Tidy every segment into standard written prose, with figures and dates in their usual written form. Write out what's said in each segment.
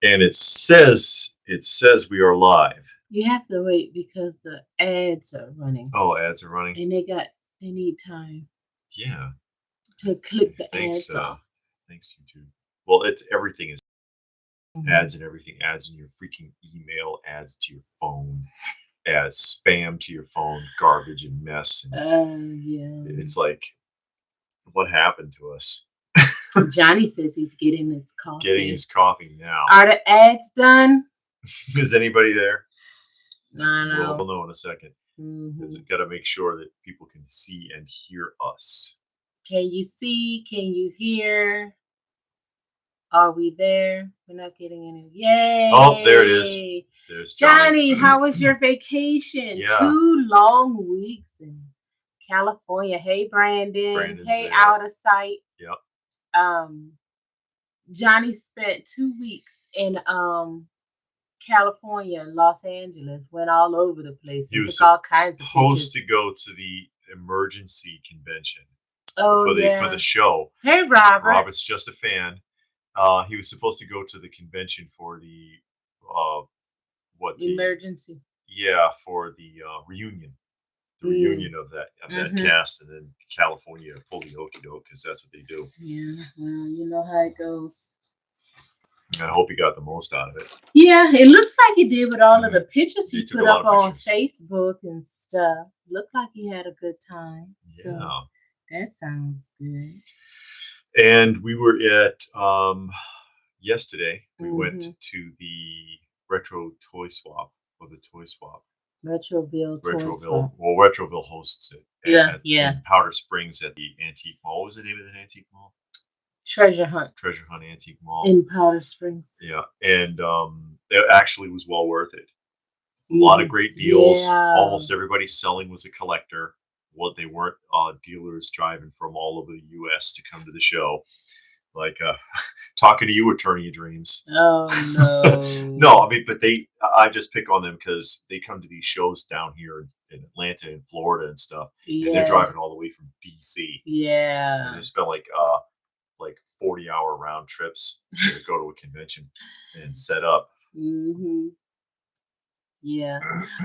And it says we are live. You have to wait because the ads are running. Oh, ads are running. And they need time. Yeah. To click the ads off. Thanks, YouTube. Well, everything is ads and everything. Ads in your freaking email, ads to your phone, ads spam to your phone, garbage and mess. And yeah. It's like, what happened to us? Johnny says he's getting his coffee. Getting his coffee now. Are the ads done? Is anybody there? I know. We'll know in a second. Because we've got to make sure that people can see and hear us. Can you see? Can you hear? Are we there? We're not getting any. Yay! Oh, there it is. There's Johnny. How was your vacation? Yeah. 2 long weeks in California. Hey, Brandon. Brandon's hey, there. Out of Sight. Yep. Johnny spent 2 weeks in California and Los Angeles. Went all over the place. He was took all kinds of supposed to go to the emergency convention. Oh, for the show. Hey, Robert. Robert's just a fan. He was supposed to go to the convention for the emergency. Yeah, for the reunion. The reunion of that cast, and then California pulled the okie doke because that's what they do. Yeah, well, you know how it goes. I hope he got the most out of it. Yeah, it looks like he did with all of the pictures he put up on Facebook and stuff. Looked like he had a good time. So that sounds good. And we were at yesterday. We went to the Retro Toy Swap Retroville Toy Swap. Well, Retroville hosts it. In Powder Springs at the Antique Mall. What was the name of the Antique Mall? Treasure Hunt Antique Mall in Powder Springs. Yeah, and it actually was well worth it. A lot of great deals. Yeah. Almost everybody selling was a collector. What they weren't dealers driving from all over the U.S. to come to the show. Like talking to you, attorney of dreams. Oh no! No, I mean, but I just pick on them because they come to these shows down here in Atlanta and Florida and stuff, and they're driving all the way from D.C. Yeah, and they spend like 40-hour round trips to go to a convention and set up. Yeah.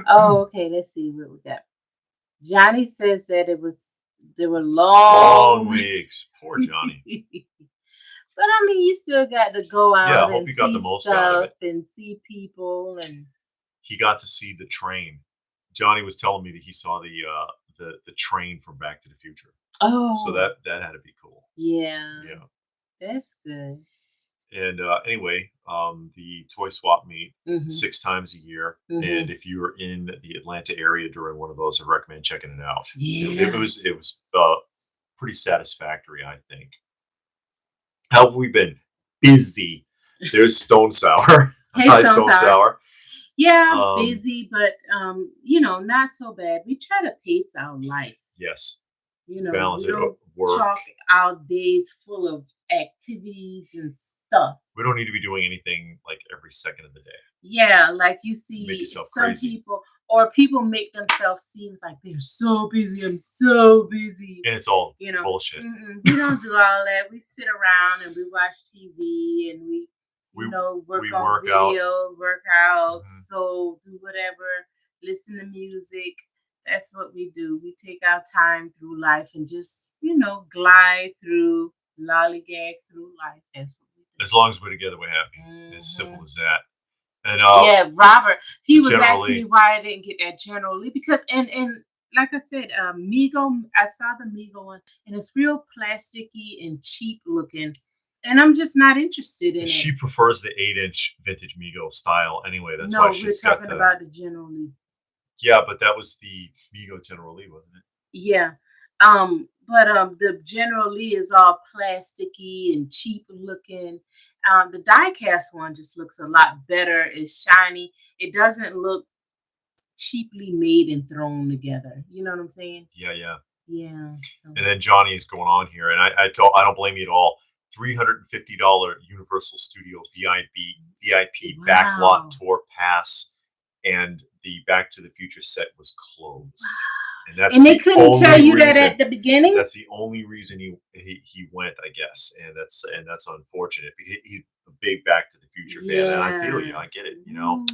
Oh, okay. Let's see what we got. Johnny says that there were long weeks. Poor Johnny. But I mean, you still got to go out. Yeah, I hope you got the most out of it and see people. And he got to see the train. Johnny was telling me that he saw the train from Back to the Future. Oh, so that had to be cool. Yeah, that's good. And anyway, the Toy Swap meet 6 times a year, and if you're in the Atlanta area during one of those, I recommend checking it out. Yeah, it was pretty satisfactory, I think. How have we been? Busy. There's Stone Sour. Hey, Hi, Stone Sour. Yeah, busy, but not so bad. We try to pace our life. Yes. Balance it up. Chalk our days full of activities and stuff. We don't need to be doing anything like every second of the day. Yeah, like you see some crazy. People make themselves seem like they're so busy. I'm so busy. And it's all bullshit. We don't do all that. We sit around and we watch TV and we work video, work out, so do whatever, listen to music. That's what we do. We take our time through life and just, glide through, lollygag through life. That's what we do. As long as we're together, we're happy. It's simple as that. And Robert, he was asking me why I didn't get that General Lee because and like I said, Mego. I saw the Mego one, and it's real plasticky and cheap looking, and I'm just not interested in it. She prefers the 8-inch vintage Mego style anyway. That's why she's we're talking about the General Lee. Yeah, but that was the Mego General Lee, wasn't it? Yeah. But the General Lee is all plasticky and cheap looking. The die-cast one just looks a lot better. It's shiny. It doesn't look cheaply made and thrown together. You know what I'm saying? Yeah. So. And then Johnny is going on here, and I don't blame you at all. $350 Universal Studio VIP backlot tour pass, and the Back to the Future set was closed. Wow. And they couldn't tell you that at the beginning? That's the only reason he went, I guess. And that's unfortunate. big Back to the Future fan, and I feel you. I get it. You know,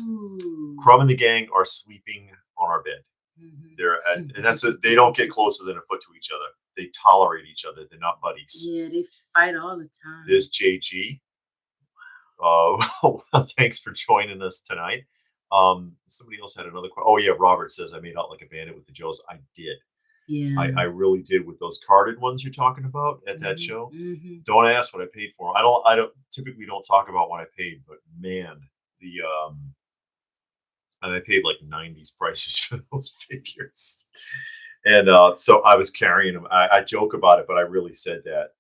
Crumb and the gang are sleeping on our bed. And that's they don't get closer than a foot to each other. They tolerate each other. They're not buddies. Yeah, they fight all the time. There's JG. Thanks for joining us tonight. Somebody else had another question. Oh yeah, Robert says I made out like a bandit with the Joes. I did. Yeah, I really did with those carded ones you're talking about at that show. Don't ask what I paid for them. I don't typically don't talk about what I paid, but man, and I paid like 90s prices for those figures. And so I was carrying them. I joke about it, but I really said that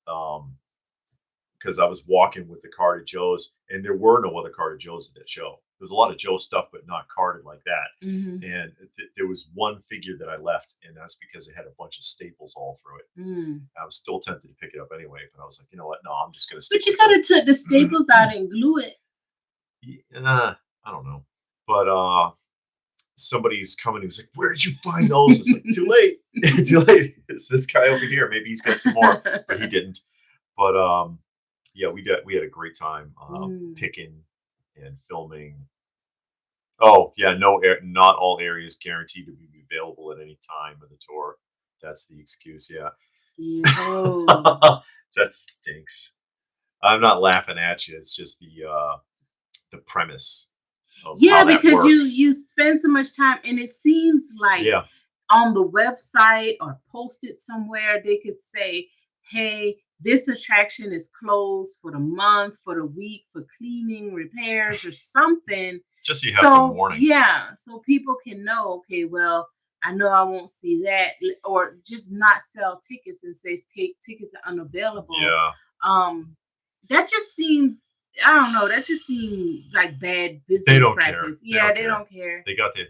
because I was walking with the carded Joes, and there were no other carded Joes at that show. There was a lot of Joe stuff, but not carded like that. And there was one figure that I left, and that's because it had a bunch of staples all through it. I was still tempted to pick it up anyway, but I was like, you know what? No, I'm just going to stick. But you could have took the staples out and glue it. I don't know. But somebody's coming. He was like, "Where did you find those?" It's like, too late. Too late. It's this guy over here. Maybe he's got some more, but he didn't. But yeah, we had a great time picking and filming. Oh yeah, not all areas guaranteed to be available at any time of the tour. That's the excuse. Yeah. That stinks. I'm not laughing at you. It's just the premise. Yeah, because you spend so much time, and it seems like on the website or posted somewhere they could say, hey, this attraction is closed for the month, for the week, for cleaning, repairs, or something. Just so you have some warning. Yeah, so people can know, okay, well, I know I won't see that, or just not sell tickets and say tickets are unavailable. Yeah. That just seems, I don't know. That just seems like bad business they don't practice. Care. They don't care. They got their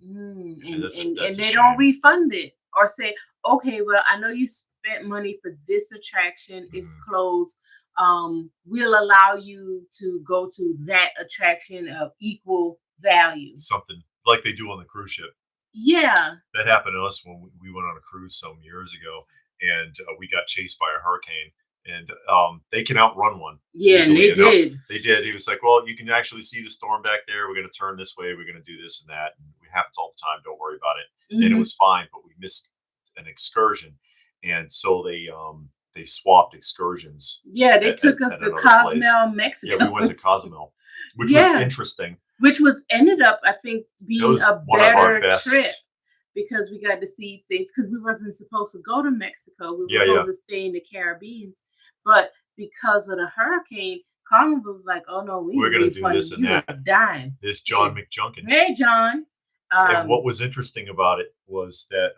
$350, and they don't refund it or say, okay, well, I know you spent money for this attraction. It's closed. We'll allow you to go to that attraction of equal value. Something like they do on the cruise ship. Yeah, that happened to us when we went on a cruise some years ago, and we got chased by a hurricane. And they can outrun one. Yeah, and they did. They did. He was like, well, you can actually see the storm back there. We're going to turn this way. We're going to do this and that. And it happens all the time. Don't worry about it. And it was fine, but we missed an excursion. And so they swapped excursions. Yeah, they took us to Cozumel, Mexico. Yeah, we went to Cozumel, which was interesting. Which ended up, I think, being a better trip. Because we got to see things, because we wasn't supposed to go to Mexico. We were supposed to stay in the Caribbean. But because of the hurricane, Carmen was like, oh no, we're going to do this and that. Dying. There's John McJunkin. Hey, John. And what was interesting about it was that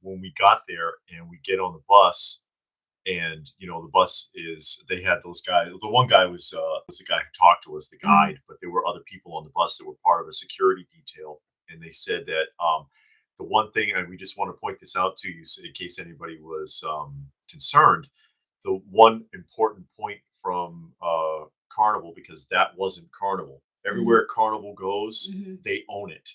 when we got there and we get on the bus, and the bus they had those guys. The one guy was the guy who talked to us, the guide, but there were other people on the bus that were part of a security detail, and they said that the one thing, and we just want to point this out to you so in case anybody was concerned, the one important point from Carnival, because that wasn't Carnival. Everywhere Carnival goes, they own it.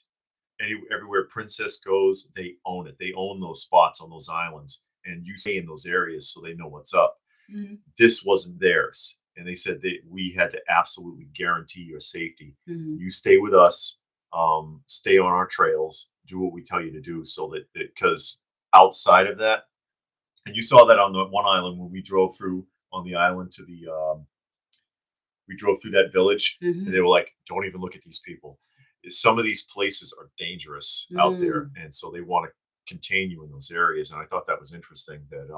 Everywhere Princess goes, they own it. They own those spots on those islands, and you stay in those areas so they know what's up. This wasn't theirs, and they said that we had to absolutely guarantee your safety. You stay with us, stay on our trails, do what we tell you to do, so that because outside of that, and you saw that on the one island when we drove through on the island to the we drove through that village, and they were like, don't even look at these people. Some of these places are dangerous out there, and so they want to contain you in those areas. And I thought that was interesting that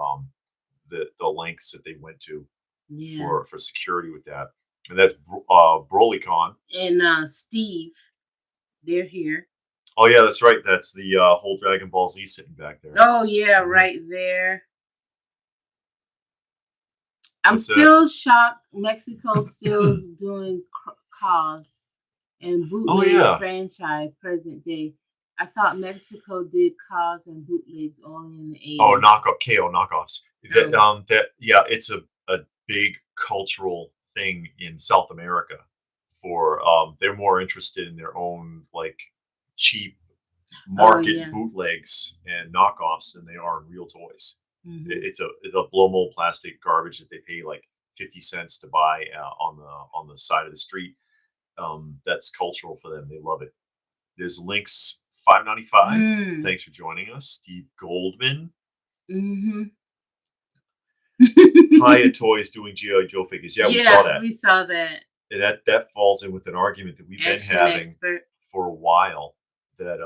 the lengths that they went to for security with that. And that's BrolyCon and Steve, they're here. Oh yeah, that's right. That's the whole Dragon Ball Z sitting back there. Oh yeah, right there. I'm still shocked. Mexico's still doing cause and bootleg franchise present day. I thought Mexico did cause and bootlegs only in the 80s. Oh, KO knockoffs. It's a big cultural thing in South America. For they're more interested in their own like cheap market bootlegs and knockoffs than they are in real toys. It's a blow mold plastic garbage that they pay like 50 cents to buy on the side of the street. That's cultural for them. They love it. There's Lynx 595. Thanks for joining us, Steve Goldman. Hiya Toys doing G.I. Joe figures. Yeah, we saw that. We saw that. That falls in with an argument that we've been having for a while. That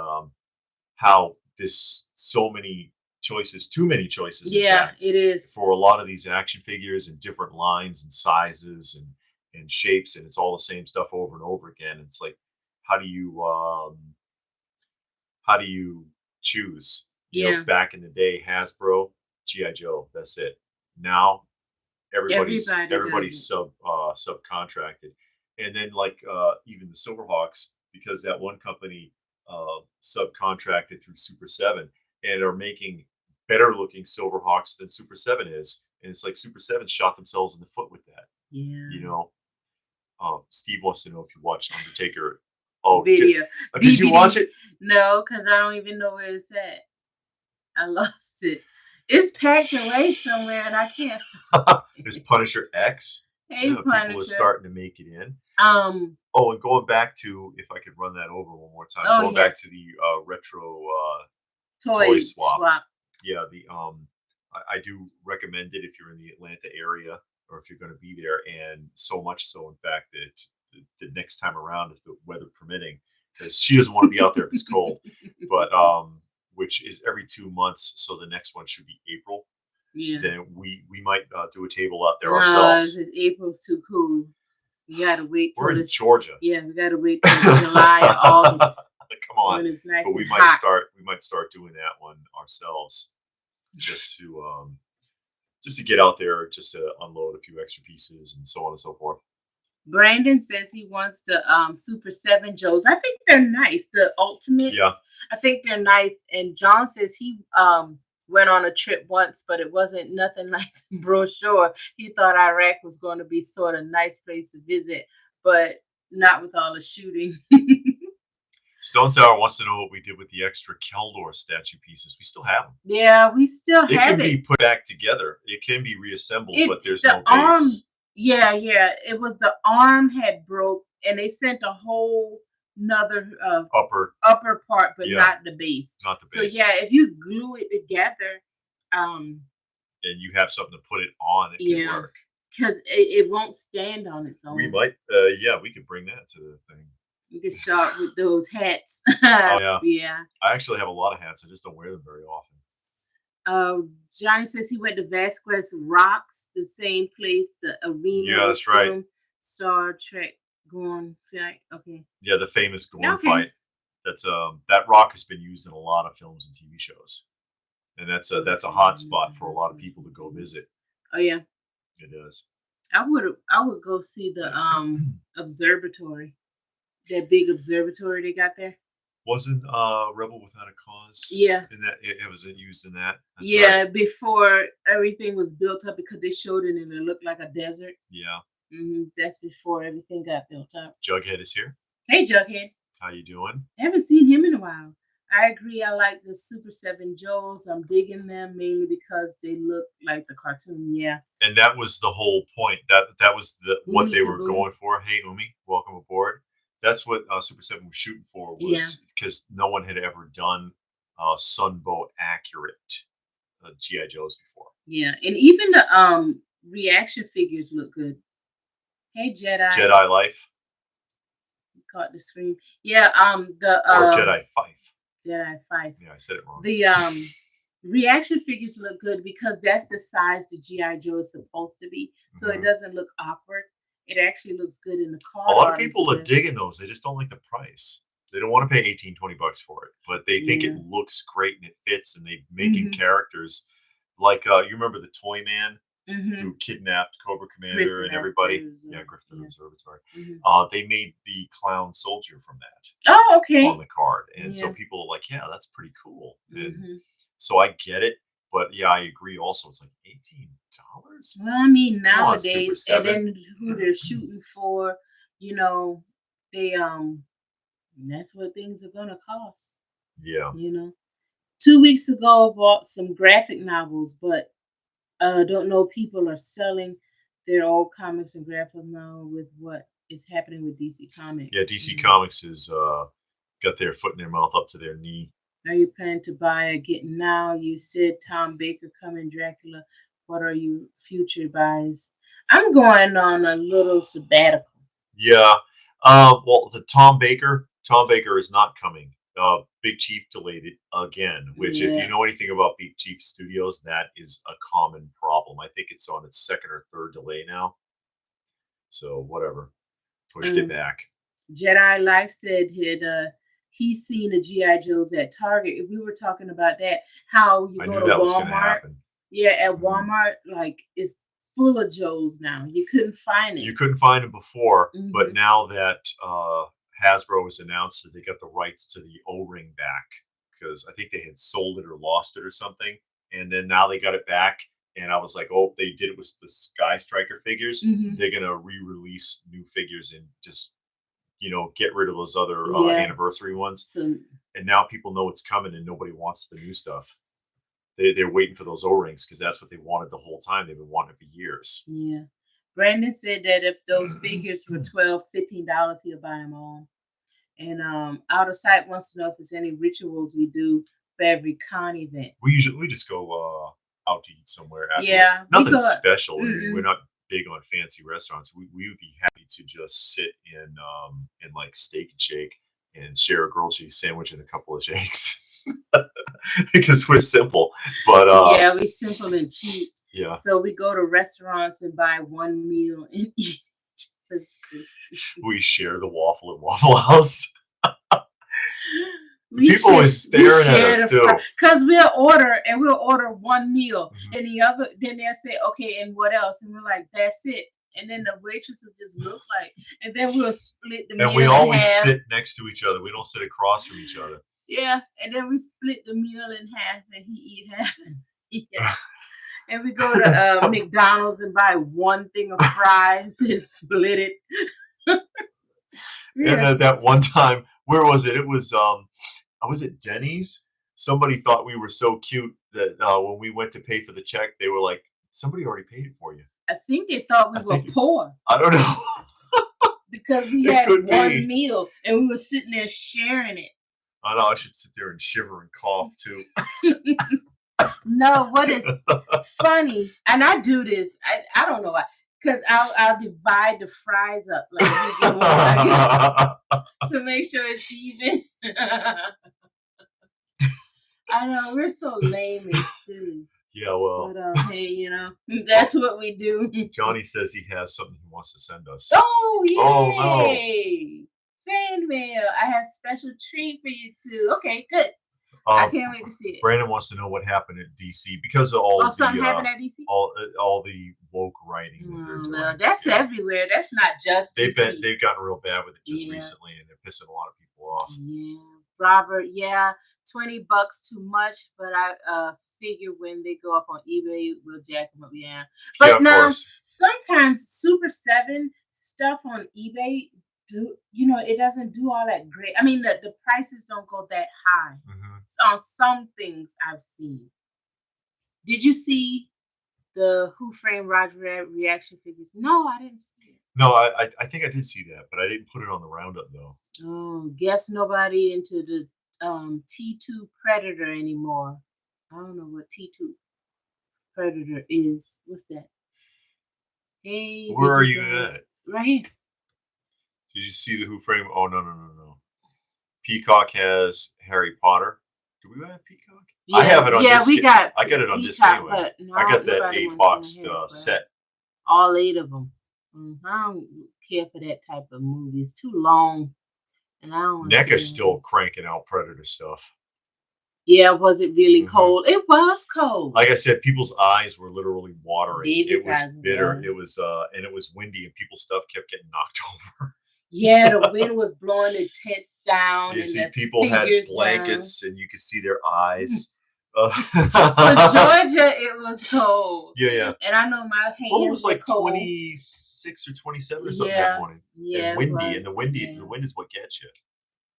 how there's so many choices, too many choices. In fact, it is for a lot of these action figures in different lines and sizes and shapes, and it's all the same stuff over and over again. It's like, how do you choose? You know, back in the day, Hasbro, G.I. Joe, that's it. Now everybody's subcontracted, and then like even the Silverhawks, because that one company subcontracted through Super 7 and are making better looking Silverhawks than Super 7 is, and it's like Super 7 shot themselves in the foot with that. You know, Steve wants to know if you watched Undertaker video. Did you watch it? No, because I don't even know where it's at. I lost it. It's packed away somewhere, and I can't. It's Punisher X. Hey, Punisher. People are starting to make it in. And going back to, if I could run that over one more time, back to the retro toy swap. Yeah, the I do recommend it if you're in the Atlanta area or if you're going to be there, and so much so, in fact, that the next time around, if the weather permitting, because she doesn't want to be out there if it's cold, but which is every 2 months, so the next one should be April. Yeah. Then we might do a table out there ourselves. April's too cool. You gotta wait. We're in Georgia. Yeah, we gotta wait till July or August. Come on, when it's nice, but we might start. We might start doing that one ourselves, just to get out there, just to unload a few extra pieces and so on and so forth. Brandon says he wants the Super 7 Joes. I think they're nice. The Ultimates. Yeah. I think they're nice. And John says he went on a trip once, but it wasn't nothing like the brochure. He thought Iraq was going to be sort of nice place to visit, but not with all the shooting. Stone Sour wants to know what we did with the extra Keldor statue pieces. We still have them. Yeah, we still have it. It can be put back together. It can be reassembled, but there's no base. Yeah. It was the arm had broke, and they sent a whole another upper part, but not the base. Not the base. So yeah, if you glue it together, and you have something to put it on, it can work. Because it won't stand on its own. We might, we could bring that to the thing. You could start with those hats. Oh, yeah. I actually have a lot of hats. I just don't wear them very often. Johnny says he went to Vasquez Rocks, the same place, the arena. Yeah, that's right. Star Trek Gorn fight. Okay. Yeah, the famous Gorn fight. That's that rock has been used in a lot of films and TV shows, and that's a hot spot for a lot of people to go visit. Oh yeah. It is. I would go see the observatory. That big observatory they got there. Wasn't Rebel Without a Cause? Yeah. In that it was used in that. That's right. Before everything was built up, because they showed it and it looked like a desert. Yeah. Mm-hmm. That's before everything got built up. Jughead is here. Hey, Jughead. How you doing? I haven't seen him in a while. I agree. I like the Super 7 Joes. I'm digging them mainly because they look like the cartoon. Yeah. And that was the whole point. That was what they were going for. Hey, Umi, welcome aboard. That's what Super 7 was shooting for, was because no one had ever done Sunbow accurate G.I. Joes before. Yeah, and even the reaction figures look good. Hey, Jedi Life. Caught the screen. Yeah, or Jedi Fife. Jedi Fife. Yeah, I said it wrong. The reaction figures look good because that's the size the G.I. Joe is supposed to be, so it doesn't look awkward. It actually looks good in the car. A lot of people are digging those. They just don't like the price. They don't want to pay $18-20 for it, but they think it looks great and it fits, and they're making characters like you remember the Toy Man who kidnapped Cobra Commander Griffin and everybody. Griffin Observatory. They made the clown soldier from that. Oh, okay. On the card, and so people are like, "Yeah, that's pretty cool." And so I get it, but yeah, I agree. Also, it's like $18. Well, I mean, nowadays, and then who they're shooting for, they that's what things are gonna cost. Yeah. 2 weeks ago, I bought some graphic novels, but don't know people are selling their old comics and graphics now with what is happening with DC Comics. Yeah, DC Comics has got their foot in their mouth up to their knee. Are you planning to buy again now? You said Tom Baker coming Dracula. What are your future buys? I'm going on a little sabbatical. Yeah. Well, the Tom Baker is not coming. Big Chief delayed it again, which if you know anything about Big Chief Studios, that is a common problem. I think it's on its second or third delay now. So whatever. Pushed it back. Jedi Life said he's seen the G.I. Joes at Target. If we were talking about that, how you go to Walmart. Yeah, at Walmart, like it's full of Joes now. You couldn't find it. You couldn't find them before, but now that Hasbro has announced that they got the rights to the O-ring back, because I think they had sold it or lost it or something, and then now they got it back. And I was like, oh, they did it with the Sky Striker figures. They're gonna re-release new figures and just, get rid of those other anniversary ones. And now people know it's coming, and nobody wants the new stuff. They're waiting for those O-rings because that's what they wanted the whole time. They've been wanting it for years. Yeah. Brandon said that if those figures were $12, $15, he'll buy them all. And Out of Sight wants to know if there's any rituals we do for every con event. We just go out to eat somewhere afterwards. Yeah, nothing special. I mean, we're not big on fancy restaurants. We would be happy to just sit in like Steak and Shake and share a grilled cheese sandwich and a couple of shakes. Because we're simple, but yeah, we simple and cheap. Yeah. So we go to restaurants and buy one meal and eat. We share the waffle at Waffle House. People always staring at us too. Because we'll order one meal, and then they'll say, okay, and what else? And we're like, that's it. And then the waitress will just look like, and then we'll split the meal. And we always sit next to each other. We don't sit across from each other. Yeah, and then we split the meal in half, and he eat half. Yeah. And we go to McDonald's and buy one thing of fries and split it. And that one time, where was it? It was at Denny's. Somebody thought we were so cute that when we went to pay for the check, they were like, "Somebody already paid it for you." I think they thought we were poor. I don't know. Because we had one meal and we were sitting there sharing it. I know I should sit there and shiver and cough too. No, what is funny, and I do this. I don't know why, because I'll divide the fries up like you get one to make sure it's even. I know we're so lame and silly. Yeah, well, but hey, that's what we do. Johnny says he has something he wants to send us. Oh yay! Oh no. Fan mail. I have a special treat for you too. Okay, good. I can't wait to see it. Brandon wants to know what happened at DC because of all something happened at DC. All the woke writing that they're doing. Well, that's everywhere. That's not just DC. They've gotten real bad with it just recently, and they're pissing a lot of people off. Yeah, Robert. Yeah, $20 too much, but I figure when they go up on eBay, we'll jack them up. Yeah, but now sometimes Super 7 stuff on eBay. It doesn't do all that great. I mean, the prices don't go that high on some things I've seen. Did you see the Who Framed Roger reaction figures? No, I didn't see it. No, I think I did see that, but I didn't put it on the roundup though. Guess nobody into the T2 Predator anymore. I don't know what T2 Predator is. What's that? Hey, where are you at? Right here. Did you see the Who Framed? Oh, no. Peacock has Harry Potter. Do we have Peacock? Yeah, I have it on disc. I got it on disc anyway. No, I got that 8-box set. All 8 of them. I don't care for that type of movie. It's too long. And I don't NECA's still cranking out Predator stuff. Yeah, was it really cold? It was cold. Like I said, people's eyes were literally watering. It was bitter. It was and it was windy, and people's stuff kept getting knocked over. Yeah, the wind was blowing the tents down. You see, people had blankets, and you could see their eyes. For Georgia, it was cold. Yeah. And I know my hands. Well, it was like 26 or 27 or something that morning. Yeah, and windy, and the wind is what gets you.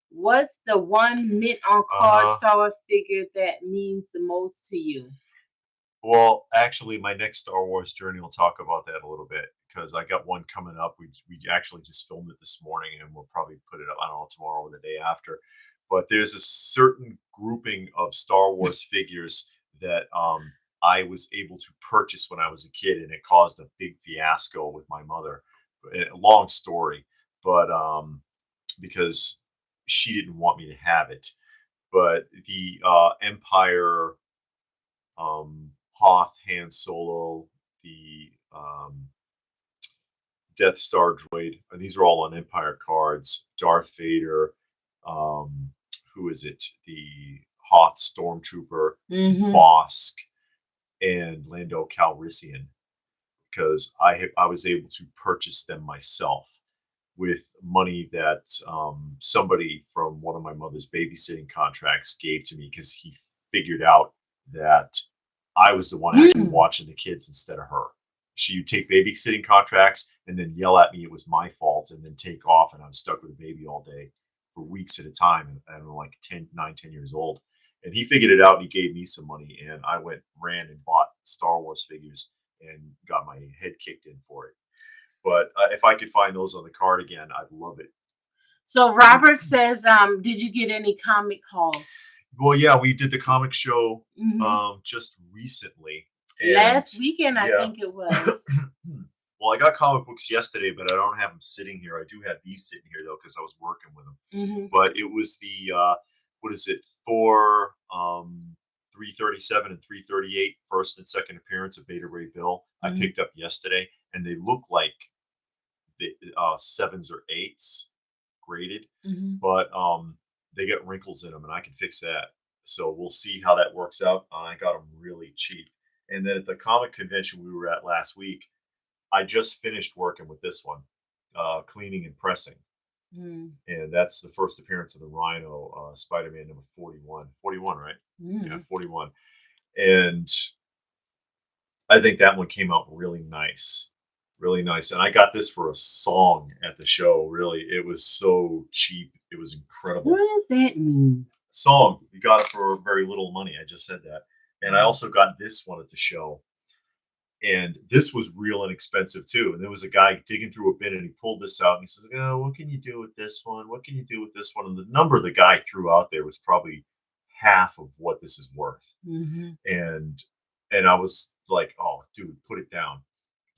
What's the one mint on card Star Wars figure that means the most to you? Well, actually, my next Star Wars journey will talk about that a little bit, because I got one coming up. We actually just filmed it this morning, and we'll probably put it up, I don't know, tomorrow or the day after. But there's a certain grouping of Star Wars figures that I was able to purchase when I was a kid, and it caused a big fiasco with my mother. A long story, but because she didn't want me to have it. But the Empire, Hoth, Han Solo, the Death Star droid, these are all on Empire cards. Darth Vader, who is it? The Hoth Stormtrooper, Bosk, and Lando Calrissian, because I was able to purchase them myself with money that somebody from one of my mother's babysitting contracts gave to me, because he figured out that I was the one actually watching the kids instead of her. She would take babysitting contracts and then yell at me it was my fault, and then take off, and I'm stuck with a baby all day for weeks at a time. And I'm like 10 years old. And he figured it out, and he gave me some money, and I ran and bought Star Wars figures and got my head kicked in for it. But if I could find those on the card again, I'd love it. So Robert says, did you get any comic hauls? Well, yeah, we did the comic show just recently. Last weekend, I think it was. Well, I got comic books yesterday, but I don't have them sitting here. I do have these sitting here, though, because I was working with them. But it was the, Thor 337 and 338, first and second appearance of Beta Ray Bill. I picked up yesterday, and they look like the 7s or 8s graded, but they get wrinkles in them, and I can fix that. So we'll see how that works out. I got them really cheap. And then at the comic convention we were at last week, I just finished working with this one, cleaning and pressing. And that's the first appearance of the Rhino, Spider-Man number 41. 41, right? Yeah, 41. And I think that one came out really nice. Really nice. And I got this for a song at the show. Really, it was so cheap. It was incredible. What does that mean? Song. You got it for very little money. I just said that. And I also got this one at the show. And this was real inexpensive too. And there was a guy digging through a bin, and he pulled this out, and he said, "Oh, what can you do with this one? What can you do with this one?" And the number the guy threw out there was probably half of what this is worth. And I was like, "Oh, dude, put it down.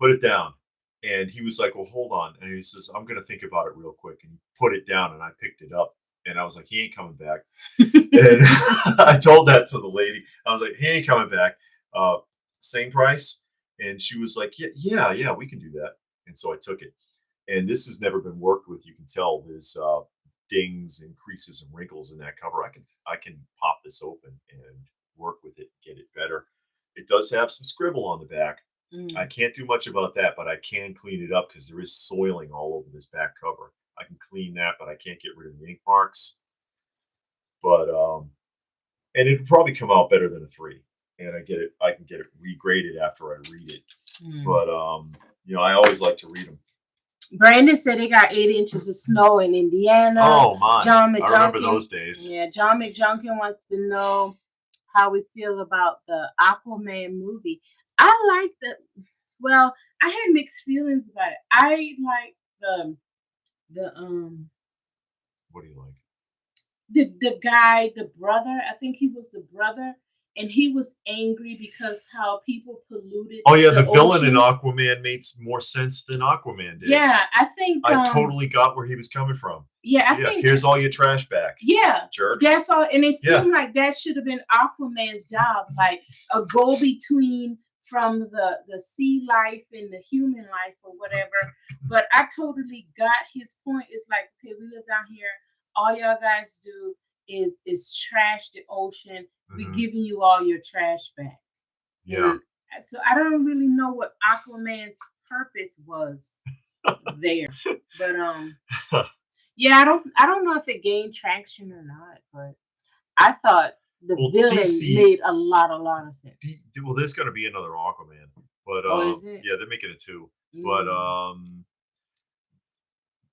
Put it down." And he was like, "Well, hold on." And he says, "I'm going to think about it real quick." And he put it down, and I picked it up. And I was like, "He ain't coming back." And I told that to the lady. I was like, "He ain't coming back. Same price?" And she was like, yeah, we can do that. And so I took it. And this has never been worked with. You can tell there's dings and creases and wrinkles in that cover. I can pop this open and work with it, get it better. It does have some scribble on the back. I can't do much about that, but I can clean it up because there is soiling all over this back cover. I can clean that, but I can't get rid of the ink marks. But and it'd probably come out better than a 3. And I can get it regraded after I read it. But I always like to read them. Brandon said they got 8 inches of snow in Indiana. Oh my! I remember those days. Yeah, John McJunkin wants to know how we feel about the Aquaman movie. I like the. Well, I had mixed feelings about it. I like the What do you like? The guy, the brother. I think he was the brother. And he was angry because how people polluted. Oh yeah, the villain in Aquaman made more sense than Aquaman did. Yeah, I think I totally got where he was coming from. Yeah, I think here's all your trash back. Yeah, jerks. That's all, and it seemed like that should have been Aquaman's job, like a go between from the sea life and the human life or whatever. But I totally got his point. It's like, okay, we live down here. All y'all guys do is trash the ocean. We're giving you all your trash back. Yeah. And so I don't really know what Aquaman's purpose was there. But yeah, I don't know if it gained traction or not, but I thought the villain made a lot of sense. Well, there's going to be another Aquaman, but is it? Yeah, they're making it 2. But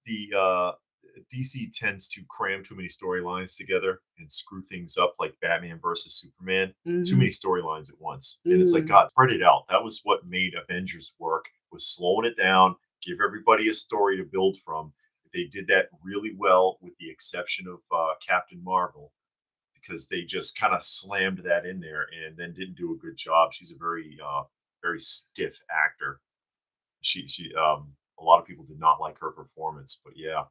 the DC tends to cram too many storylines together and screw things up, like Batman versus Superman. Too many storylines at once. And it's like, God, spread it out. That was what made Avengers work was slowing it down, give everybody a story to build from. They did that really well, with the exception of Captain Marvel, because they just kind of slammed that in there and then didn't do a good job. She's a very stiff actor. She a lot of people did not like her performance, but yeah.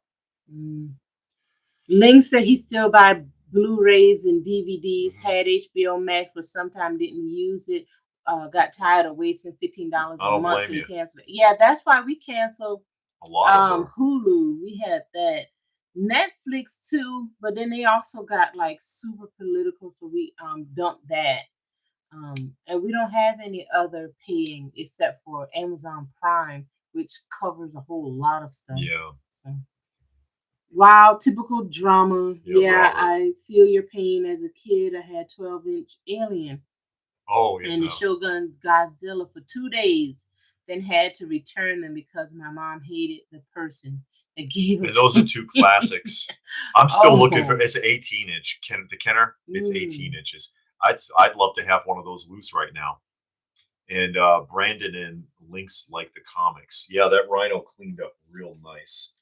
Ling said he still buy Blu-rays and DVDs, had HBO Max, but sometimes didn't use it. Got tired of wasting $15 a month, so he canceled it. Yeah, that's why we canceled a lot of Hulu. We had that. Netflix too, but then they also got like super political, so we dumped that. And we don't have any other paying except for Amazon Prime, which covers a whole lot of stuff. Yeah. So. Wow, typical drama. Yeah, Robert. I feel your pain. As a kid, I had 12-inch Alien. Oh, yeah. And the Shogun Godzilla for 2 days, then had to return them because my mom hated the person that gave them. And those are two classics. I'm still looking for. It's an 18-inch. The Kenner. It's 18 inches. I'd love to have one of those loose right now. And Brandon and Links like the comics. Yeah, that Rhino cleaned up real nice.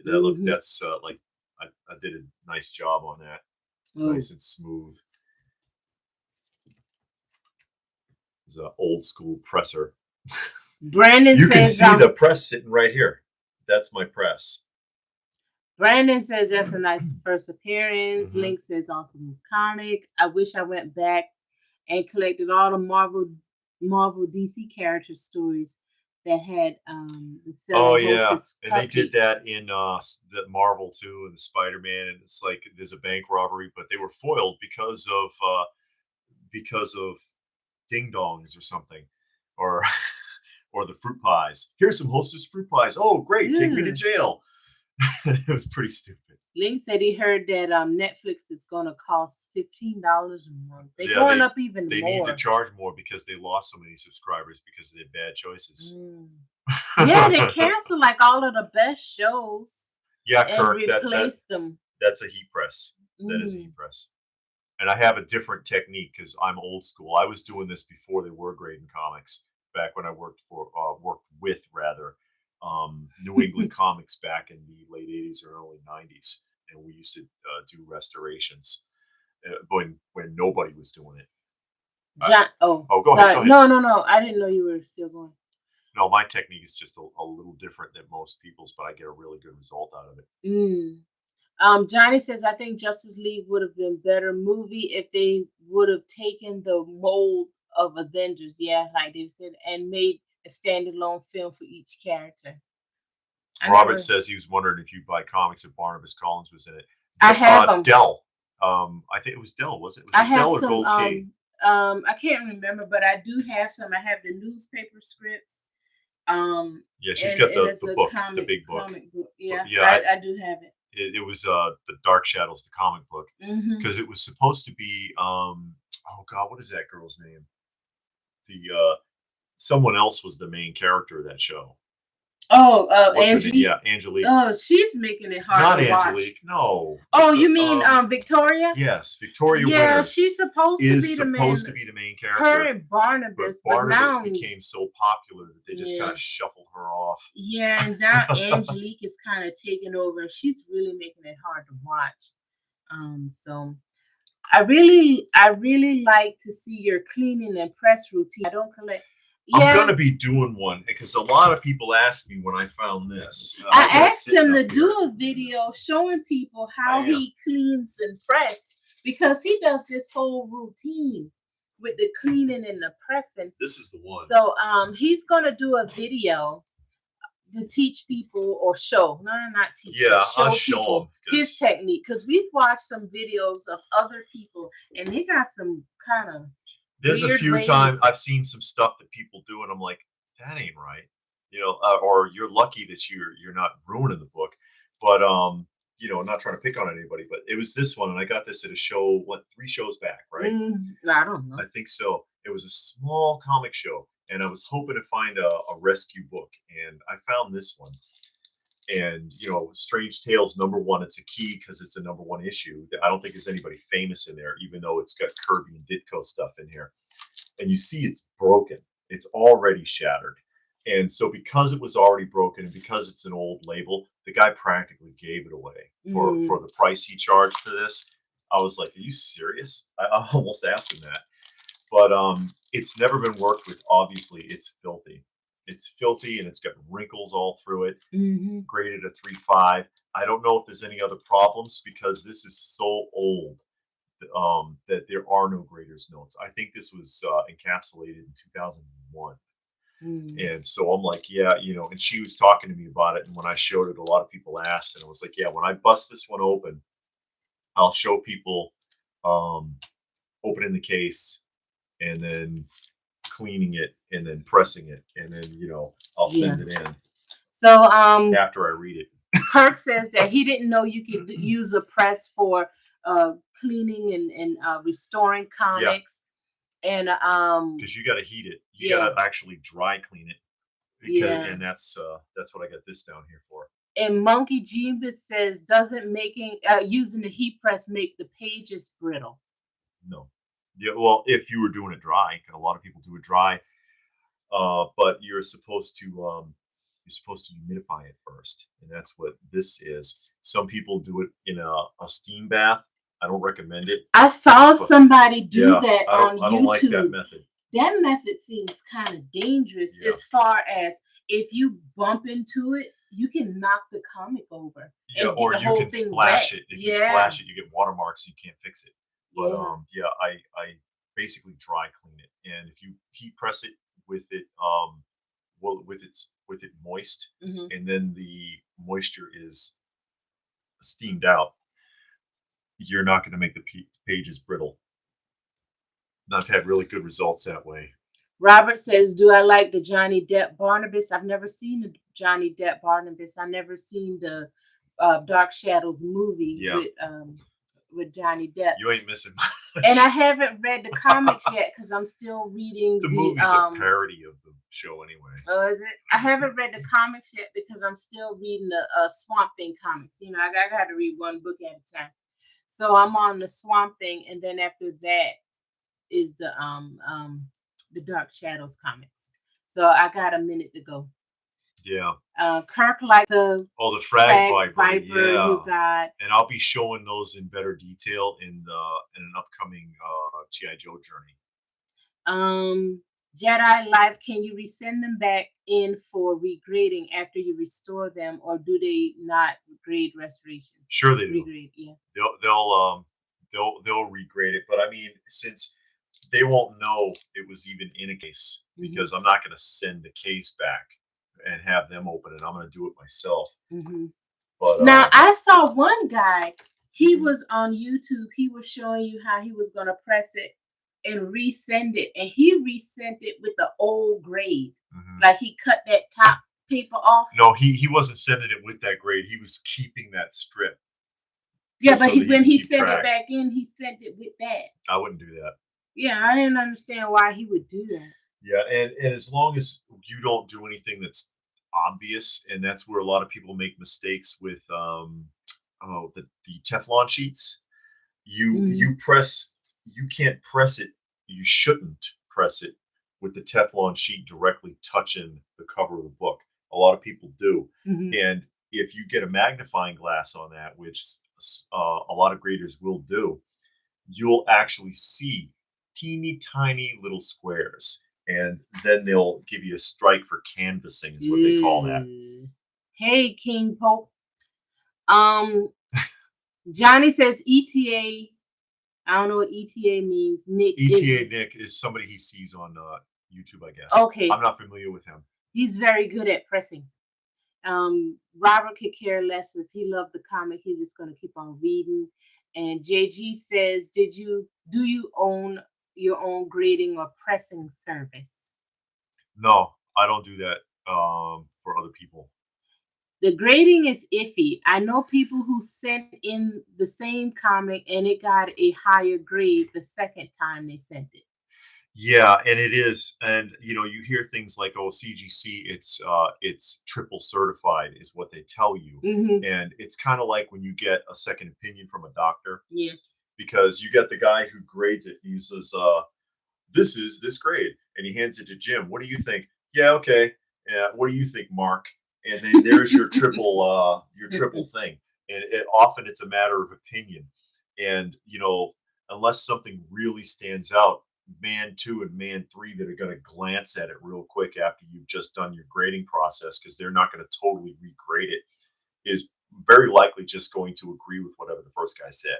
That's like I did a nice job on that. Nice and smooth. It's an old school presser. Brandon you says, can see the press sitting right here. That's my press. Brandon says that's a nice first appearance. Link says awesome comic. I wish I went back and collected all the Marvel DC character stories that had and they did that in the Marvel too, and the Spider-Man, and it's like there's a bank robbery, but they were foiled because of ding dongs or something, or the fruit pies. Here's some Hostess fruit pies. Oh, great! Take me to jail. It was pretty stupid. Link said he heard that Netflix is going to cost $15 a month. They're going up even more. They need to charge more because they lost so many subscribers because of their bad choices. Yeah, they canceled like all of the best shows. Yeah, and Kirk, replaced them. That's a heat press. That is a heat press. And I have a different technique because I'm old school. I was doing this before they were grading comics. Back when I worked with New England Comics back in the late 80s or early 90s, and we used to do restorations when nobody was doing it. Go ahead. No, I didn't know you were still going. No, my technique is just a little different than most people's, but I get a really good result out of it. Johnny says, I think Justice League would have been a better movie if they would have taken the mold of Avengers, like they said, and made a standalone film for each character. Robert says he was wondering if you buy comics if Barnabas Collins was in it. I have them. Dell. I think it was Dell, was it? Was it Dell or Gold Key? I can't remember, but I do have some. I have the newspaper scripts. Yeah, she's got the book, the big book. Yeah, I do have it. It was the Dark Shadows, the comic book, because it was supposed to be oh God, what is that girl's name? Someone else was the main character of that show. Angelique. Yeah, Angelique. Oh, she's making it hard to watch. Not Angelique, no. Oh, you mean Victoria? Yes, Victoria. Yeah, Winters she's supposed to be the main character. Her and Barnabas, but Barnabas became so popular that they just kind of shuffled her off. Yeah, and now Angelique is kind of taking over. She's really making it hard to watch. So I really like to see your cleaning and press routine. I don't collect. Yeah. I'm going to be doing one because a lot of people asked me when I found this. I asked him to do a video showing people how he cleans and press because he does this whole routine with the cleaning and the pressing. This is the one. So he's going to do a video to teach people or show. No, not teach. Yeah, I'll show them his technique because we've watched some videos of other people and they got some kind of. There's a few times I've seen some stuff that people do, and I'm like, that ain't right, or you're lucky that you're not ruining the book. But I'm not trying to pick on anybody, but it was this one, and I got this at a show 3 shows back, right? I don't know. I think so. It was a small comic show, and I was hoping to find a rescue book, and I found this one. And Strange Tales #1, it's a key because it's a #1 issue. I don't think there's anybody famous in there, even though it's got Kirby and Ditko stuff in here. And you see it's broken. It's already shattered. And so because it was already broken and because it's an old label, the guy practically gave it away for the price he charged for this. I was like, are you serious? I almost asked him that. But it's never been worked with. Obviously, it's filthy. It's filthy and it's got wrinkles all through it. Graded a 3.5. I don't know if there's any other problems because this is so old that there are no grader's notes. I think this was encapsulated in 2001. And so I'm like, yeah, and she was talking to me about it. And when I showed it, a lot of people asked, and I was like, yeah, when I bust this one open, I'll show people opening the case and then cleaning it and then pressing it. And then, I'll send it in. So after I read it. Kirk says that he didn't know you could use a press for cleaning and restoring comics. And because you got to heat it, you got to actually dry clean it. And that's what I got this down here for. And Monkey Jeebus says, doesn't using the heat press make the pages brittle? No. Yeah, well, if you were doing it dry, a lot of people do it dry, but you're supposed to humidify it first, and that's what this is. Some people do it in a steam bath. I don't recommend it. I saw somebody do that on YouTube. I don't like that method. That method seems kind of dangerous as far as if you bump into it, you can knock the comic over. Yeah, or you can splash it. If you splash it, you get watermarks, you can't fix it. But I basically dry clean it, and if you heat press it with it, with it moist, and then the moisture is steamed out, you're not going to make the pages brittle. And I've had really good results that way. Robert says, do I like the Johnny Depp Barnabas? I've never seen the Johnny Depp Barnabas. I've never seen the Dark Shadows movie with Johnny Depp. You ain't missing much. And I haven't read the comics yet because I'm still reading the movie's a parody of the show anyway. Oh, is it? I haven't read the comics yet because I'm still reading the Swamp Thing comics. I got to read one book at a time. So I'm on the Swamp Thing, and then after that is the Dark Shadows comics. So I got a minute to go. Yeah. Kirk liked the Frag Viper you got. And I'll be showing those in better detail in an upcoming G.I. Joe journey. Jedi Life, can you resend them back in for regrading after you restore them, or do they not grade restorations? Sure they do. Regrade, yeah. They'll regrade it, but I mean, since they won't know it was even in a case, because I'm not going to send the case back and have them open it. I'm going to do it myself. But now I saw one guy. He was on YouTube. He was showing you how he was going to press it and resend it, and he resent it with the old grade. Like he cut that top paper off. No, he wasn't sending it with that grade. He was keeping that strip. Yeah, but when he sent it back in, he sent it with that. I wouldn't do that. Yeah, I didn't understand why he would do that. Yeah, and as long as you don't do anything that's obvious, and that's where a lot of people make mistakes with the Teflon sheets. You can't press it. You shouldn't press it with the Teflon sheet directly touching the cover of the book. A lot of people do, and if you get a magnifying glass on that, which a lot of graders will do, you'll actually see teeny tiny little squares, and then they'll give you a strike for canvassing is what they call that. Hey, King Pope. Johnny says ETA. I don't know what ETA means. Nick is somebody he sees on YouTube, I guess. Okay. I'm not familiar with him. He's very good at pressing. Robert could care less. If he loved the comic, he's just going to keep on reading. And JG says, do you own your own grading or pressing service? No, I don't do that for other people. The grading is iffy. I know people who sent in the same comic and it got a higher grade the second time they sent it. Yeah, and it is, and you hear things like, "Oh, CGC, it's triple certified," is what they tell you, and it's kind of like when you get a second opinion from a doctor. Yeah. Because you get the guy who grades it, and he says, "This is this grade," and he hands it to Jim. What do you think? Yeah, okay. What do you think, Mark? And then there's your triple thing. And often it's a matter of opinion. And, unless something really stands out, man 2 and man 3 that are going to glance at it real quick after you've just done your grading process, because they're not going to totally regrade it, is very likely just going to agree with whatever the first guy said.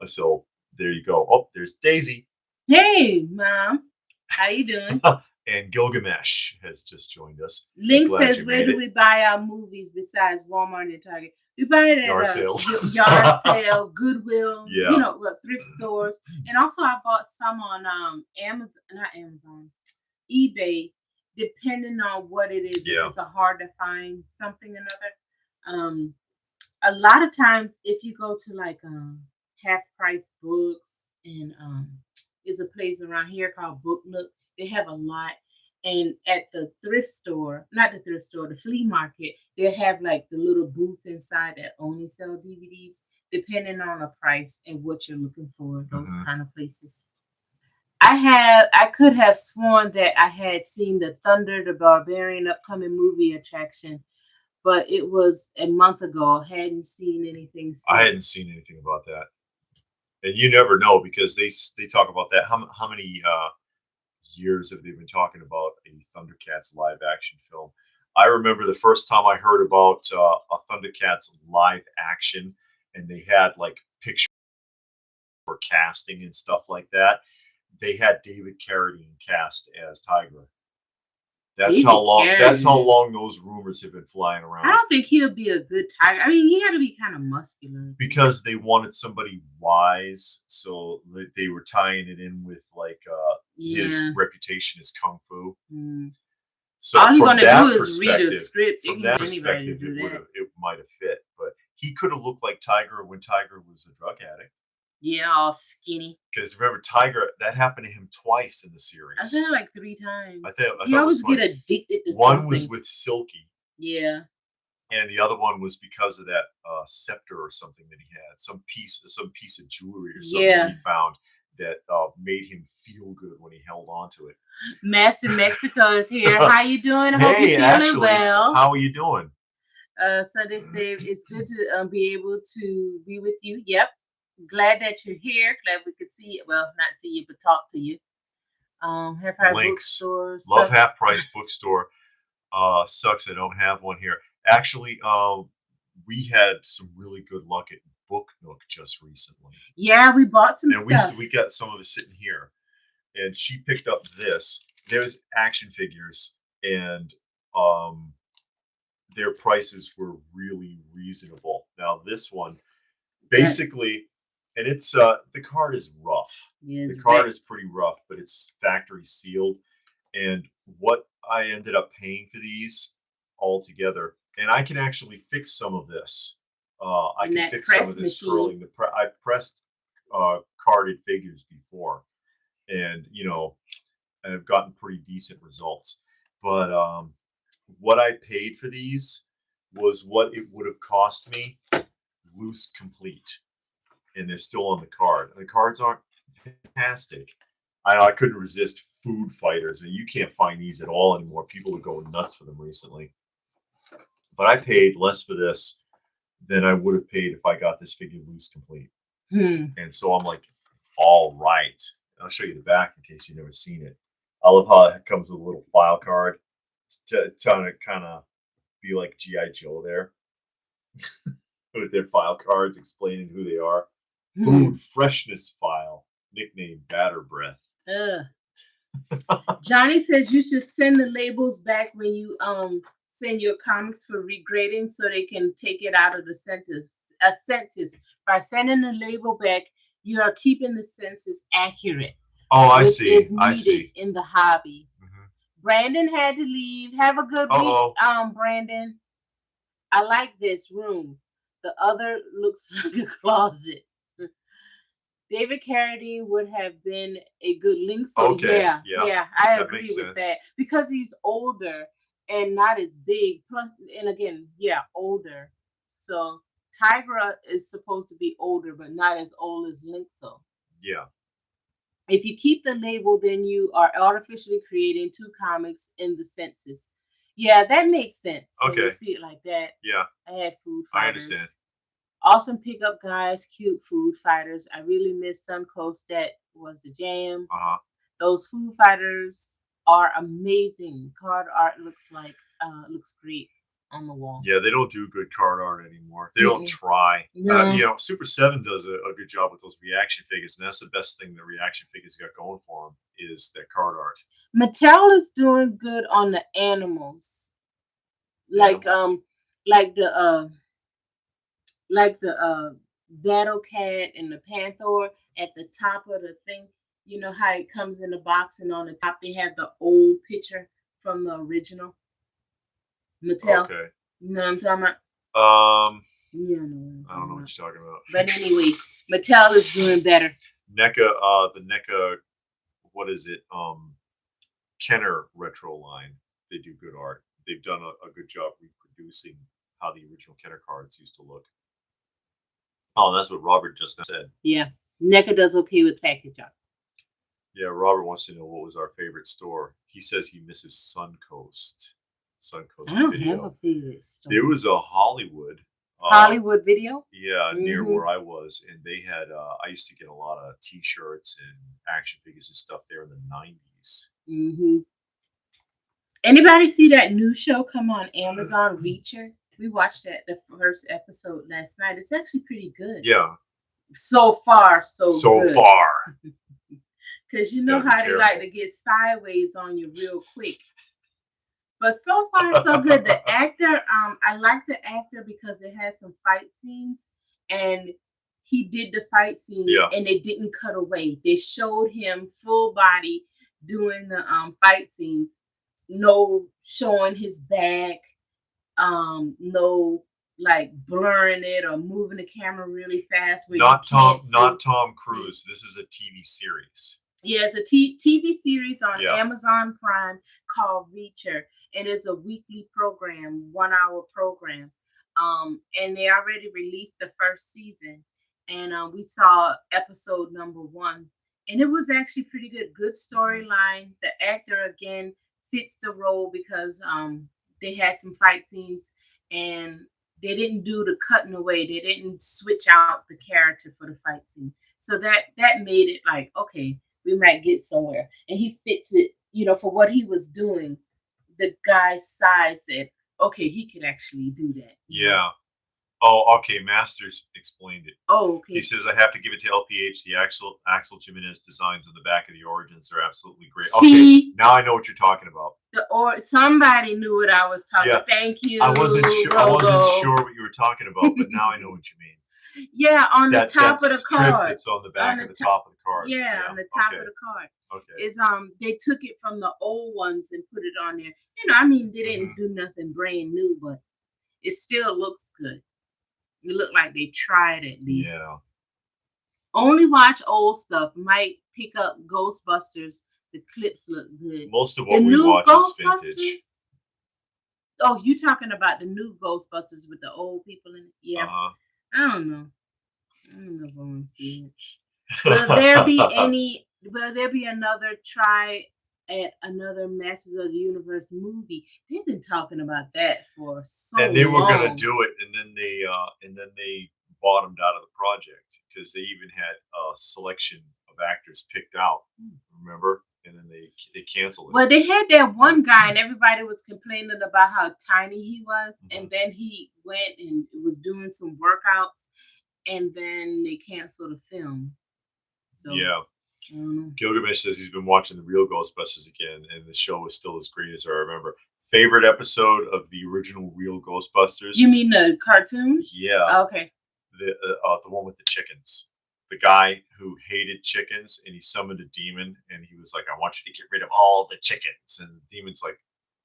So there you go. Oh, there's Daisy. Hey, Mom. How you doing? And Gilgamesh has just joined us. Link says, where do we buy our movies besides Walmart and Target? We buy it at yard sales, yard sale, Goodwill, yeah. Thrift stores. And also I bought some on eBay, depending on what it is. Yeah. If it's a hard to find something or another. A lot of times if you go to like Half Price Books, and there's a place around here called Book Nook. They have a lot. And at the thrift store, not the thrift store, the flea market, they have like the little booth inside that only sell DVDs, depending on the price and what you're looking for, those kind of places. I could have sworn that I had seen the Thunder the Barbarian upcoming movie attraction, but it was a month ago. I hadn't seen anything since. I hadn't seen anything about that. And you never know, because they talk about that. How many years have they been talking about a Thundercats live action film? I remember the first time I heard about a Thundercats live action, and they had like pictures for casting and stuff like that. They had David Carradine cast as Tiger. That's how long those rumors have been flying around. I don't think he'll be a good Tiger. I mean, he had to be kind of muscular. Because they wanted somebody wise, so they were tying it in with like his reputation as kung fu. So all he's gonna do is read a script. From that perspective, it might have fit. But he could have looked like Tiger when Tiger was a drug addict. Yeah, all skinny. Because remember, Tiger, that happened to him twice in the series. I said it like 3 times. I thought he always get addicted to one something. was with Silky. Yeah. And the other one was because of that scepter or something that he had, some piece of jewelry or something that he found that made him feel good when he held on to it. Master Mexico is here. How you doing? I hope you're feeling well. How are you doing? So they say it's good to be able to be with you. Yep. Glad that you're here. Glad we could see you. Well, not see you, but talk to you. Half Price Bookstore. Love Half Price Bookstore. Sucks I don't have one here. Actually, we had some really good luck at Book Nook just recently. Yeah, we bought some stuff. And we got some of it sitting here. And she picked up this. There's action figures, and their prices were really reasonable. Now this one, basically, and it's the card is rough. Yeah, the card is pretty rough, but it's factory sealed. And what I ended up paying for these all together, and I can actually fix some of this. I can fix some of this scrolling. I've pressed carded figures before, and I've gotten pretty decent results. But what I paid for these was what it would have cost me loose complete, and they're still on the card. And the cards aren't fantastic. I couldn't resist Food Fighters, and you can't find these at all anymore. People are going nuts for them recently. But I paid less for this than I would have paid if I got this figure loose complete. And so I'm like, all right. I'll show you the back in case you've never seen it. I love how it comes with a little file card to kind of be like G.I. Joe there with their file cards explaining who they are. Food Freshness File, nicknamed Batter Breath. Johnny says you should send the labels back when you send your comics for regrading so they can take it out of the census. By sending the label back, you are keeping the census accurate. Oh, I see. I see. In the hobby. Brandon had to leave. Have a good week, Brandon. I like this room. The other looks like a closet. David Carradine would have been a good link. So okay. Yeah, I agree with that because he's older and not as big. Plus, and again, older. So Tigra is supposed to be older, but not as old as Linkso. Yeah. If you keep the label, then you are artificially creating two comics in the census. Yeah, that makes sense when you see it like that. Yeah. I had food fighters. I understand. Awesome pickup guys, cute food fighters. I really miss Suncoast. That was the jam. Those food fighters are amazing. Card art looks great on the wall. Yeah, they don't do good card art anymore. They don't try. No. Super 7 does a good job with those reaction figures, and that's the best thing the reaction figures got going for them is that card art. Mattel is doing good on the animals, like the Battle Cat and the Panther at the top of the thing. You know how it comes in the box, and on the top they have the old picture from the original Mattel. Okay. You know what I'm talking about? Yeah, I don't know what you're talking about. But anyway, Mattel is doing better. NECA, the NECA, what is it? Kenner retro line. They do good art. They've done a good job reproducing how the original Kenner cards used to look. Oh, that's what Robert just said. Yeah, NECA does okay with package art. Yeah, Robert wants to know what was our favorite store. He says he misses Suncoast. Suncoast I don't have a favorite store. There was a Hollywood Video? Yeah, near where I was. And they had, I used to get a lot of T-shirts and action figures and stuff there in the 90s. Mm-hmm. Anybody see that new show come on Amazon, Reacher? We watched the first episode last night. It's actually pretty good. Yeah. So far, so good. Far. Because you know how they like to get sideways on you real quick. But so far, so good. The actor, I like the actor because it has some fight scenes. And he did the fight scenes and they didn't cut away. They showed him full body doing the fight scenes. No showing his back. No like blurring it or moving the camera really fast. Not Tom Cruise. This is a TV series. Yeah, it's a TV series on Amazon Prime called Reacher, and it's a weekly program, 1 hour program. And they already released the first season, and we saw episode number 1, and it was actually pretty good. Good storyline. The actor again fits the role because they had some fight scenes, and they didn't do the cutting away. They didn't switch out the character for the fight scene, so that made it like okay. We might get somewhere. And he fits it, for what he was doing. The guy's size said, okay, he could actually do that. Yeah. Oh, okay. Masters explained it. Oh, okay. He says, I have to give it to LPH. The Axel Jimenez designs on the back of the Origins are absolutely great. See? Okay, now I know what you're talking about. Somebody knew what I was talking about. Thank you. I wasn't sure what you were talking about, but now I know what you mean. Yeah, on the top of the card. It's on the back of the top of the card. Yeah, on the top of the card. Okay. Is they took it from the old ones and put it on there. They didn't do nothing brand new, but it still looks good. It looked like they tried at least. Yeah. Only watch old stuff. Might pick up Ghostbusters. The clips look good. Most of what we watch is vintage. Oh, you talking about the new Ghostbusters with the old people in it? Yeah. I don't know if I want to see it. Will there be another try at another Masters of the Universe movie? They've been talking about that for so long. And they were going to do it, and then they bottomed out of the project because they even had a selection of actors picked out. Remember? And then they canceled it. Well, they had that one guy, and everybody was complaining about how tiny he was, and then he went and was doing some workouts, and then they canceled the film. So yeah, Gilgamesh says he's been watching the real Ghostbusters again, and the show is still as great as I remember. Favorite episode of the original real Ghostbusters? You mean the cartoon? Yeah. Okay. The one with the chickens. The guy who hated chickens, and he summoned a demon, and he was like, I want you to get rid of all the chickens. And the demon's like,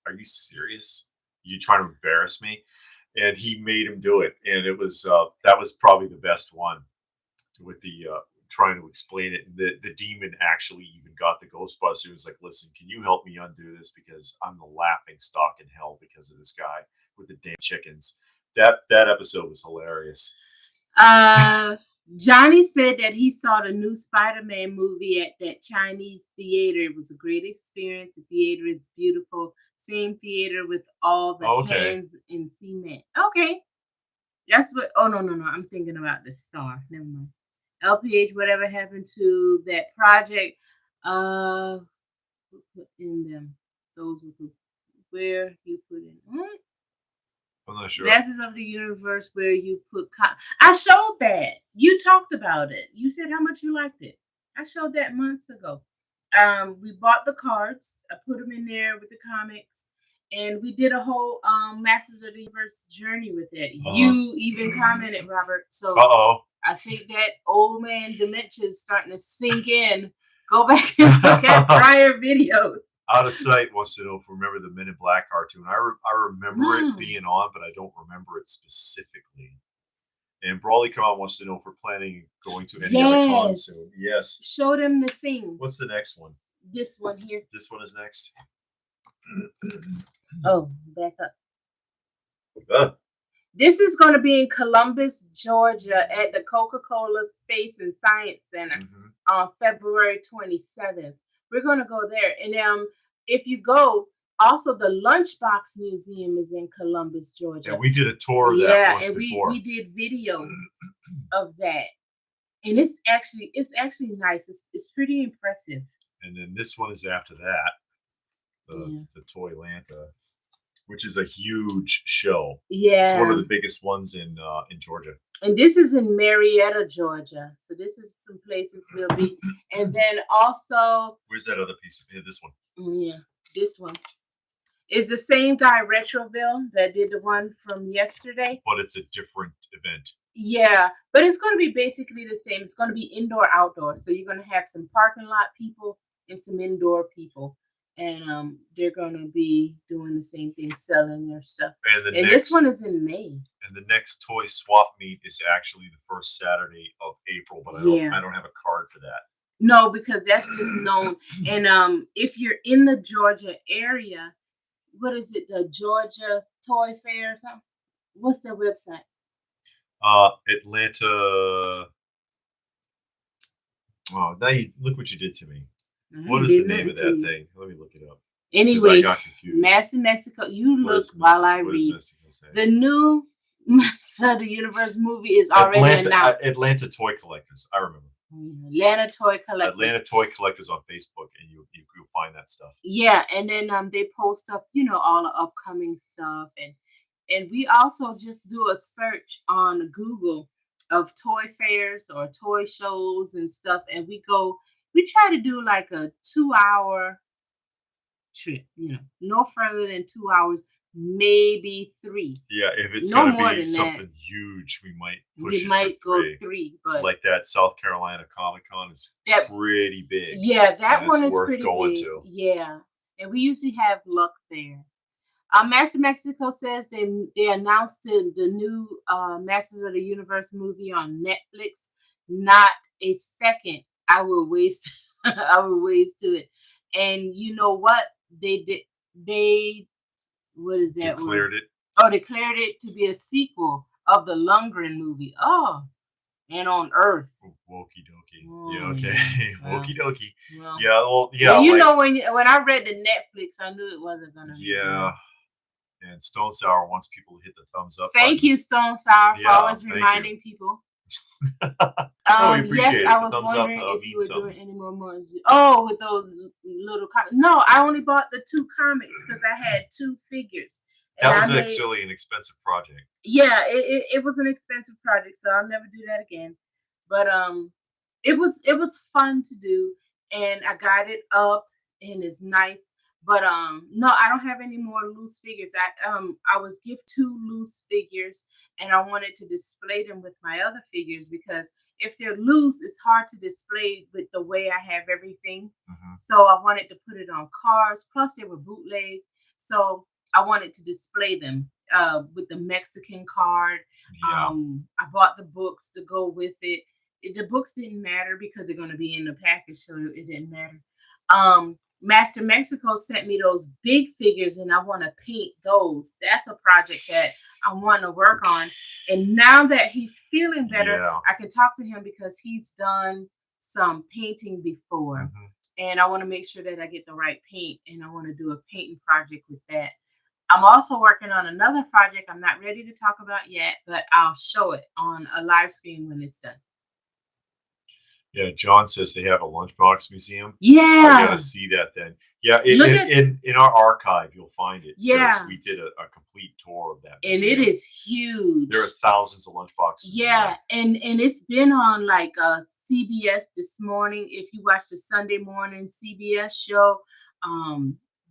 are you serious? You trying to embarrass me? And he made him do it. And it was that was probably the best one with the trying to explain it. The demon actually even got the Ghostbuster. He was like, listen, can you help me undo this? Because I'm the laughing stock in hell because of this guy with the damn chickens. That episode was hilarious. Johnny said that he saw the new Spider-Man movie at that Chinese theater. It was a great experience. The theater is beautiful. Same theater with all the hands in cement. Okay. That's what. Oh, no. I'm thinking about the Star. Never mind. LPH, whatever happened to that project? Who put in them? Those who where you put in. What? I'm not sure. Masters of the Universe, where you put. I showed that. You talked about it. You said how much you liked it. I showed that months ago. We bought the cards. I put them in there with the comics, and we did a whole Masters of the Universe journey with it. You even commented, Robert. So I think that old man dementia is starting to sink in. Go back and look at prior videos. Out of Sight wants to know if we remember the Men in Black cartoon. I remember it being on, but I don't remember it specifically. And Brawley Khan wants to know if we're planning going to any other con soon. Yes. Show them the thing. What's the next one? This one here. This one is next. Oh, back up. This is going to be in Columbus, Georgia at the Coca-Cola Space and Science Center on February 27th. We're going to go there. And if you go, also the Lunchbox Museum is in Columbus, Georgia. Yeah, we did a tour of that once before. We did video of that. And it's actually nice. It's pretty impressive. And then this one is after that. The Toylanta, which is a huge show. Yeah. It's one of the biggest ones in Georgia. And this is in Marietta, Georgia. So this is some places we'll be. And then also... Where's that other piece? Yeah, this one. Yeah, this one. Is the same guy, Retroville, that did the one from yesterday. But it's a different event. Yeah, but it's going to be basically the same. It's going to be indoor-outdoor. So you're going to have some parking lot people and some indoor people. And they're going to be doing the same thing, selling their stuff. And this one is in May. And the next Toy Swap Meet is actually the first Saturday of April, but I don't have a card for that. No, because that's just known. And if you're in the Georgia area, what is it? The Georgia Toy Fair or something? What's their website? Atlanta. Oh, now look what you did to me. What is the name of that thing? Let me look it up. Anyway, I got confused. Master Mexico. You look while I read. The new Master of the Universe movie is already announced. Atlanta Toy Collectors. I remember. Atlanta Toy Collectors. Atlanta Toy Collectors on Facebook, and you'll find that stuff. Yeah, and then they post up, all the upcoming stuff, and we also just do a search on Google of toy fairs or toy shows and stuff, and we try to do like a 2-hour trip, no further than 2 hours, maybe 3. Yeah, if it's going to be something huge, we might push go 3. But like that South Carolina Comic Con is pretty big. Yeah, that one is worth pretty going big. To. Yeah, and we usually have luck there. Master Mexico says they announced the new Masters of the Universe movie on Netflix. Not a second I will waste to it. And you know what? They did. What is that? Declared it. Oh, declared it to be a sequel of the Lundgren movie. Oh, and on Earth. Wokey dokey. Yeah, okay. Wokey dokey. Well, yeah, well, yeah. Well, when I read the Netflix, I knew it wasn't gonna be. Yeah. And Stone Sour wants people to hit the thumbs up. Thank you, Stone Sour, for always reminding people. We appreciate it. I was wondering if you were doing any more emojis. Oh, with those little comics. No, I only bought the 2 comics because I had 2 figures. That was actually an expensive project. Yeah, it was an expensive project, so I'll never do that again. But it was fun to do, and I got it up, and it's nice. But no, I don't have any more loose figures. I was given 2 loose figures, and I wanted to display them with my other figures because if they're loose, it's hard to display with the way I have everything. So I wanted to put it on cards. Plus, they were bootleg, so I wanted to display them with the Mexican card. Yeah. I bought the books to go with it. The books didn't matter because they're going to be in the package, so it didn't matter. Master Mexico sent me those big figures, and I want to paint those. That's a project that I want to work on. And now that he's feeling better, I can talk to him because he's done some painting before. And I want to make sure that I get the right paint, and I want to do a painting project with that. I'm also working on another project I'm not ready to talk about yet, but I'll show it on a live stream when it's done. Yeah, John says they have a Lunchbox Museum. Yeah. I gotta see that then. Yeah, in our archive, you'll find it. Yeah. We did a complete tour of that museum. And it is huge. There are thousands of Lunchboxes. Yeah, and it's been on like CBS this morning. If you watch the Sunday morning CBS show,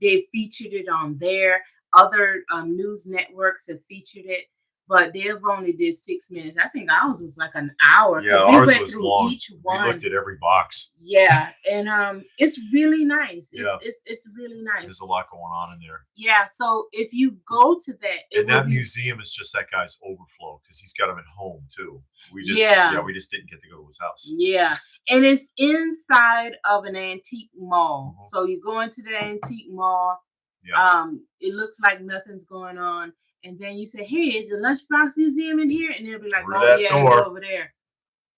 they featured it on there. Other news networks have featured it. But they've only did 6 minutes. I think ours was like an hour. Yeah, we ours went was through long. Each one. We looked at every box. Yeah, and it's really nice. It's really nice. There's a lot going on in there. Yeah, so if you go to that, and that museum is just that guy's overflow because he's got them at home too. We just we just didn't get to go to his house. Yeah, and it's inside of an antique mall. So you go into the antique mall. Yeah. It looks like nothing's going on. And then you say, hey, is the Lunchbox Museum in here? And they'll be like, oh, yeah, it's over there.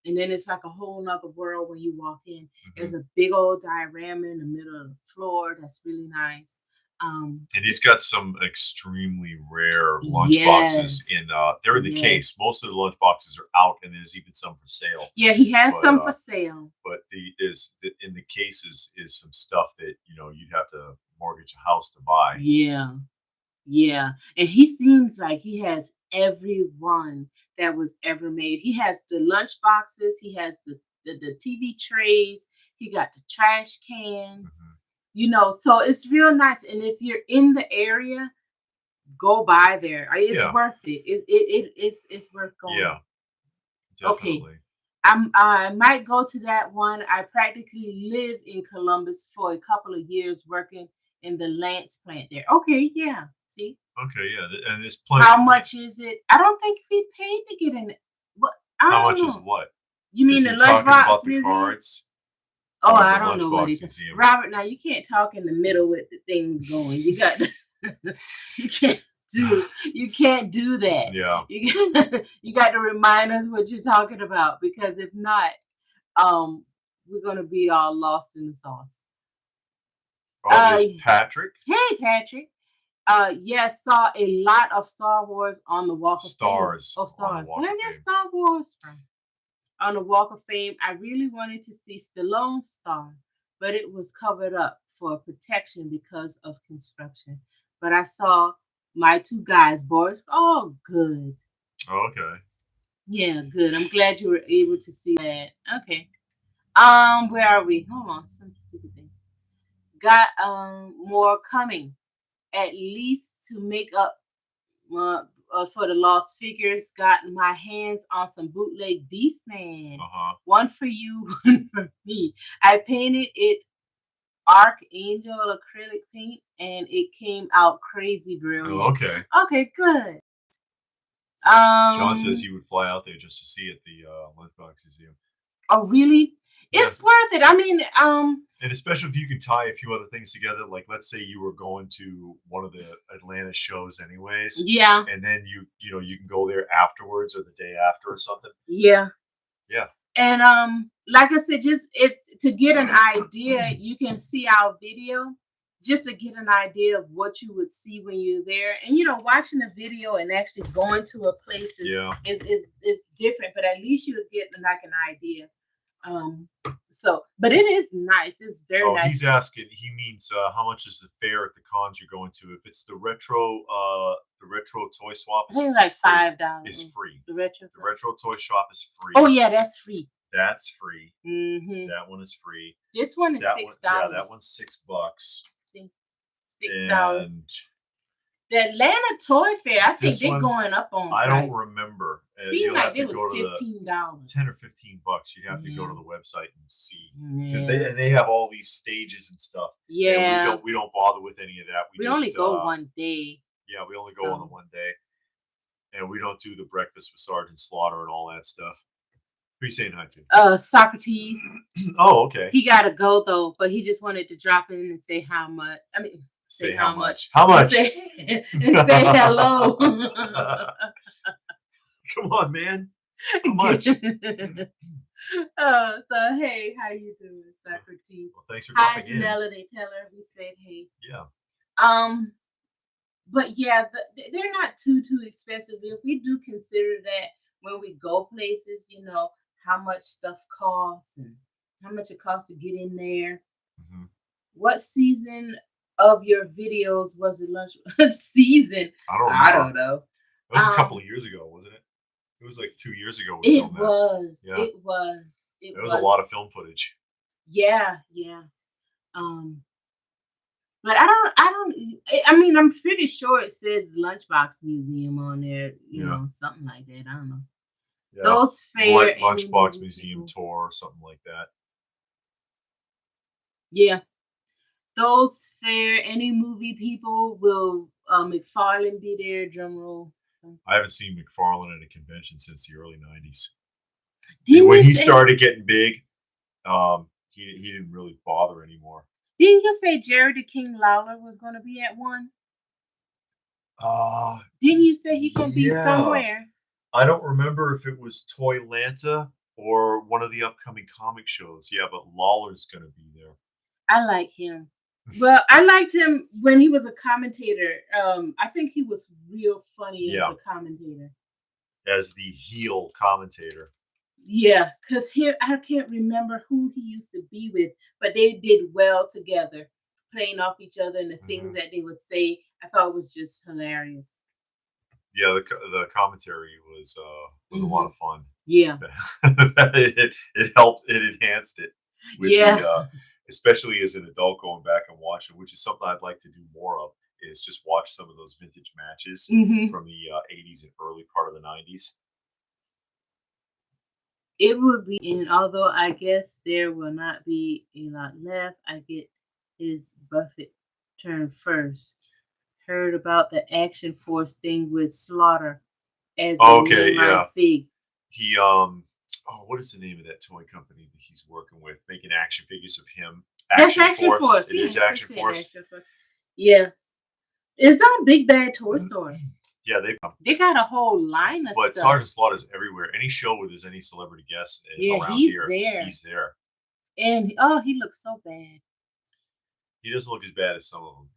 And then it's like a whole nother world when you walk in. There's a big old diorama in the middle of the floor. That's really nice. And he's got some extremely rare lunchboxes they're in the case. Most of the lunchboxes are out, and there's even some for sale. Yeah, he has some for sale. But in the cases is some stuff that you'd have to mortgage a house to buy. Yeah. Yeah, and he seems like he has every one that was ever made. He has the lunch boxes, he has the TV trays, he got the trash cans, so it's real nice. And if you're in the area, go by there. It's worth it. It's worth going. Yeah, definitely. Okay, I might go to that one. I practically lived in Columbus for a couple of years working in the Lance plant there. Okay, yeah. See? Okay, yeah, and there's plenty. How much is it? I don't think we paid to get in it. What? How much is what? You mean the Lunchbox Museum? Cards? Oh, I don't know what he's talking. Robert, now you can't talk in the middle with the things going. You got you can't do that. Yeah. You got to remind us what you're talking about, because if not, we're gonna be all lost in the sauce. Oh, there's Patrick. Hey, Patrick. Yes, saw a lot of Star Wars on the Walk of Fame. Oh, Stars. Where did I get Star Wars from? On the Walk of Fame, I really wanted to see Stallone's star, but it was covered up for protection because of construction. But I saw my two guys, Boris. Oh, good. Oh, okay. Yeah, good. I'm glad you were able to see that. Okay. Where are we? Hold on, some stupid thing. Got more coming. At least to make up for the lost figures. Got my hands on some bootleg Beastman. One for you, one for me. I painted it Archangel acrylic paint, and it came out crazy brilliant. Oh, okay. Okay, good. John says he would fly out there just to see it at the Lunchbox Museum. Oh, really? It's worth it. I mean, and especially if you can tie a few other things together, like let's say you were going to one of the Atlanta shows anyways. Yeah. And then you can go there afterwards or the day after or something. Yeah. Yeah. And like I said, just to get an idea, you can see our video just to get an idea of what you would see when you're there. And watching a video and actually going to a place is different, but at least you would get like an idea. But it is nice. It's very nice. He's asking. He means how much is the fare at the cons you're going to? If it's the retro toy swap, I think like $5. It's free. The retro toy shop is free. Oh yeah, that's free. That's free. That one is free. This one is $6. Yeah, that one's $6. $6. The Atlanta Toy Fair, I think they're going up on price. I don't remember. Seemed like it was $15. $10 or $15. You'd have to go to the website and see, because they have all these stages and stuff. Yeah, and we don't bother with any of that. We only go one day. Yeah, we only go on the one day, and we don't do the breakfast with Sergeant Slaughter and all that stuff. Who are you saying hi to? Socrates. Oh, okay. He got to go though, but he just wanted to drop in and say how much. I mean, say how much. How much? And say hello. Come on, man. How much? So hey, how you doing, Socrates? Well, thanks for dropping in. Melody. Tell her we said hey. Yeah. But yeah, they're not too expensive. If we do consider that when we go places, you know how much stuff costs and how much it costs to get in there. Mm-hmm. What season of your videos was it? Lunch season? I don't know. It was a couple of years ago, wasn't it? It was like 2 years ago. It was. Yeah. It was. It was a lot of film footage. Yeah. But I mean, I'm pretty sure it says Lunchbox Museum on there, you know, something like that. I don't know. Yeah. Those fair Lunchbox Museum tour or something like that. Yeah. Those fair, any movie people will McFarlane be there, drum roll. I haven't seen McFarlane at a convention since the early 90s. When he started getting big, he didn't really bother anymore. Didn't you say Jerry the King Lawler was going to be at one? Didn't you say he's going to be somewhere? I don't remember if it was Toylanta or one of the upcoming comic shows. Yeah, but Lawler's going to be there. I like him. Well, I liked him when he was a commentator. I think he was real funny as a commentator. As the heel commentator. Yeah, because I can't remember who he used to be with, but they did well together, playing off each other and the things that they would say. I thought it was just hilarious. Yeah, the commentary was a lot of fun. Yeah, it helped. It enhanced it. With the, especially as an adult going back and watching, which is something I'd like to do more of. Is just watch some of those vintage matches from the 80s and early part of the 90s. It would be, and although I guess there will not be a lot left, I get his Buffett turn first. Heard about the Action Force thing with Slaughter as Fig. He what is the name of that toy company that he's working with, making action figures of him? That's Action Force. It is Action Force. Yeah, it's on Big Bad Toy Store. Yeah, they got a whole line of stuff. But Sergeant Slaughter's everywhere. Any show where there's any celebrity guests around here, he's there. And he looks so bad. He doesn't look as bad as some of them.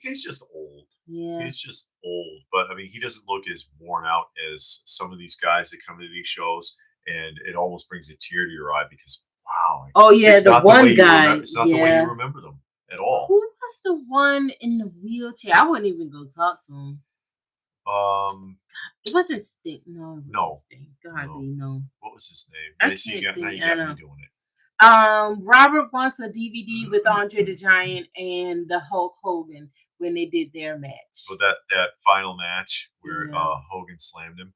He's just old. Yeah, he's just old. But I mean, he doesn't look as worn out as some of these guys that come to these shows, and it almost brings a tear to your eye because wow. Oh yeah, the one guy. It's not the way you remember them at all. Who was the one in the wheelchair? I wouldn't even go talk to him. It wasn't Sting. No, it wasn't Sting. No. What was his name? Now you got me doing it. Robert wants a DVD with Andre the Giant and the Hulk Hogan when they did their match. So that final match where Hogan slammed him.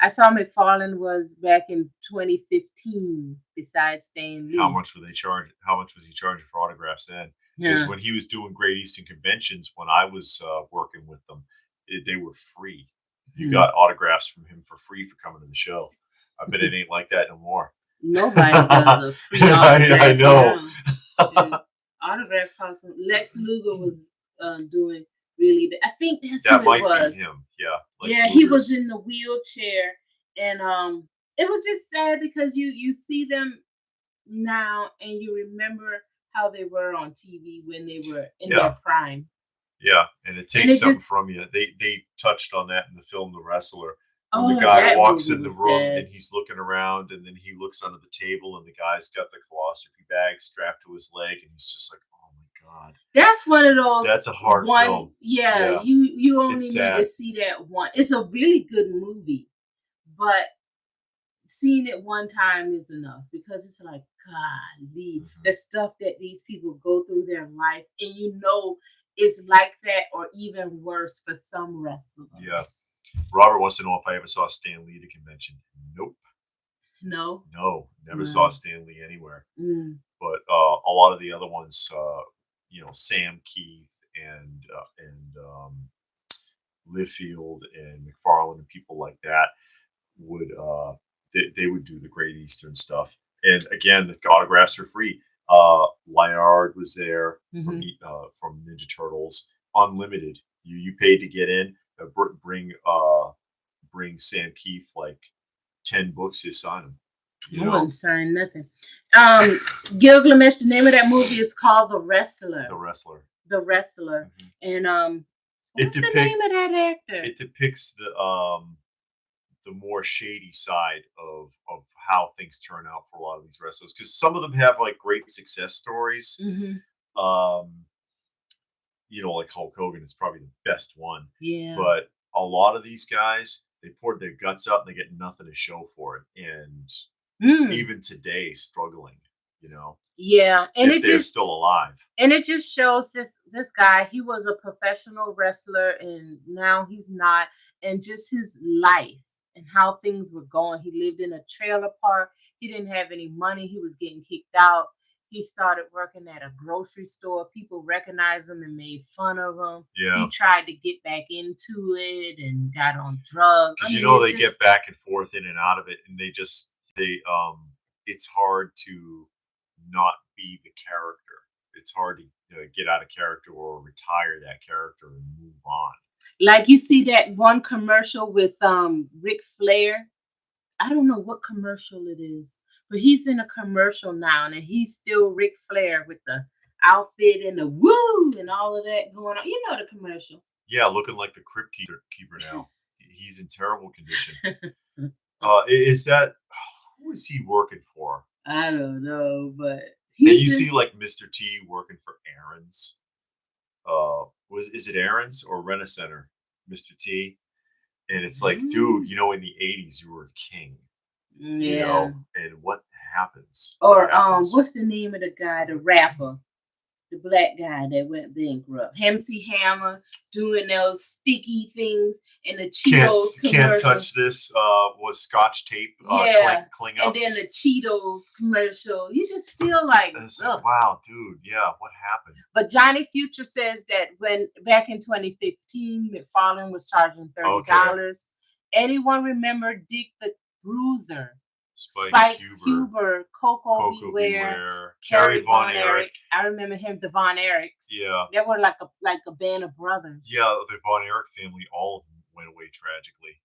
I saw McFarlane was back in 2015. Besides Stan Lee, how much were they charging? How much was he charging for autographs then? Because when he was doing Great Eastern conventions, when I was working with them. They were free. You got autographs from him for free for coming to the show. I bet it ain't like that no more. Nobody does a free autograph. I know. Autograph costs. Lex Luger was doing really bad. I think that who might it was. Be him. Yeah. Lex Luger's. He was in the wheelchair, and it was just sad because you see them now and you remember how they were on TV when they were in their prime. Yeah, and it takes something from you. They touched on that in the film The Wrestler. When the guy walks in the room and he's looking around, and then he looks under the table, and the guy's got the colostrophe bag strapped to his leg, and he's just like, "Oh my god!" That's one of those. That's a hard film. Yeah, you only need to see that one. It's a really good movie, but seeing it one time is enough because it's like, golly, the stuff that these people go through their life, and it's like that or even worse for some wrestlers. Yes. Robert wants to know if I ever saw Stan Lee at a convention. Nope. No, never saw Stan Lee anywhere. But a lot of the other ones, Sam Keith and Littlefield and McFarlane and people like that would they would do the Great Eastern stuff. And again, the autographs are free. Lyard was there from Ninja Turtles, unlimited. You paid to get in. Bring Sam Keefe like 10 books. He'll sign them. I wouldn't sign nothing. Gilgamesh, the name of that movie is called The Wrestler. The Wrestler. And what's the name of that actor? It depicts the more shady side of how things turn out for a lot of these wrestlers, because some of them have like great success stories. Like Hulk Hogan is probably the best one. Yeah. But a lot of these guys, they poured their guts out and they get nothing to show for it. And even today, struggling, Yeah. And they're still alive. And it just shows this guy, he was a professional wrestler and now he's not. And just his life and how things were going. He lived in a trailer park. He didn't have any money. He was getting kicked out. He started working at a grocery store. People recognized him and made fun of him. Yeah. He tried to get back into it and got on drugs. They get back and forth in and out of it, and it's hard to not be the character. It's hard to get out of character or retire that character and move on. Like you see that one commercial with Ric Flair. I don't know what commercial it is, but he's in a commercial now, and he's still Ric Flair with the outfit and the woo and all of that going on. You know the commercial. Yeah, looking like the Crypt Keeper now. He's in terrible condition. Who is he working for? I don't know, but see like Mr. T working for Aaron's. Is it Aaron's or Rent-A-Center, Mr. T? And it's like, dude, in the 80s you were a king. Yeah. And what happens? Or what's the name of the guy, the rapper? The black guy that went bankrupt. MC Hammer doing those sticky things and the Cheetos commercial. Can't touch this was Scotch tape cling ups. And then the Cheetos commercial. You just feel like, wow, dude, yeah, what happened? But Johnny Future says that when back in 2015, McFarlane was charging $30. Okay. Anyone remember Dick the Bruiser? Spike Huber, Coco Beware, Kerry Von Erich. I remember him, the Von Erichs. Yeah, they were like a band of brothers. Yeah, the Von Erich family, all of them went away tragically.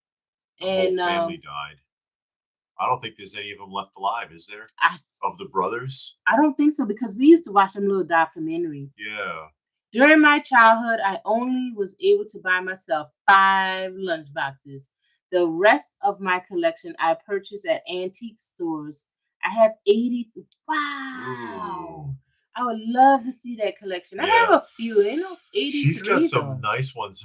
The whole family died. I don't think there's any of them left alive, is there? Of the brothers? I don't think so, because we used to watch them little documentaries. Yeah. During my childhood, I only was able to buy myself 5 lunchboxes. The rest of my collection I purchased at antique stores. I have 80. Wow. Ooh. I would love to see that collection. I have a few. 83. She's got some nice ones.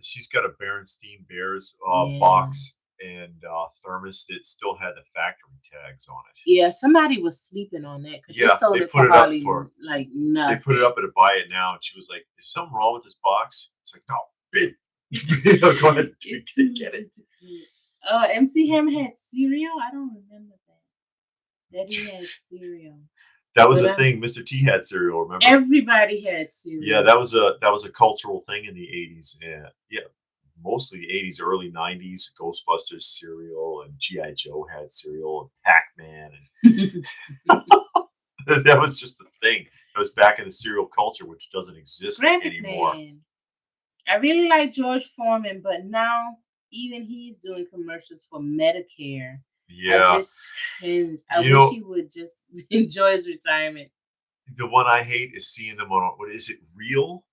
She's got a Berenstein Bears box and thermos that still had the factory tags on it. Yeah, somebody was sleeping on that. Yeah, they put it up for like nothing. They put it up at a buy it now, and she was like, "Is something wrong with this box?" It's like, "No, big." Go ahead, get it. MC Hammer had cereal. I don't remember that. That he had cereal. That was a thing. Mr. T had cereal. Remember? Everybody had cereal. Yeah, that was a cultural thing in the 80s. Yeah, mostly the 80s, early 90s. Ghostbusters cereal and G.I. Joe had cereal and Pac-Man and that was just the thing. It was back in the cereal culture, which doesn't exist anymore. I really like George Foreman, but now even he's doing commercials for Medicare. Yeah. I wish he would just enjoy his retirement. The one I hate is seeing them on, what is it, Reels?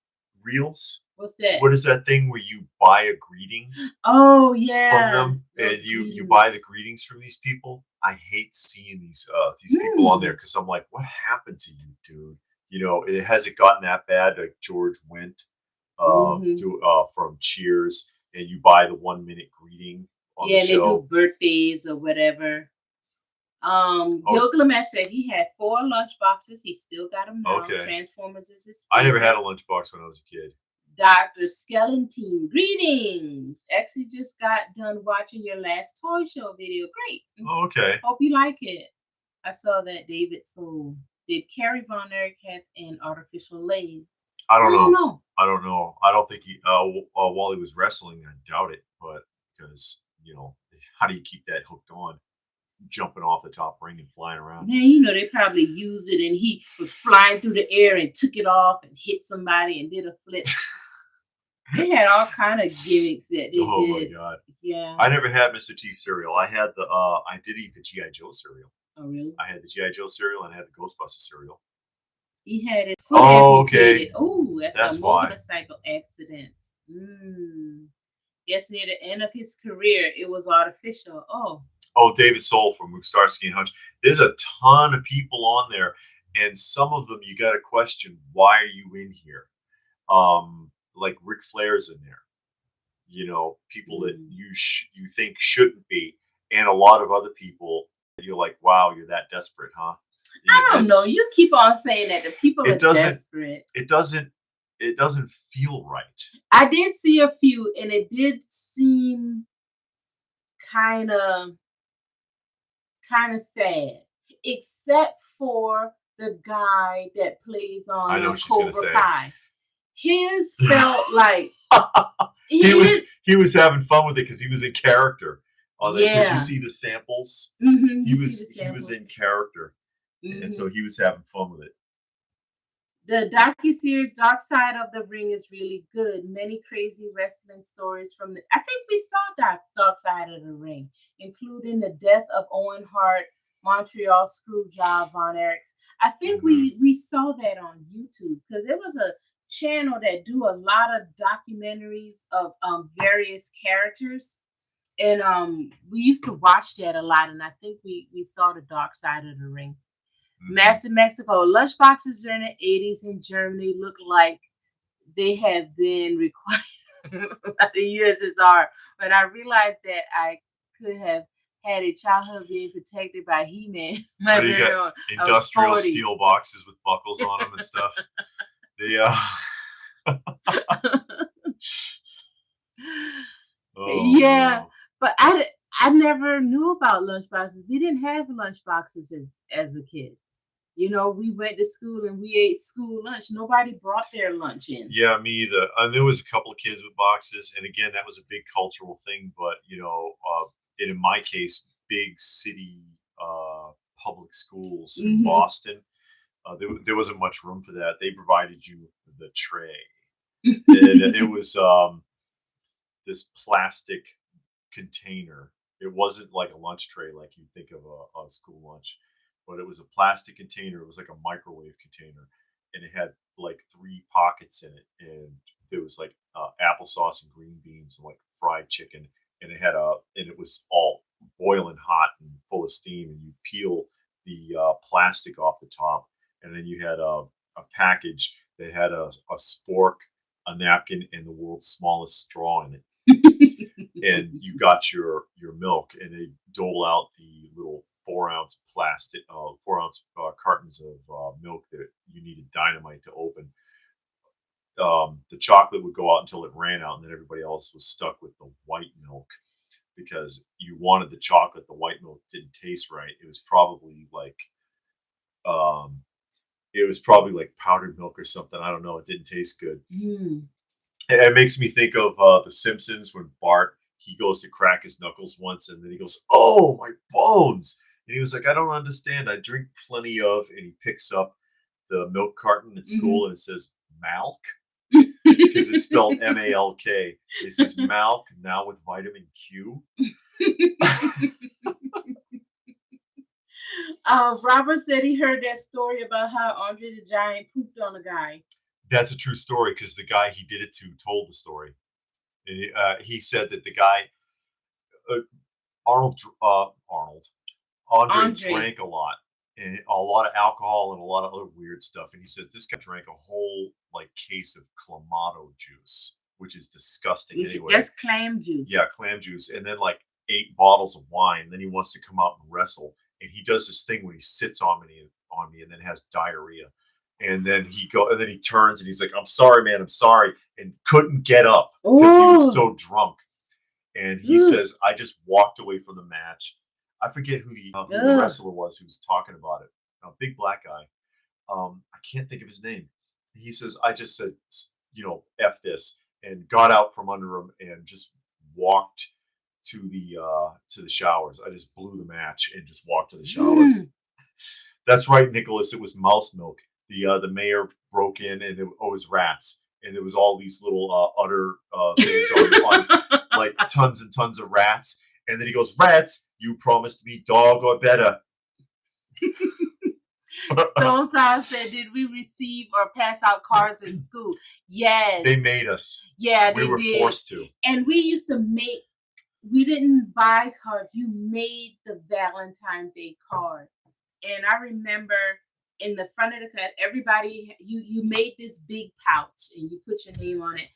What's that? What is that thing where you buy a greeting? Oh, yeah. From them, and you buy the greetings from these people. I hate seeing these people on there, because I'm like, what happened to you, dude? It hasn't gotten that bad. Like George Wendt from Cheers, and you buy the 1-minute greeting on the show. Yeah, they do birthdays or whatever. Gilgamesh said he had 4 lunchboxes. He still got them now. Okay. Transformers is his favorite. I never had a lunchbox when I was a kid. Dr. Skellington, greetings. Actually just got done watching your last toy show video. Great. Oh, okay. Hope you like it. I saw that David sold. Did Kerry Von Erich have an artificial leg? I don't know. I don't know. I don't think he, while he was wrestling, I doubt it. But because, how do you keep that hooked on? jumping off the top ring and flying around. Man, you know, they probably used it and he was flying through the air and took it off and hit somebody and did a flip. They had all kind of gimmicks that they did. Oh my God. Yeah. I never had Mr. T cereal. I had I did eat the G.I. Joe cereal. Oh, really? I had the G.I. Joe cereal and I had the Ghostbusters cereal. He had it foot amputated. Okay. Oh, that's a motorcycle accident. Yes, near the end of his career, it was artificial. Oh, David Soul from Starsky and Hutch. There's a ton of people on there, and some of them you got to question, why are you in here? Like Ric Flair's in there. You know, people that you think shouldn't be, and a lot of other people. You're like, wow, you're that desperate, huh? I don't know. You keep on saying that the people are desperate. It doesn't feel right. I did see a few, and it did seem kind of sad, except for the guy that plays on Cobra Kai. His felt like he was having fun with it because he was in character. Because you see the samples. Mm-hmm, he was in character, and so he was having fun with it. The docuseries Dark Side of the Ring is really good. Many crazy wrestling stories from I think we saw Dark Side of the Ring, including the death of Owen Hart, Montreal Screwjob Von Erichs. I think we saw that on YouTube because there was a channel that do a lot of documentaries of various characters. And we used to watch that a lot, and I think we saw the Dark Side of the Ring. Massive Mexico. Lunchboxes during the 80s in Germany look like they have been required by the USSR. But I realized that I could have had a childhood being protected by He-Man. You got industrial steel boxes with buckles on them and stuff. Yeah, but I never knew about lunchboxes. We didn't have lunchboxes as a kid. You know, we went to school and we ate school lunch. Nobody brought their lunch in. Yeah, me either. There was a couple of kids with boxes, and again, that was a big cultural thing. But you know, in my case, big city public schools in Boston, there wasn't much room for that. They provided you the tray, and it was this plastic container. It wasn't like a lunch tray like you think of a school lunch. But it was a plastic container. It was like a microwave container, and it had like 3 pockets in it, and there was like applesauce and green beans and like fried chicken, and it was all boiling hot and full of steam, and you peel the plastic off the top, and then you had a package that had a spork, a napkin, and the world's smallest straw in it. And you got your milk, and they dole out the little 4-ounce plastic, 4-ounce cartons of milk that you needed dynamite to open. The chocolate would go out until it ran out, and then everybody else was stuck with the white milk because you wanted the chocolate. The white milk didn't taste right. It was probably like, powdered milk or something. I don't know. It didn't taste good. It makes me think of The Simpsons when Bart, he goes to crack his knuckles once, and then he goes, "Oh, my bones." And he was like, "I don't understand. I drink plenty of," and he picks up the milk carton at school, and it says Malk, because it's spelled M-A-L-K. It says Malk, now with vitamin Q. Robert said he heard that story about how Andre the Giant pooped on a guy. That's a true story because the guy he did it to told the story. And he said that the guy, Andre drank a lot, and a lot of alcohol and a lot of other weird stuff. And he said this guy drank a whole case of Clamato juice, which is disgusting anyway. That's clam juice. Yeah, clam juice. And then 8 bottles of wine. Then he wants to come out and wrestle. And he does this thing when he sits on me and then has diarrhea. And then he turns and he's like, "I'm sorry, man, I'm sorry," and couldn't get up because he was so drunk. And he says, "I just walked away from the match." I forget who the wrestler was who was talking about it. A big black guy. I can't think of his name. He says, "I just said, F this," and got out from under him and just walked to the showers. I just blew the match and just walked to the showers. That's right, Nicholas. It was mouse milk. The mayor broke in, and it was rats, and there was all these little udder things on like tons and tons of rats. And then he goes, "Rats, you promised me dog or better." Stone Sour said, "Did we receive or pass out cards in school?" Yes. They made us. Yeah, we were forced to. And we used to make. We didn't buy cards. You made the Valentine's Day card. And I remember in the front of the class, everybody, you made this big pouch and you put your name on it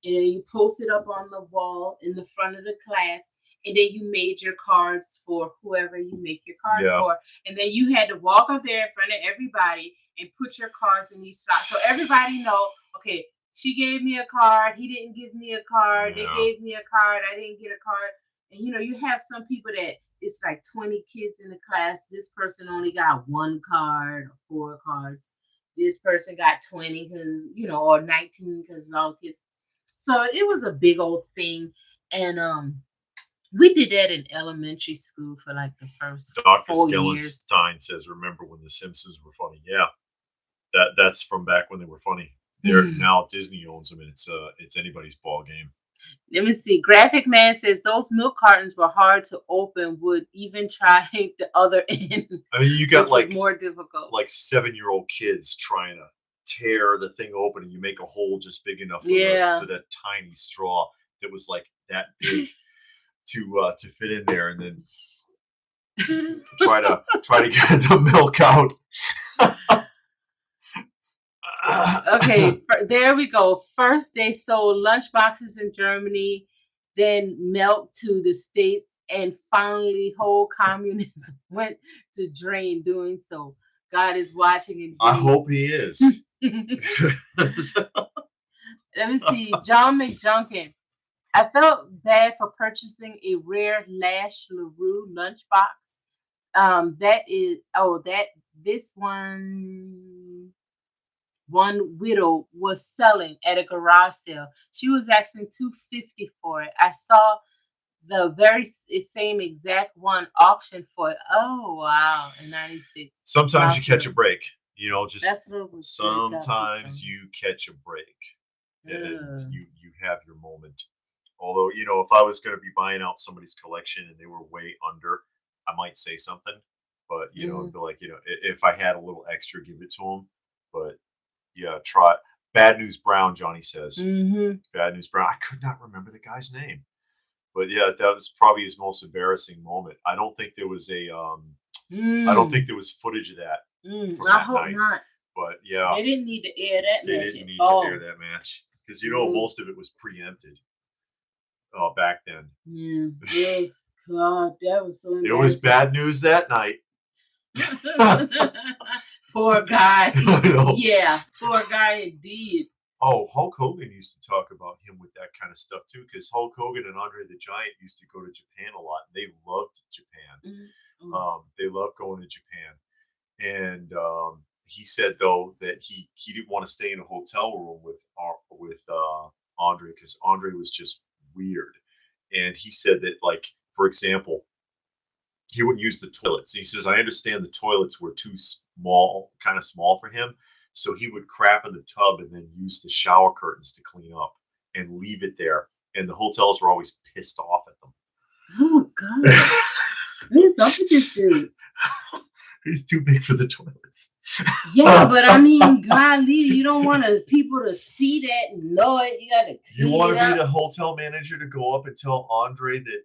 and you post it up on the wall in the front of the class. And then you made your cards for whoever you make your cards for. And then you had to walk up there in front of everybody and put your cards in these slots. So everybody know, okay, she gave me a card. He didn't give me a card. They gave me a card. I didn't get a card. And, you have some people that it's like 20 kids in the class. This person only got 1 card or 4 cards. This person got 20 because, or 19 because it's all kids. So it was a big old thing. And we did that in elementary school for like the first Dr. 4 years. Skellenstein says, "Remember when the Simpsons were funny?" Yeah, that's from back when they were funny. They're now Disney owns them, and it's anybody's ball game. Let me see. Graphic Man says those milk cartons were hard to open. Would even try the other end. I mean, you got like more difficult, like 7-year-old kids trying to tear the thing open, and you make a hole just big enough for that tiny straw that was like that big to fit in there, and then try to get the milk out. Okay, there we go. First, they sold lunchboxes in Germany, then milk to the States, and finally, whole communism went to drain doing so. God is watching. Indeed. I hope he is. Let me see. John McJunkin. I felt bad for purchasing a rare Lash LaRue lunchbox. This one widow was selling at a garage sale. She was asking $250 for it. I saw the very same exact one auction for it. Oh wow, in '96. Sometimes you catch a break. Just sometimes you catch a break, and you have your moment. Although, if I was going to be buying out somebody's collection and they were way under, I might say something. But, it'd be like, if I had a little extra, give it to them. But, yeah, try. Bad News Brown, Johnny says. Bad News Brown. I could not remember the guy's name. But, yeah, that was probably his most embarrassing moment. I don't think there was I don't think there was footage of that. I hope not. But, yeah. They didn't need to air that match. They didn't need to air that match. Because, most of it was preempted. Back then. Yeah. Yes. God, that was so embarrassing. It was bad news that night. Poor guy. Yeah, poor guy indeed. Oh, Hulk Hogan used to talk about him with that kind of stuff too, because Hulk Hogan and Andre the Giant used to go to Japan a lot. They loved Japan. They loved going to Japan. And he said though that he didn't want to stay in a hotel room with Andre, because Andre was just weird. And he said that, like, for example, he wouldn't use the toilets. He says, I understand the toilets were too small, kind of small for him. So he would crap in the tub and then use the shower curtains to clean up and leave it there. And the hotels were always pissed off at them. Oh, God. What is up with this dude? He's too big for the toilets. Yeah, but I mean, golly, you don't want people to see that and know it. You got to. You want to be the hotel manager to go up and tell Andre that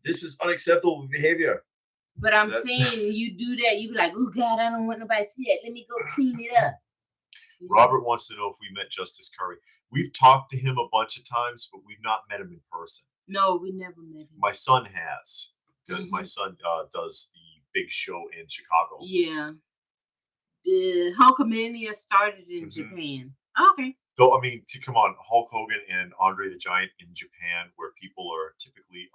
this is unacceptable behavior. But I'm saying you do that, you be like, oh God, I don't want nobody to see that. Let me go clean it up. Robert wants to know if we met Justice Curry. We've talked to him a bunch of times, but we've not met him in person. No, we never met him. My son has. My son does the big show in Chicago. Yeah. The Hulkamania started in Japan. Okay. Though, I mean, come on, Hulk Hogan and Andre the Giant in Japan, where people are typically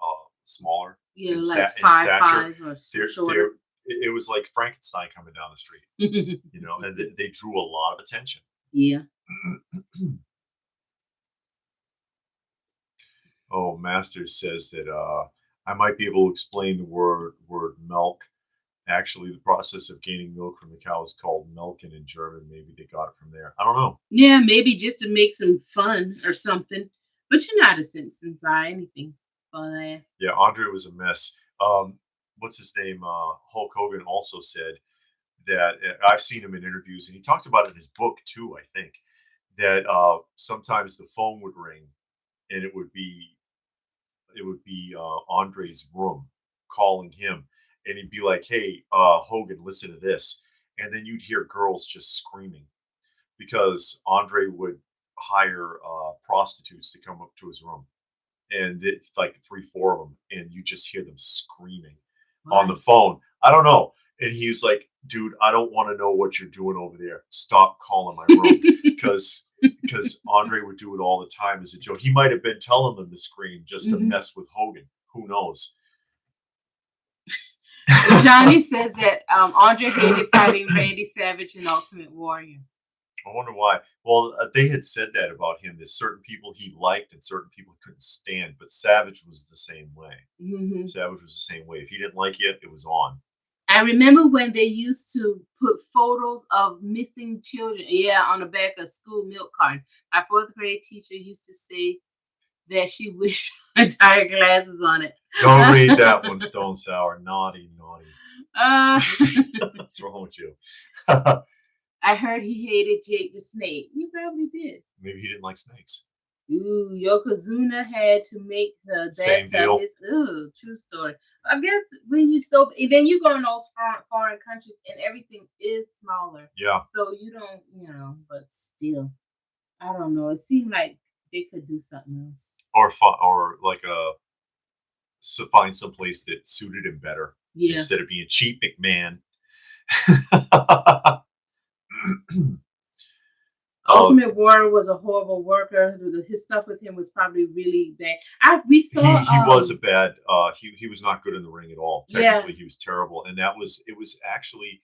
smaller. Yeah, like 5'5" or shorter. It was like Frankenstein coming down the street, and they drew a lot of attention. Yeah. Oh, Masters says that I might be able to explain the word milk. Actually, the process of gaining milk from the cow is called milking in German. Maybe they got it from there. I don't know. Yeah, maybe just to make some fun or something. But you're not a citizen or anything for that. Yeah, Andre was a mess. What's his name? Hulk Hogan also said that I've seen him in interviews, and he talked about it in his book too. I think that sometimes the phone would ring, and it would be Andre's room calling him, and he'd be like, "Hey, Hogan, listen to this," and then you'd hear girls just screaming because Andre would hire prostitutes to come up to his room, and it's like 3, 4 of them, and you just hear them screaming on the phone. I don't know. And he's like, dude, I don't want to know what you're doing over there. Stop calling my room. Because Andre would do it all the time as a joke. He might have been telling them to scream just to mess with Hogan. Who knows? Johnny says that Andre hated fighting Randy Savage in Ultimate Warrior. I wonder why. Well, they had said that about him. There's certain people he liked and certain people he couldn't stand. But Savage was the same way. Mm-hmm. Savage was the same way. If he didn't like it, it was on. I remember when they used to put photos of missing children, on the back of school milk carton. My 4th grade teacher used to say that she wished entire glasses on it. Don't read that one, Stone Sour. Naughty, naughty. What's wrong with you? I heard he hated Jake the Snake. He probably did. Maybe he didn't like snakes. Ooh, Yokozuna had to make the same deal. True story. I guess when then you go in those foreign countries and everything is smaller. Yeah. So you don't, but still, I don't know. It seemed like they could do something else. Or like find some place that suited him better. Yeah. Instead of being cheap McMahon. Ultimate Warrior was a horrible worker. His stuff with him was probably really bad. We saw he was a bad. He was not good in the ring at all. Technically, he was terrible, and it was actually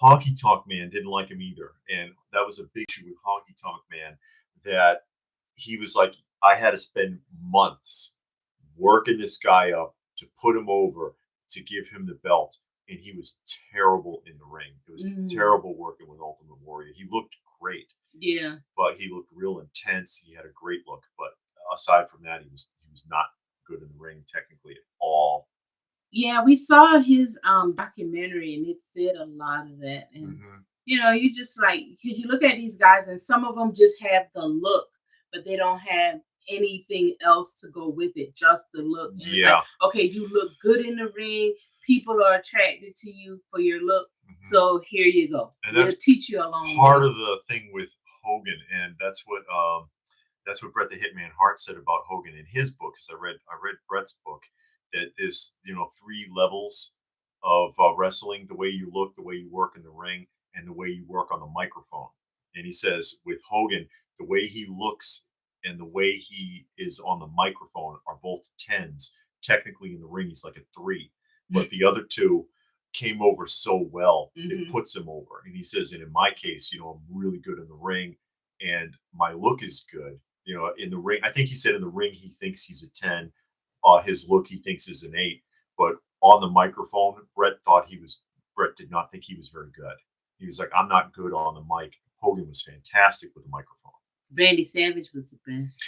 Honky Tonk Man didn't like him either, and that was a big issue with Honky Tonk Man. That he was like, I had to spend months working this guy up to put him over to give him the belt, and he was terrible in the ring. It was terrible working with Ultimate Warrior. He looked great. Yeah. But he looked real intense. He had a great look. But aside from that, he was not good in the ring technically at all. Yeah, we saw his documentary and it said a lot of that. And you just you look at these guys and some of them just have the look, but they don't have anything else to go with it, just the look. And it's like, okay, you look good in the ring. People are attracted to you for your look. So here you go. And they'll teach you along. Part of the thing with Hogan, and that's what Bret the Hitman Hart said about Hogan in his book. Because I read Bret's book, that there's 3 levels of wrestling: the way you look, the way you work in the ring, and the way you work on the microphone. And he says with Hogan, the way he looks and the way he is on the microphone are both 10s. Technically, in the ring, he's like a 3, but the other 2 came over so well, it puts him over. And he says, and in my case, I'm really good in the ring and my look is good. In the ring, I think he said in the ring, he thinks he's a 10. His look, he thinks is an 8. But on the microphone, Bret did not think he was very good. He was like, I'm not good on the mic. Hogan was fantastic with the microphone. Randy Savage was the best.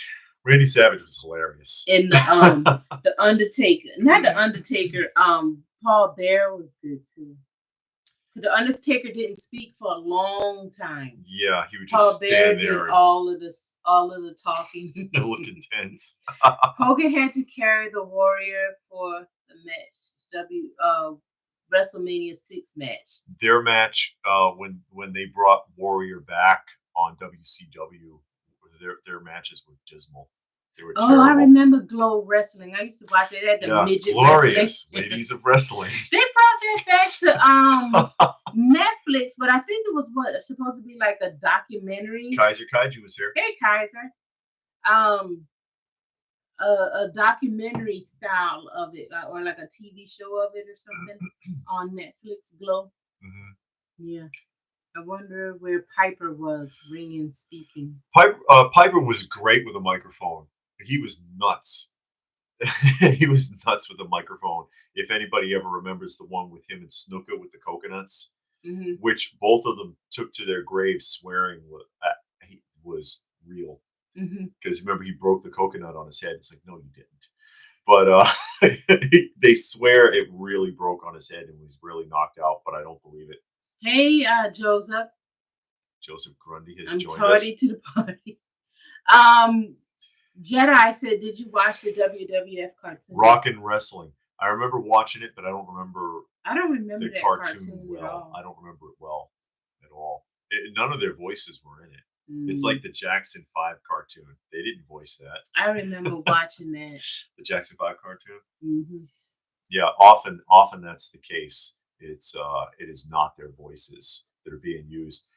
Randy Savage was hilarious. And the Undertaker, not the Undertaker, Paul Bear was good too. The Undertaker didn't speak for a long time. Yeah, he would just stand there. All of the talking. Look intense. Hogan had to carry the Warrior for the match, WrestleMania 6 match. Their match, when they brought Warrior back on WCW, their matches were dismal. They were terrible. I remember Glow Wrestling. I used to watch it at the midget glorious ladies of wrestling. They brought that back to Netflix, but I think it was supposed to be like a documentary. Kaiser Kaiju was here. Hey, Kaiser. A documentary style of it, or like a TV show of it or something on Netflix. Glow. Yeah. I wonder where Piper was ringing, speaking. Piper was great with a microphone. He was nuts. He was nuts with the microphone. If anybody ever remembers the one with him and Snuka with the coconuts, which both of them took to their graves swearing he was real. Because remember, he broke the coconut on his head. It's like, no, you didn't. But they swear it really broke on his head and was really knocked out, but I don't believe it. Hey, Joseph. Joseph Grundy has I'm joined tardy us. to the party. Jedi said, did you watch the WWF cartoon? Rock and Wrestling. I remember watching it, but I don't remember the that cartoon well. At all. I don't remember it well at all. None of their voices were in it. It's like the Jackson 5 cartoon. They didn't voice that. I remember watching that. The Jackson 5 cartoon? Yeah, often that's the case. It is not their voices that are being used.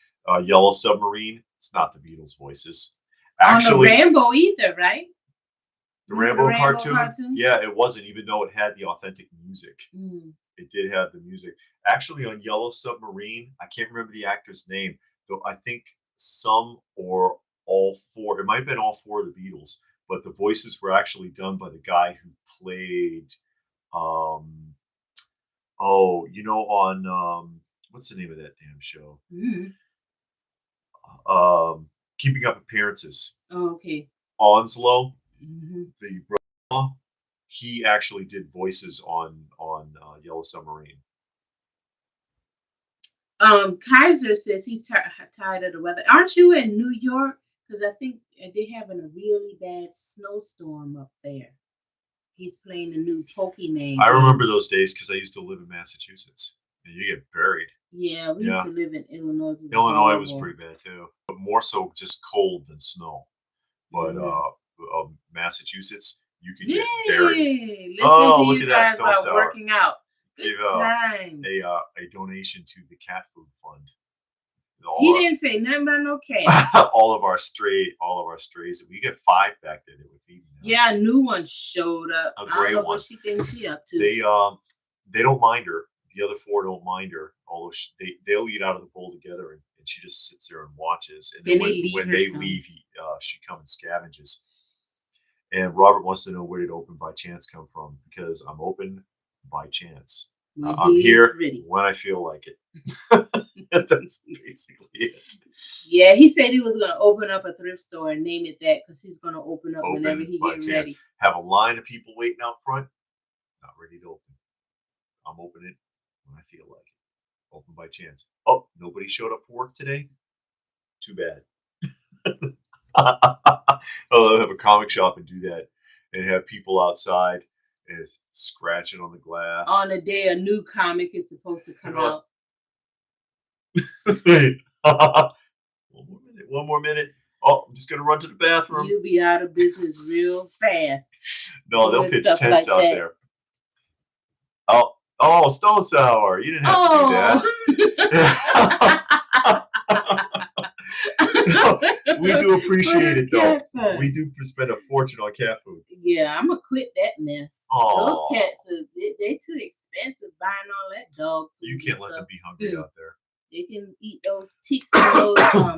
Yellow Submarine, it's not the Beatles' voices. Actually, on the Rambo either, right? The Rambo cartoon? Yeah, it wasn't, even though it had the authentic music. It did have the music. Actually, on Yellow Submarine, I can't remember the actor's name, though I think some or all four, it might have been all four of the Beatles, but the voices were actually done by the guy who played, on, what's the name of that damn show? Keeping Up Appearances. Oh, okay. Onslow, the brother, he actually did voices on Yellow Submarine. Kaiser says he's tired of the weather. Aren't you in New York? Because I think they're having a really bad snowstorm up there. He's playing the new Pokemon. I remember those days because I used to live in Massachusetts. And you get buried. Yeah, we used to live in Illinois. Illinois was pretty bad too, but more so just cold than snow. But Massachusetts, you can get buried. Look at that Stone Sour. Working out. Give a donation to the cat food fund. He didn't say nothing about no cats. all of our strays. We get 5 back there that we're feeding. Yeah, a new one showed up. A gray one. What she thinks she up to. They don't mind her. The other 4 don't mind her. Although they'll eat out of the bowl together, and she just sits there and watches. And then when they leave, she comes and scavenges. And Robert wants to know, where did Open by Chance come from? Because I'm open by chance. I'm here when I feel like it. That's basically it. Yeah, he said he was going to open up a thrift store and name it that because he's going to open up whenever he gets ready. Have a line of people waiting out front. Not ready to open. I'm opening when I feel like it. Open by chance. Oh, nobody showed up for work today? Too bad. I'll have a comic shop and do that and have people outside and scratching on the glass. On the day a new comic is supposed to come out. One more minute. Oh, I'm just going to run to the bathroom. You'll be out of business real fast. No, they'll pitch tents out there. Oh, Stone Sour. You didn't have to do that. We do appreciate it, though. We do spend a fortune on cat food. Yeah, I'm going to quit that mess. Those cats, they're too expensive buying all that dog food. You can't let them be hungry out there. They can eat those ticks and those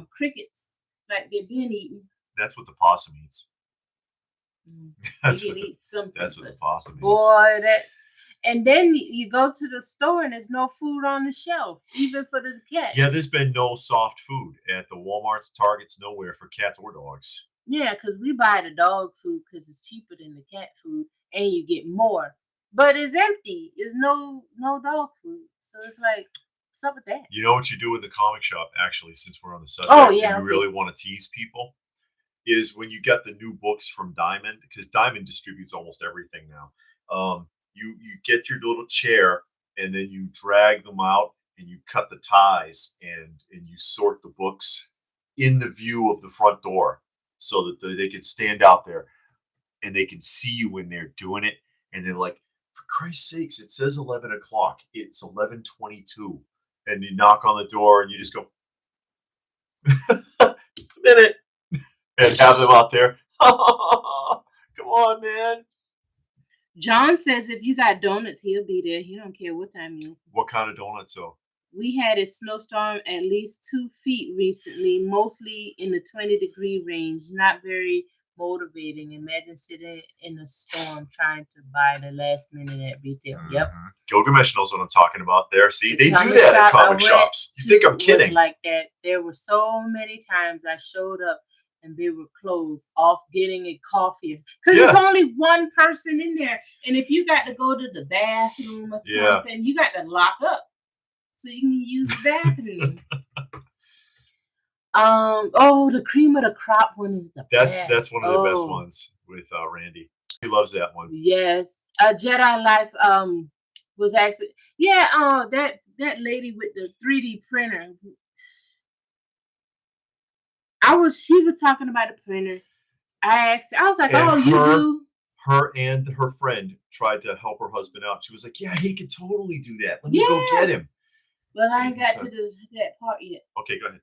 crickets like they've been eating. That's what the possum eats. That's what the possum eats. Boy, and then you go to the store and there's no food on the shelf, even for the cats. Yeah, there's been no soft food at the Walmarts, Targets, nowhere for cats or dogs. Yeah, because we buy the dog food because it's cheaper than the cat food and you get more. But it's empty. There's no dog food. So it's like, what's up with that? You know what you do in the comic shop, actually, since we're on the subject, and you really want to tease people, is when you get the new books from Diamond, because Diamond distributes almost everything now. You get your little chair and then you drag them out and you cut the ties and you sort the books in the view of the front door so that they can stand out there and they can see you when they're doing it. And they're like, for Christ's sakes, it says 11 o'clock. It's 11:22. And you knock on the door and you just go, just a minute, and have them out there. Come on, man. John says if you got donuts, he'll be there. He don't care what time you. What kind of donuts, though? We had a snowstorm at least 2 feet recently, mostly in the 20-degree range. Not very motivating. Imagine sitting in a storm trying to buy the last minute at retail. Mm-hmm. Yep. Gilgamesh knows what I'm talking about there. See, they do that at comic shops. You think I'm kidding? Like that. There were so many times I showed up and they were closed off getting a coffee. Because there's only one person in there. And if you got to go to the bathroom or something, you got to lock up so you can use the bathroom. The cream of the crop one is the best. That's one of the best ones with Randy. He loves that one. Yes. Jedi Life was actually that lady with the 3D printer. She was talking about the printer. I asked her, I was like, you do? Her and her friend tried to help her husband out. She was like, yeah, he could totally do that. Let me go get him. Well, I ain't got to that part yet. Okay, go ahead.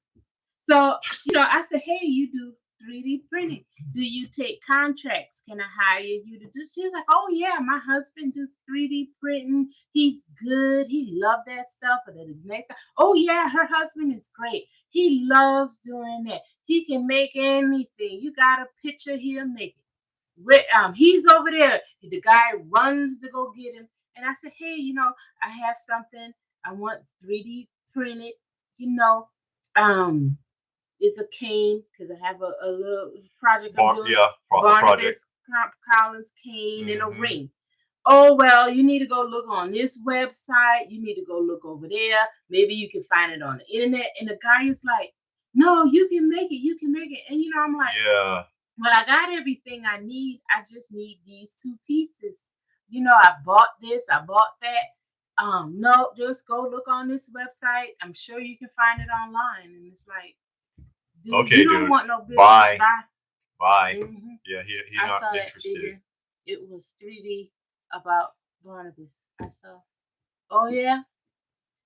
So, I said, hey, you do 3D printing. Do you take contracts? Can I hire you to do? She was like, oh, yeah, my husband do 3D printing. He's good. He loved that stuff. Oh, yeah, her husband is great. He loves doing that. He can make anything. You got a picture, he'll make it. He's over there. The guy runs to go get him. And I said, hey, I have something. I want 3D printed, it's a cane because I have a little project I'm doing. Barnabas Collins cane and a ring. Oh, well, you need to go look on this website. You need to go look over there. Maybe you can find it on the internet. And the guy is like, no, you can make it. You can make it. And, I'm like, yeah. Well, I got everything I need. I just need these 2 pieces. I bought this. I bought that. No, just go look on this website. I'm sure you can find it online. And it's like, dude, okay, you don't want no business. Bye. Mm-hmm. Yeah, he's not interested. It was 3D about Barnabas. I saw. Oh yeah,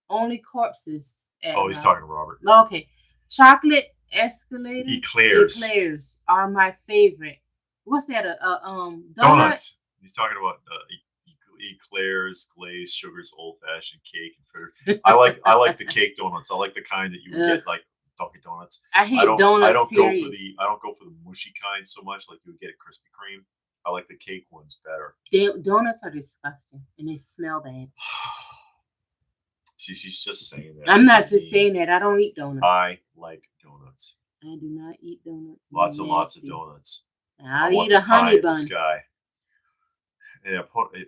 only corpses. He's talking to Robert. Okay, chocolate escalator. Eclairs are my favorite. What's that? Donuts. He's talking about eclairs, glazed sugars, old fashioned cake, and fritter. I like the cake donuts. I like the kind that you would get like Dunkin' Donuts. I hate donuts. I don't go for the mushy kind so much like you would get at Krispy Kreme. I like the cake ones better. Donuts are disgusting and they smell bad. See, she's just saying that. I'm not just saying that. I don't eat donuts. I like donuts. I do not eat donuts. Lots of donuts. I'll eat a honey bun. This guy. Yeah, you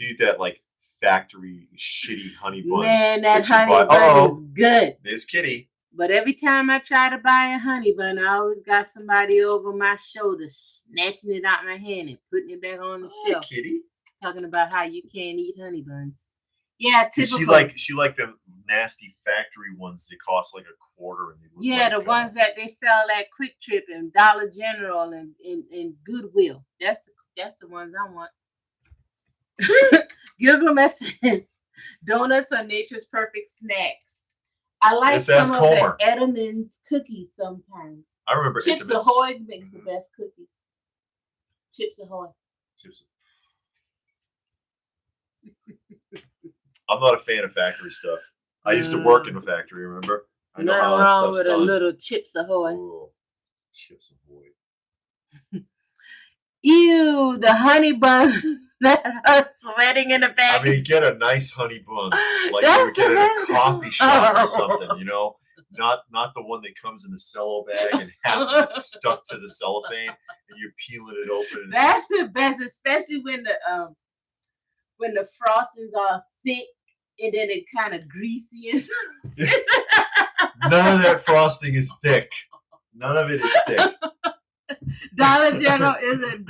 eat that like factory shitty honey bun. Man, that honey bun is good. There's Kitty. But every time I try to buy a honey bun, I always got somebody over my shoulder snatching it out my hand and putting it back on the shelf. Kitty. Talking about how you can't eat honey buns. Yeah, typical. She like them nasty factory ones that cost like $0.25 and they look the ones that they sell at Quick Trip and Dollar General and Goodwill. That's the ones I want. Gilgamesh says donuts are nature's perfect snacks. I like some of the Edelman's cookies sometimes. I remember Chips Ahoy makes the best cookies. Chips Ahoy. I'm not a fan of factory stuff. I used to work in a factory, remember? I know how that stuff's done. Nothing wrong with a little Chips Ahoy. Oh, Chips Ahoy. Ew, the honey bun that are sweating in the bag. I mean, get a nice honey bun, like you would get at a coffee shop or something, Not the one that comes in the cello bag and half it's stuck to the cellophane and you're peeling it open. That's the best, especially when the frostings are thick and then it kind of greasy and None of that frosting is thick. None of it is thick. Dollar General is $1.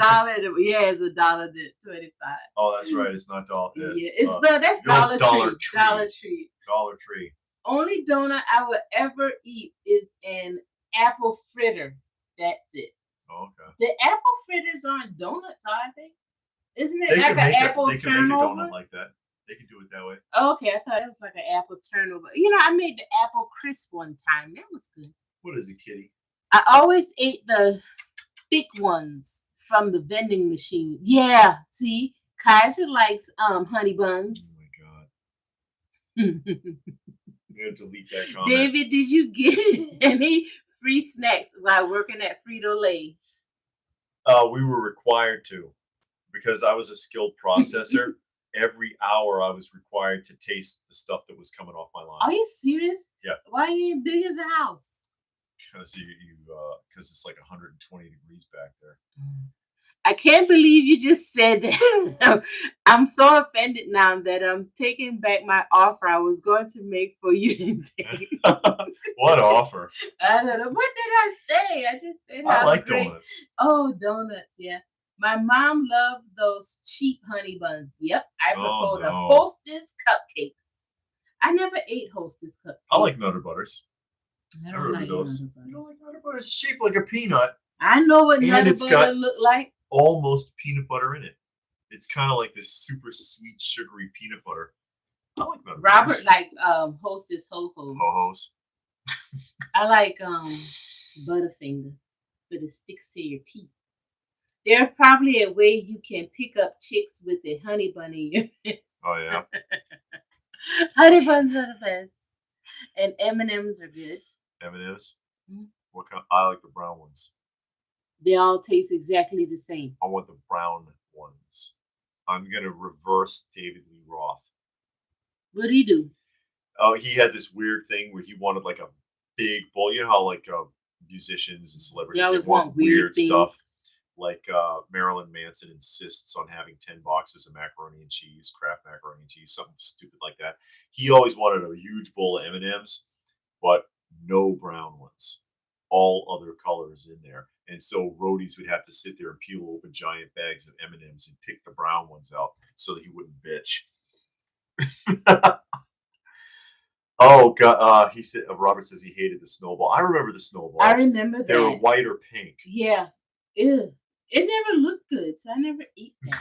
Yeah, it's $1.25. Oh, that's right. It's not $1. Yeah, that's Dollar Tree. Dollar Tree. Only donut I would ever eat is an apple fritter. That's it. Oh, okay. The apple fritters aren't donuts, are they? Isn't it like an apple turnover? They can make a donut like that. They can do it that way. Oh, okay, I thought it was like an apple turnover. I made the apple crisp one time. That was good. What is it, Kitty? I always ate the thick ones from the vending machine. Yeah, see, Kaiser likes honey buns. Oh my god. I'm gonna delete that comment. David, did you get any free snacks while working at Frito-Lay? We were required to, because I was a skilled processor. Every hour I was required to taste the stuff that was coming off my line. Are you serious? Yeah. Why are you big as a house? Because because it's like 120 degrees back there. I can't believe you just said that. I'm so offended now that I'm taking back my offer I was going to make for you today. What offer? I don't know. What did I say? I just said I like donuts. Oh, donuts, yeah. My mom loved those cheap honey buns. Yep, I prefer the Hostess cupcakes. I never ate Hostess cupcakes. I like Nutter Butters. I don't like those. Nutter Butters. You don't like Nutter Butters? It's shaped like a peanut. I know what Nutter Butter look like. Almost peanut butter in it. It's kind of like this super sweet, sugary peanut butter. I like Nutter Butters. Robert like Hostess Ho-Hos. Ho-Hos. I like Butterfinger, but it sticks to your teeth. There's probably a way you can pick up chicks with a honey bun in your Oh yeah. Honey buns are the best, and M&Ms are good. M&Ms. Mm-hmm. What kind? I like the brown ones. They all taste exactly the same. I want the brown ones. I'm gonna reverse David Lee Roth. What did he do? Oh, he had this weird thing where he wanted like a big bowl. You know how like musicians and celebrities they want weird stuff. Like Marilyn Manson insists on having 10 boxes of macaroni and cheese, Kraft macaroni and cheese, something stupid like that. He always wanted a huge bowl of M&Ms, but no brown ones. All other colors in there. And so roadies would have to sit there and peel open giant bags of M&Ms and pick the brown ones out so that he wouldn't bitch. Oh God! He said. Robert says he hated the snowball. I remember the snowballs. I remember that. They were white or pink. Yeah. Ew. It never looked good, so I never ate them.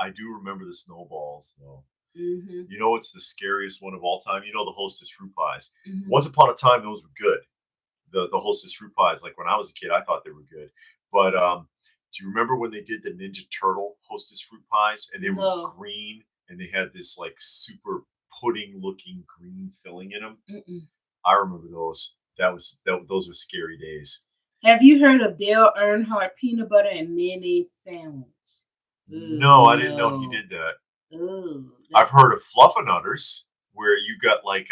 I do remember the snowballs, though. Mm-hmm. You know, it's the scariest one of all time. You know, the Hostess fruit pies. Mm-hmm. Once upon a time, those were good. The Hostess fruit pies. Like when I was a kid, I thought they were good. But do you remember when they did the Ninja Turtle Hostess fruit pies and they were green and they had this like super pudding-looking green filling in them? Mm-mm. I remember those. Those were scary days. Have you heard of Dale Earnhardt peanut butter and mayonnaise sandwich? No, I didn't know he did that. I've heard of Fluffernutters, where you got like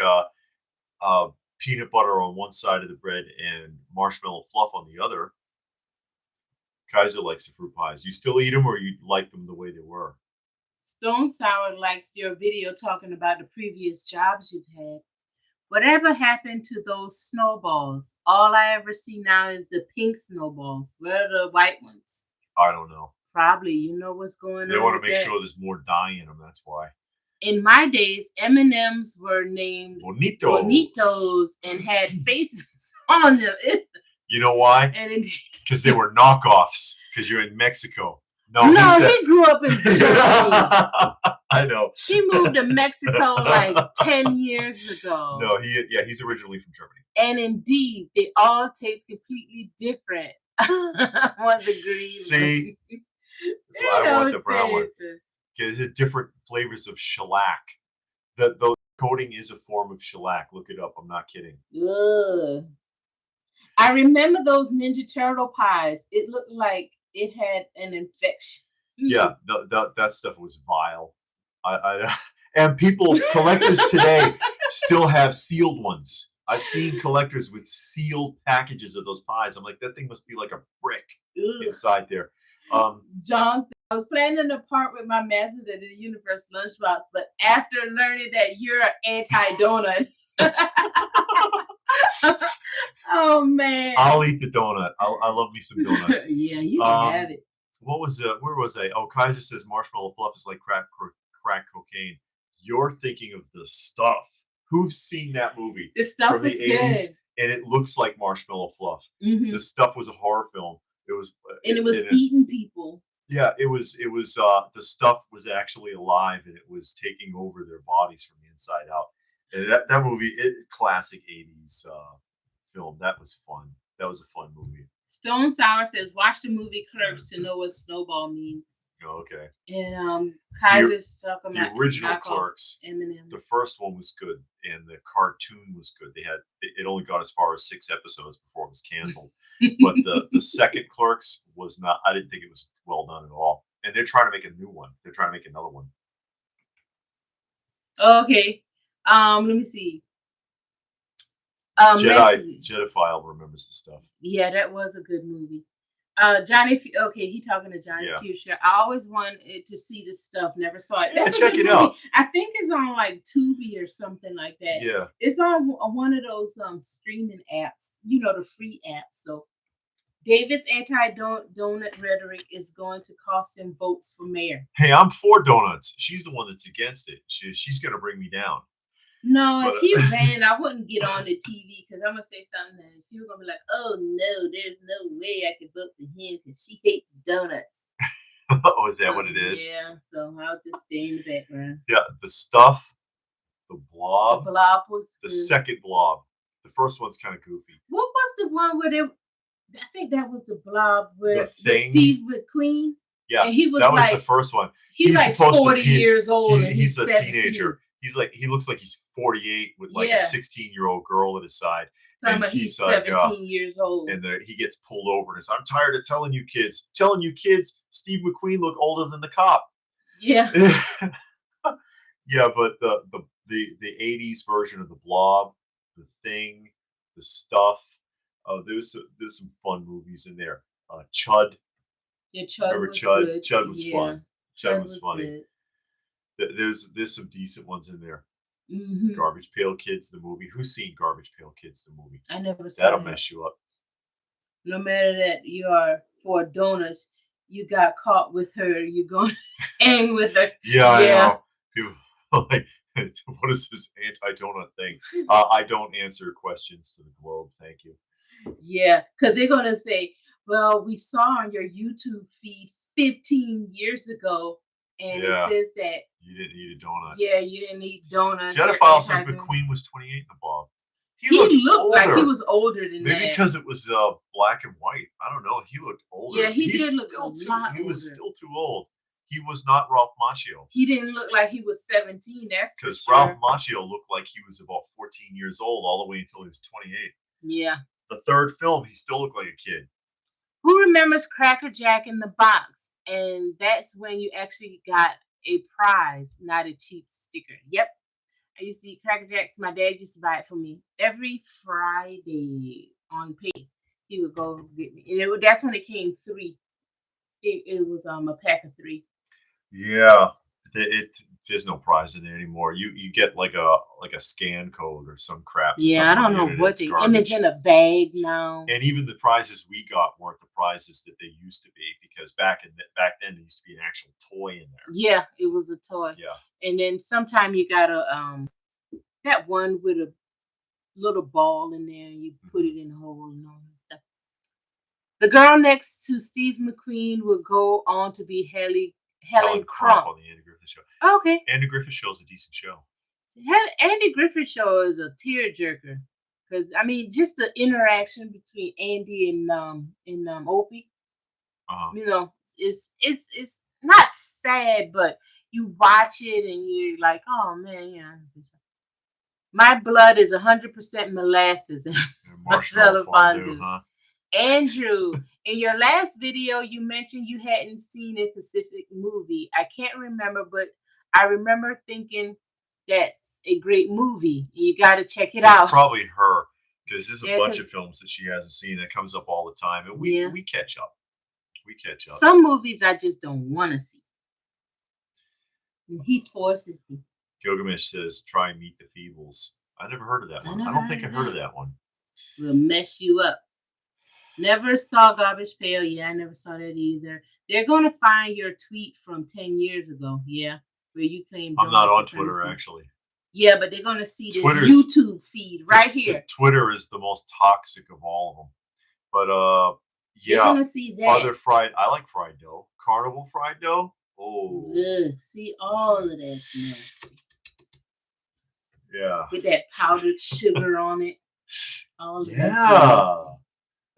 peanut butter on one side of the bread and marshmallow fluff on the other. Kaiser likes the fruit pies. You still eat them, or you like them the way they were? Stone Sour likes your video talking about the previous jobs you've had. Whatever happened to those snowballs? All I ever see now is the pink snowballs. Where are the white ones? I don't know. Probably. You know what's going on. They want to make sure there's more dye in them. That's why. In my days, M&Ms were named Bonitos and had faces on them. You know why? Because they were knockoffs. Because you're in Mexico. No, he grew up in Germany. I know. He moved to Mexico like 10 years ago. No, he's originally from Germany. And indeed, they all taste completely different. One degree. See? That's why I want the brown one. It's different flavors of shellac. The coating is a form of shellac. Look it up. I'm not kidding. Ugh. I remember those Ninja Turtle pies. It looked like it had an infection. Yeah, that stuff was vile. And collectors today still have sealed ones. I've seen collectors with sealed packages of those pies. I'm like, that thing must be like a brick inside there. John said, I was planning to part with my Master of the Universe lunchbox, but after learning that you're anti-donut. Oh man! I'll eat the donut. I love me some donuts. Yeah, you can have it. What was it? Where was I? Oh, Kaiser says marshmallow fluff is like crack cocaine. You're thinking of The Stuff. Who's seen that movie? The Stuff from the 80s, good. And it looks like marshmallow fluff. Mm-hmm. The Stuff was a horror film. It was eating people. Yeah, it was. The Stuff was actually alive, and it was taking over their bodies from the inside out. And that movie, classic 80s film. That was fun. That was a fun movie. Stone Sour says, watch the movie Clerks to know what snowball means. Oh, okay. And Kaiser's talking the about original Clerks. M&M. The first one was good, and the cartoon was good. It only got as far as 6 episodes before it was canceled. But the second Clerks was not. I didn't think it was well done at all. And they're trying to make a new one. They're trying to make another one. Okay. Let me see. Jedifile remembers the stuff. Yeah, that was a good movie. Johnny. Okay, he talking to Johnny Fuchsia. I always wanted to see this stuff. Never saw it. Yeah, check it out. I think it's on like Tubi or something like that. Yeah, it's on one of those streaming apps. You know, the free apps. So David's anti-donut rhetoric is going to cost him votes for mayor. Hey, I'm for donuts. She's the one that's against it. She's going to bring me down. No, if he ran, I wouldn't get on the TV because I'm going to say something and people going to be like, oh, no, there's no way I could vote for him because she hates donuts. Oh, is that what it is? Yeah, so I'll just stay in the background. Yeah, the stuff, the blob. The blob was the second blob. The first one's kind of goofy. What was the one where I think that was the blob with Steve McQueen. Yeah, and he was that was the first one. He's like 40 years old. He's a teenager. He looks like he's 48 with like a 16-year-old girl at his side. Talking about he's 17 years old. And he gets pulled over and says, I'm tired of telling you kids, Steve McQueen look older than the cop. Yeah. Yeah, but the 80s version of the Blob, the Thing, the Stuff, there's some fun movies in there. Chud. Yeah, Chud. Remember was Chud? Good. Chud was fun. Chud was funny. Good. There's some decent ones in there. Mm-hmm. Garbage Pail Kids, the movie. Who's seen Garbage Pail Kids, the movie? I never saw That'll mess you up. No matter that you are for donuts, you got caught with her. You're going to hang with her. Yeah, I know. People like, what is this anti-donut thing? I don't answer questions to the Globe. Thank you. Yeah, because they're going to say, well, we saw on your YouTube feed 15 years ago, and it says that you didn't eat a donut. Yeah, you didn't eat donuts. Jedifile says McQueen was 28 in the Bob. He looked like he was older than that. Maybe because it was black and white. I don't know. He looked older. Yeah, he did look a lot older. He was still too old. He was not Ralph Macchio. He didn't look like he was 17. That's because Ralph Macchio looked like he was about 14 years old all the way until he was 28. Yeah. The third film, he still looked like a kid. Who remembers Cracker Jack in the Box? And that's when you actually got a prize, not a cheap sticker. Yep. I used to eat Cracker Jacks. My dad used to buy it for me every Friday on pay. He would go get me. And that's when it came 3. It was a pack of 3. Yeah. There's no prize in there anymore. You get like a scan code or some crap. Yeah, I don't know what they, and it's in a bag now. And even the prizes we got weren't the prizes that they used to be, because back then there used to be an actual toy in there. Yeah, it was a toy. Yeah. And then sometime you got that one with a little ball in there, and you put it in the hole and all that stuff. The girl next to Steve McQueen would go on to be Helen Crump on the Andy Griffith Show. Okay. Andy Griffith Show is a decent show. Andy Griffith Show is a tearjerker, because I mean, just the interaction between Andy and Opie. You know, it's not sad, but you watch it and you're like, oh man, yeah. My blood is 100% molasses and marshmallow fondue. Huh? Andrew, in your last video, you mentioned you hadn't seen a specific movie. I can't remember, but I remember thinking that's a great movie. You got to check it out. It's probably her, because there's a bunch of films that she hasn't seen that comes up all the time, and we catch up. We catch up. Some movies I just don't want to see. And he forces me. Gilgamesh says, try Meet the Feebles. I never heard of that one. I don't think I heard of that one. Will mess you up. Never saw Garbage Pail. Yeah, I never saw that either. They're going to find your tweet from 10 years ago. Yeah, where you claim. I'm not on Twitter, actually. Yeah, but they're going to see this YouTube feed right here. Twitter is the most toxic of all of them. But, yeah. They're going to see that. I like fried dough. Carnival fried dough. Oh. Ugh, see all of that nasty. Yeah. With that powdered sugar on it. All of that nasty.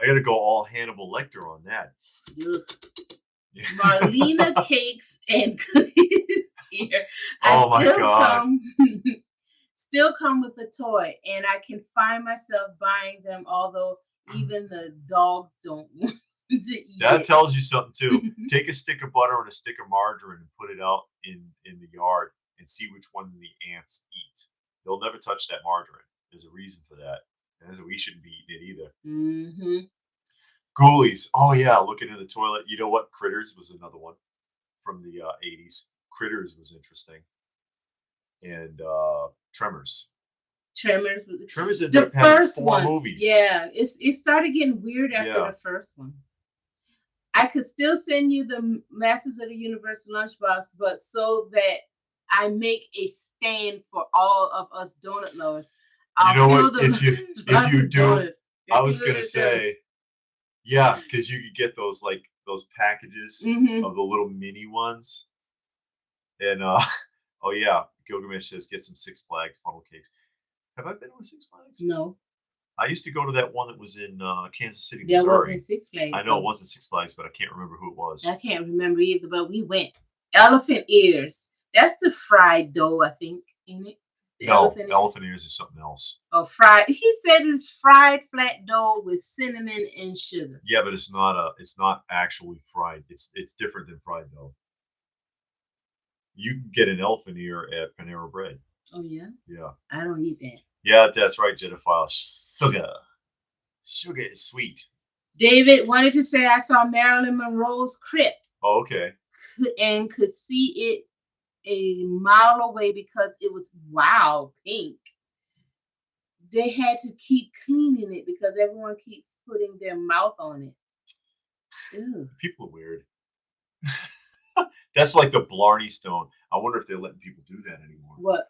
I got to go all Hannibal Lecter on that. Ugh. Marlena cakes and cookies here. Oh my God. Still come with a toy, and I can find myself buying them, although even the dogs don't want to eat That it. tells you something too. Take a stick of butter and a stick of margarine and put it out in the yard and see which ones the ants eat. They'll never touch that margarine. There's a reason for that. And we shouldn't be eating it either. Mm-hmm. Ghoulies. Oh yeah, looking in the toilet. You know what? Critters was another one from the 80s. Critters was interesting. And Tremors. Tremors ended up having 4 movies. Yeah, it started getting weird after the first one. I could still send you the Masters of the Universe lunchbox, but so that I make a stand for all of us donut lovers. You know what? If you do, I was gonna say, yeah, because you could get those packages of the little mini ones, and oh yeah, Gilgamesh says get some Six Flags funnel cakes. Have I been on Six Flags? No. I used to go to that one that was in Kansas City, Missouri. That wasn't Six Flags. I know it wasn't Six Flags, but I can't remember who it was. I can't remember either, but we went. Elephant ears. That's the fried dough, I think, in it. No, elephant ears is something else. Oh, fried. He said it's fried flat dough with cinnamon and sugar. Yeah, but it's not actually fried. It's different than fried dough. You can get an elephant ear at Panera Bread. Oh yeah? Yeah. I don't eat that. Yeah, that's right, Jennifer. Sugar. Sugar is sweet. David wanted to say I saw Marilyn Monroe's crypt. Oh, okay. And could see it a mile away because it was pink. They had to keep cleaning it because everyone keeps putting their mouth on it. Ew. People are weird. That's like the Blarney Stone. I wonder if they're letting people do that anymore. What?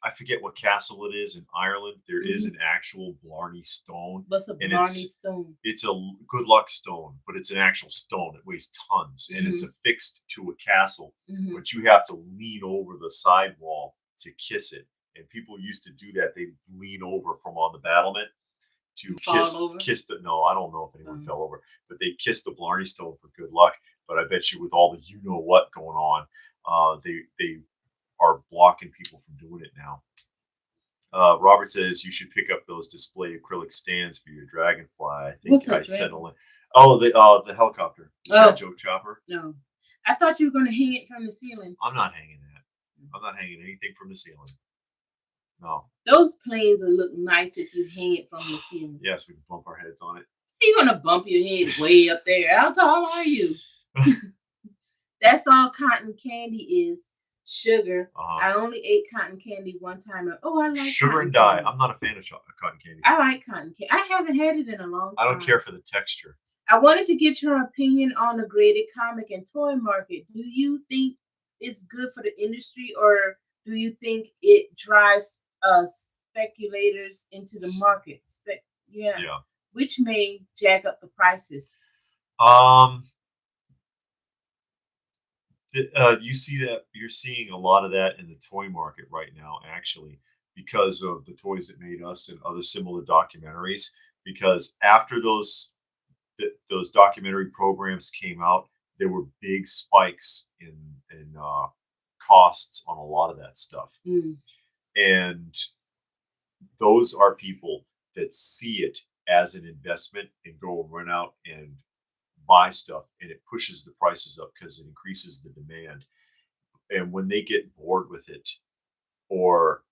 I forget what castle it is in Ireland. There is an actual Blarney Stone. What's a Blarney Stone? It's a good luck stone, but it's an actual stone. It weighs tons, and it's affixed to a castle. But you have to lean over the sidewall to kiss it. And people used to do that. They'd lean over from on the battlement to kiss the. No, I don't know if anyone fell over, but they kissed the Blarney Stone for good luck. But I bet you, with all the you know what going on, they are blocking people from doing it now. Robert says you should pick up those display acrylic stands for your dragonfly. I think I sent a link. Oh, the helicopter. Joke chopper. No, I thought you were going to hang it from the ceiling. I'm not hanging that. I'm not hanging anything from the ceiling. No. Those planes will look nice if you hang it from the ceiling. Yes, we can bump our heads on it. You're going to bump your head way up there. How tall are you? That's all cotton candy is. Sugar. I only ate cotton candy one time. Oh, I like sugar and dye. I'm not a fan of cotton candy. I like cotton candy. I haven't had it in a long time. I don't care for the texture. I wanted to get your opinion on the graded comic and toy market. Do you think it's good for the industry, or do you think it drives speculators into the market? Yeah. Which may jack up the prices. You see that you're seeing a lot of that in the toy market right now, actually, because of the Toys That Made Us and other similar documentaries. Because after those documentary programs came out, there were big spikes in costs on a lot of that stuff, and those are people that see it as an investment and go and run out and buy stuff, and it pushes the prices up because it increases the demand. And when they get bored with it, or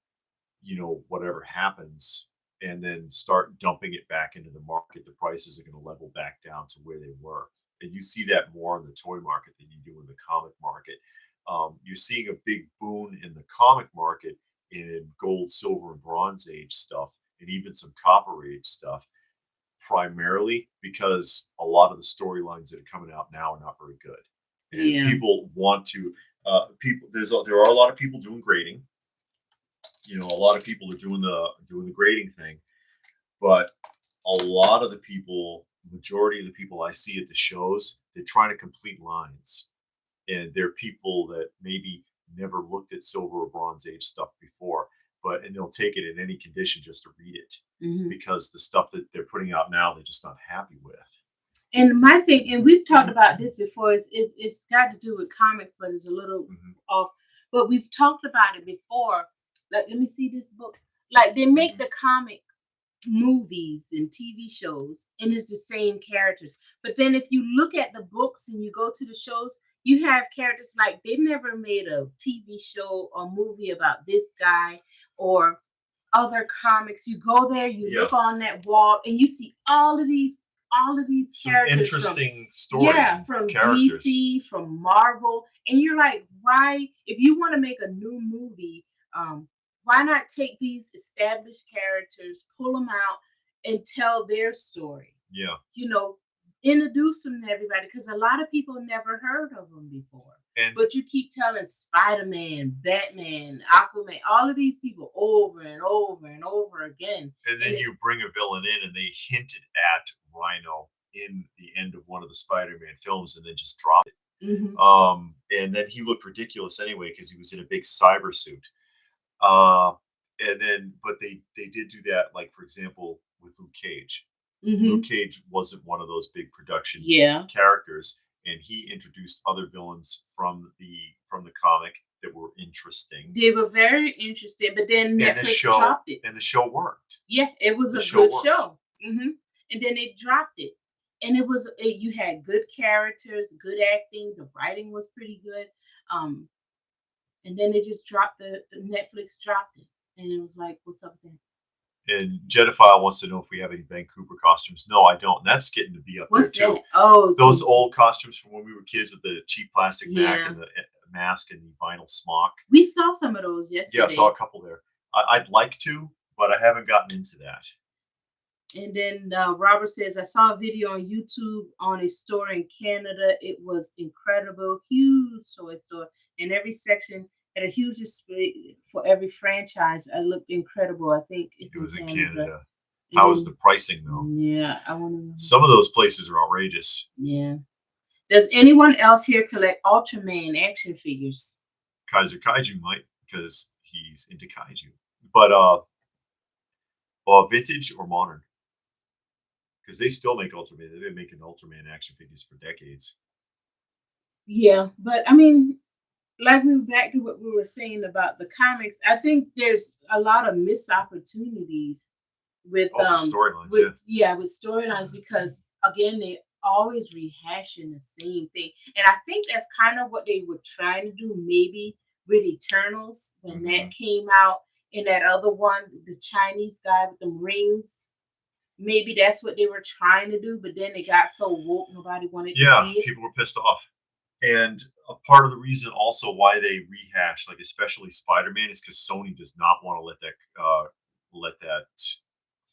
whatever happens, and then start dumping it back into the market, the prices are going to level back down to where they were. And you see that more in the toy market than you do in the comic market. You're seeing a big boon in the comic market in gold, silver, and bronze age stuff, and even some copper age stuff, primarily because a lot of the storylines that are coming out now are not very good, and people want to. There are a lot of people doing grading. A lot of people are doing the grading thing, but a lot of the people, majority of the people I see at the shows, they're trying to complete lines, and they're people that maybe never looked at silver or bronze age stuff before, and they'll take it in any condition just to read it, because the stuff that they're putting out now, they're just not happy with. And my thing, and we've talked about this before, it's got to do with comics, but it's a little off. But we've talked about it before. Like, let me see this book. Like, they make the comic movies and TV shows, and it's the same characters. But then if you look at the books and you go to the shows, you have characters like they never made a TV show or movie about this guy or other comics. You go there, you look on that wall, and you see all of these Some characters interesting stories, from characters. DC, from Marvel, and you're like, why? If you want to make a new movie, why not take these established characters, pull them out, and tell their story? Yeah, Introduce them to everybody, because a lot of people never heard of them before. But you keep telling Spider-Man, Batman, Aquaman, all of these people over and over and over again. And then you bring a villain in, and they hinted at Rhino in the end of one of the Spider-Man films, and then just dropped it. And then he looked ridiculous anyway because he was in a big cyber suit. And then, but they did do that, like for example, with Luke Cage. Luke Cage wasn't one of those big production characters, and he introduced other villains from the comic that were interesting. They were very interesting, but then Netflix dropped it. And the show worked. Yeah, it was a good show. And then they dropped it, and you had good characters, good acting, the writing was pretty good. And then they just dropped the Netflix dropped it, and it was like, what's up there? And Jedophile wants to know if we have any Ben Cooper costumes. No, I don't. And that's getting to be up there too. Oh, those old costumes from when we were kids with the cheap plastic mask and the vinyl smock. We saw some of those yesterday. Yeah, I saw a couple there. I'd like to, but I haven't gotten into that. And then Robert says, I saw a video on YouTube on a store in Canada. It was incredible, huge toy store. In every section had a huge display for every franchise. It looked incredible. I think it was in Canada. How was the pricing though? Yeah, I want to know. Some of those places are outrageous. Yeah. Does anyone else here collect Ultraman action figures? Kaiser Kaiju might, because he's into kaiju. But vintage or modern? Because they still make Ultraman. They've been making Ultraman action figures for decades. Yeah, but I mean, like we were back to what we were saying about the comics. I think there's a lot of missed opportunities with storylines. With storylines, because again, they always rehashing the same thing, and I think that's kind of what they were trying to do. Maybe with Eternals when that came out, and that other one, the Chinese guy with them rings. Maybe that's what they were trying to do, but then they got so woke, nobody wanted to see it. Yeah, people were pissed off. And a part of the reason also why they rehash, like especially Spider-Man, is because Sony does not want to let that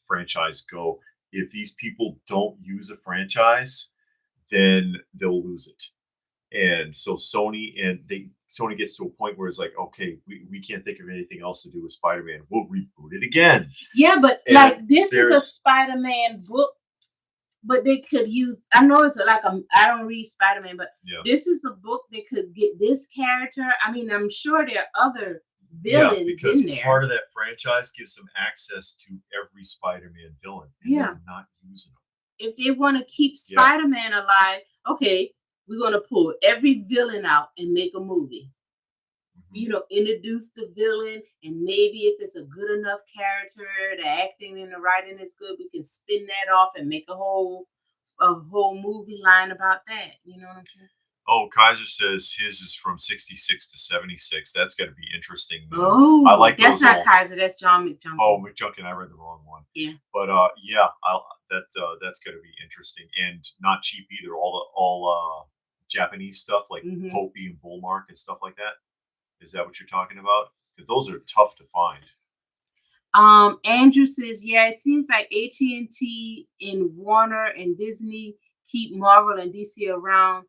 franchise go. If these people don't use a franchise, then they'll lose it. And so Sony gets to a point where it's like, okay, we can't think of anything else to do with Spider-Man. We'll reboot it again. Yeah, but like this is a Spider-Man book, but they could use. I know it's like I don't read Spider-Man, but this is a book they could get this character. I mean, I'm sure there are other villains because in there. Part of that franchise gives them access to every Spider-Man villain, and they're not using them. If they want to keep Spider-Man alive, okay, we're going to pull every villain out and make a movie. Introduce the villain, and maybe if it's a good enough character, the acting and the writing is good, we can spin that off and make a whole movie line about that. You know what I'm saying? Oh, Kaiser says his is from 66 to 76. That's got to be interesting. Oh, I like that's not Kaiser. That's John McJunkin. Oh, McJunkin. I read the wrong one. Yeah. But that's going to be interesting and not cheap either. All Japanese stuff like Popey and Bullmark and stuff like that. Is that what you're talking about? Because those are tough to find. Andrew says, yeah, it seems like AT&T and Warner and Disney keep Marvel and DC around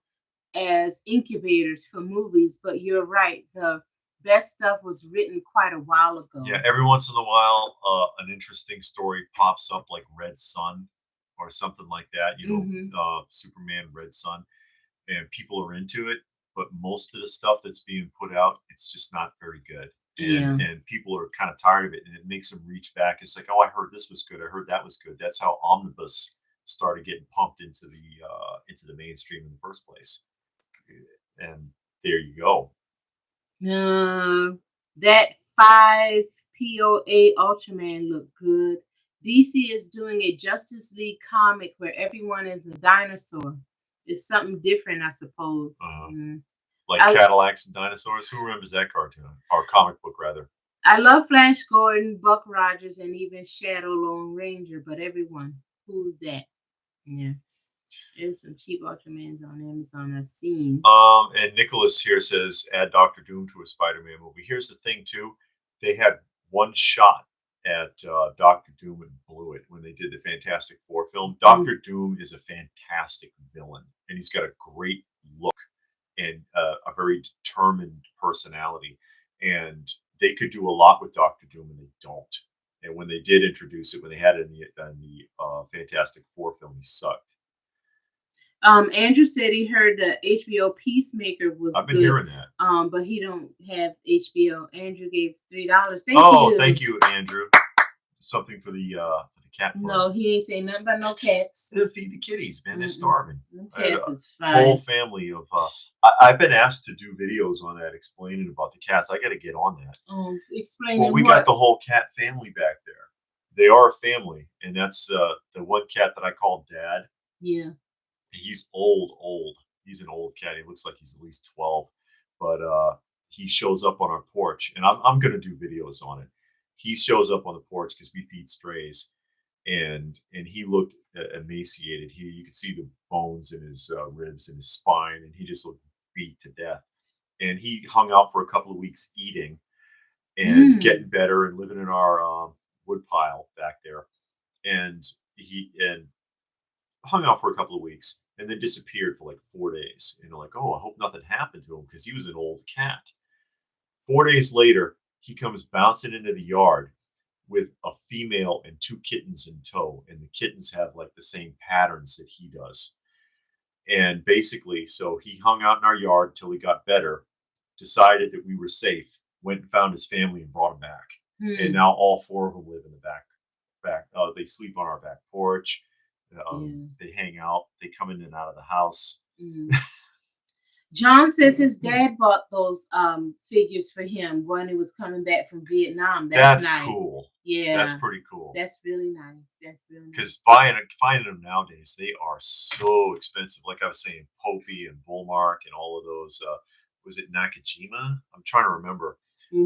as incubators for movies, but you're right. The best stuff was written quite a while ago. Yeah, every once in a while, an interesting story pops up, like Red Sun or something like that. Superman, Red Sun, and people are into it. But most of the stuff that's being put out, it's just not very good. And people are kind of tired of it, and it makes them reach back. It's like, oh, I heard this was good. I heard that was good. That's how omnibus started getting pumped into the mainstream in the first place. And there you go. That 5 P.O. Ultraman looked good. DC is doing a Justice League comic where everyone is a dinosaur. It's something different, I suppose. Like Cadillacs and dinosaurs. Who remembers that cartoon or comic book rather? I love Flash Gordon, Buck Rogers, and even Shadow Lone Ranger. But everyone, who's that? Yeah. There's some cheap Ultramans on Amazon I've seen. And Nicholas here says, add Dr. Doom to a Spider-Man movie. Here's the thing, too. They had one shot at Dr. Doom and blew it when they did the Fantastic Four film. Dr. Doom is a fantastic villain, and he's got a great look and a very determined personality. And they could do a lot with Dr. Doom, and they don't. And when they did introduce it, when they had it in the Fantastic Four film, he sucked. Andrew said he heard the HBO Peacemaker was I've been hearing that. But he don't have HBO. Andrew gave $3. Thank you. Thank you, Andrew. Something for the cat farm. No, he ain't saying nothing about no cats. They'll feed the kitties, man. They're starving. No cats is fine. Whole family of. I've been asked to do videos on that, explaining about the cats. I got to get on that. Explain. Well, we got the whole cat family back there. They are a family, and that's the one cat that I call Dad. Yeah. He's old. He's an old cat. He looks like he's at least 12, but he shows up on our porch, and I'm going to do videos on it. He shows up on the porch because we feed strays, and he looked emaciated. You could see the bones in his ribs and his spine, and he just looked beat to death. And he hung out for a couple of weeks eating and getting better and living in our wood pile back there. And he hung out for a couple of weeks and then disappeared for like 4 days. And they're like, oh, I hope nothing happened to him because he was an old cat. 4 days later, he comes bouncing into the yard with a female and 2 kittens in tow. And the kittens have like the same patterns that he does. And basically, so he hung out in our yard until he got better, decided that we were safe, went and found his family and brought him back. And now all 4 of them live in the back. They sleep on our back porch. They hang out. They come in and out of the house. John says his dad bought those figures for him when he was coming back from Vietnam. That's nice. Cool. Yeah, that's pretty cool. That's really nice. That's really nice. Because finding them nowadays, they are so expensive. Like I was saying, Popey and Bullmark and all of those. Was it Nakajima? I'm trying to remember.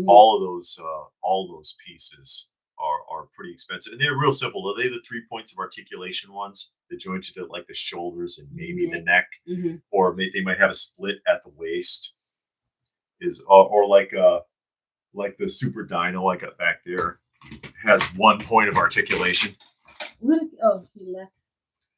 All of those pieces are pretty expensive, and they're real simple. Are they the 3 points of articulation ones, the jointed at like the shoulders and maybe the neck, or they might have a split at the waist? Or like the Super Dino I got back there has 1 point of articulation. Oh, she left.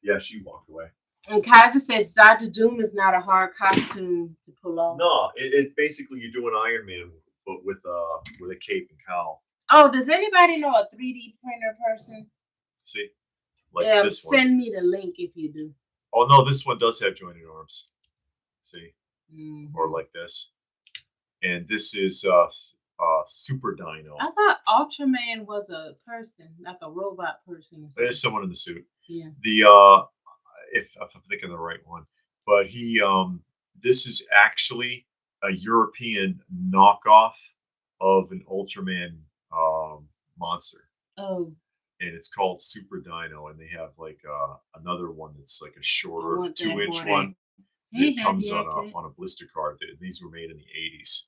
Yeah, she walked away. And Kaiser says Dr. Doom is not a hard costume to pull off. No, it basically you do an Iron Man, but with a cape and cowl. Oh, does anybody know a 3D printer person? See, like this one. Send me the link if you do. Oh no, this one does have jointed arms. See, or like this, and this is Super Dino. I thought Ultraman was a person, like a robot person. There's someone in the suit. Yeah. If I'm thinking the right one, but this is actually a European knockoff of an Ultraman monster. Oh. And it's called Super Dino, and they have like another one that's like a shorter 2-inch one that comes on a blister card. These were made in the 80s.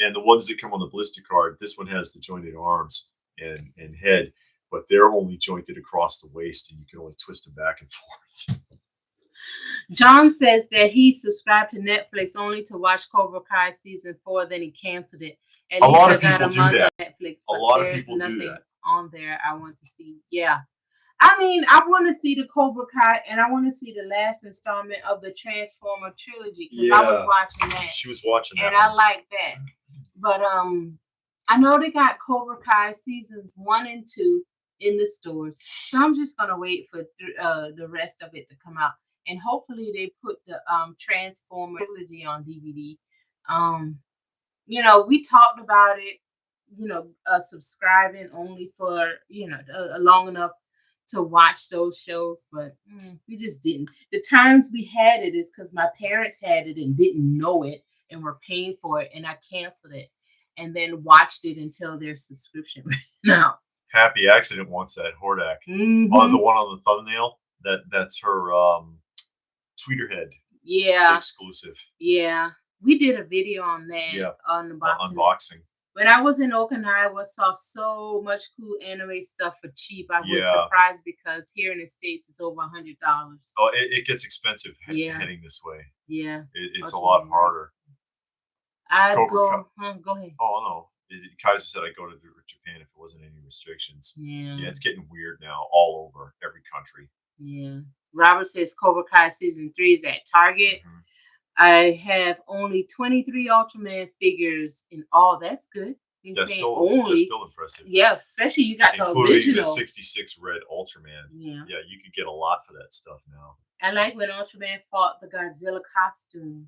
And the ones that come on the blister card, this one has the jointed arms and head, but they're only jointed across the waist, and you can only twist them back and forth. John says that he subscribed to Netflix only to watch Cobra Kai season 4, then he canceled it. A lot of people do that. Netflix, a lot of people do that. On there, I want to see. Yeah, I mean, I want to see the Cobra Kai, and I want to see the last installment of the Transformer trilogy because I was watching that. She was watching that, and I like that. But I know they got Cobra Kai seasons 1 and 2 in the stores, so I'm just gonna wait for the rest of it to come out, and hopefully they put the Transformer trilogy on DVD. You know, we talked about it. You know, subscribing only for long enough to watch those shows, but we just didn't. The times we had it is because my parents had it and didn't know it and were paying for it, and I canceled it and then watched it until their subscription ran out. Happy Accident wants that Hordak. The one on the thumbnail, that's her Tweeterhead exclusive. Yeah. We did a video on that unboxing. When I was in Okinawa, saw so much cool anime stuff for cheap. I was surprised because here in the States it's over $100. Oh, it gets expensive heading this way. Yeah, it's a lot harder. I'd go. Go ahead. Oh no, Kaiser said I'd go to Japan if it wasn't any restrictions. Yeah, it's getting weird now all over every country. Yeah. Robert says Cobra Kai season 3 is at Target. I have only 23 Ultraman figures in all. That's good. That's still impressive. Yeah, especially you got including the original. The 66 red Ultraman. Yeah, you could get a lot for that stuff now. I like when Ultraman fought the Godzilla costume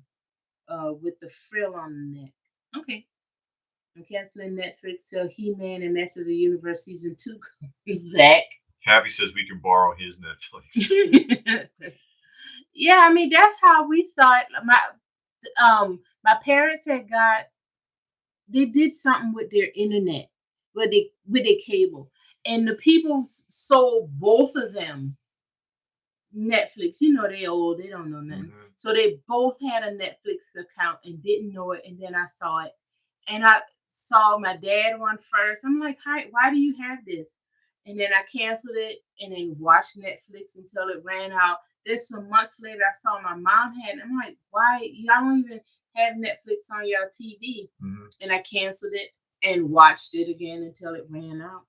with the frill on the neck. Okay. I'm canceling Netflix till He-Man and Masters of the Universe season 2 comes back. Happy says we can borrow his Netflix. Yeah, I mean that's how we saw it. My parents they did something with their internet, with their cable, and the people sold both of them Netflix. You know they old, they don't know nothing. So they both had a Netflix account and didn't know it, and then I saw it, and I saw my dad one first. I'm like, hi, why do you have this? And then I canceled it and then watched Netflix until it ran out. Then some months later, I saw my mom had it. I'm like, why? Y'all don't even have Netflix on your TV. And I canceled it and watched it again until it ran out.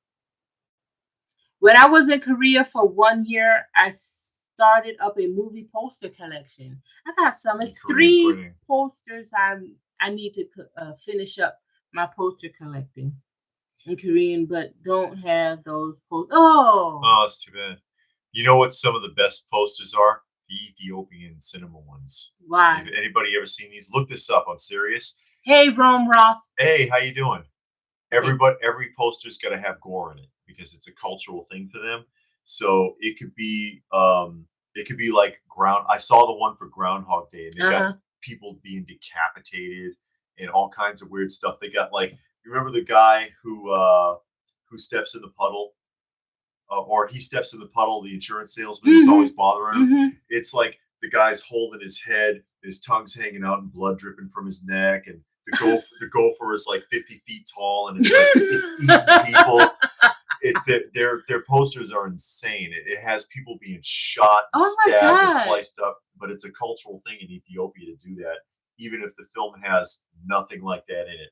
When I was in Korea for 1 year, I started up a movie poster collection. I got some. It's 3 posters. I need to finish up my poster collecting in Korean, but don't have those posters. Oh, that's too bad. You know what some of the best posters are? The Ethiopian cinema ones. Why? Have anybody ever seen these? Look this up. I'm serious. Hey, Rome Ross. Hey, how you doing? Every poster's got to have gore in it because it's a cultural thing for them. So it could be like I saw the one for Groundhog Day, and they got people being decapitated and all kinds of weird stuff. They got you remember the guy who steps in the puddle, or he steps in the puddle, the insurance salesman that's always bothering him. It's like the guy's holding his head, his tongue's hanging out and blood dripping from his neck, and the gopher is like 50 feet tall, and it's eating people. Their posters are insane. It has people being shot and stabbed and sliced up, but it's a cultural thing in Ethiopia to do that, even if the film has nothing like that in it.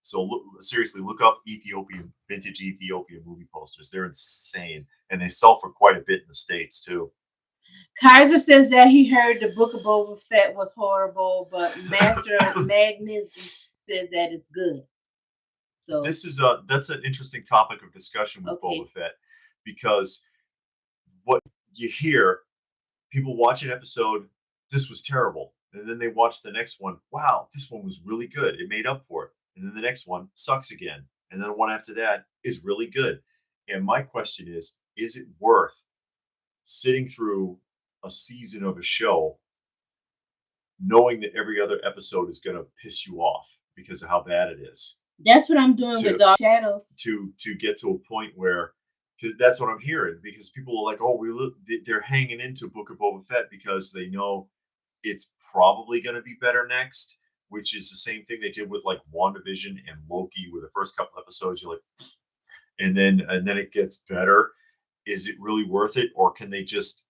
So seriously, look up vintage Ethiopian movie posters. They're insane, and they sell for quite a bit in the States too. Kaiser says that he heard the Book of Boba Fett was horrible, but Master Magnus says that it's good. So that's an interesting topic of discussion with Boba Fett, because what you hear, people watch an episode, this was terrible, and then they watch the next one. Wow, this one was really good. It made up for it. And then the next one sucks again. And then the one after that is really good. And my question is it worth sitting through a season of a show knowing that every other episode is going to piss you off because of how bad it is? That's what I'm doing with Dark Shadows. To get to a point where, because that's what I'm hearing, because people are like, they're hanging into Book of Boba Fett because they know it's probably going to be better next. Which is the same thing they did with like WandaVision and Loki, where the first couple episodes you're like, and then it gets better. Is it really worth it, or can they just,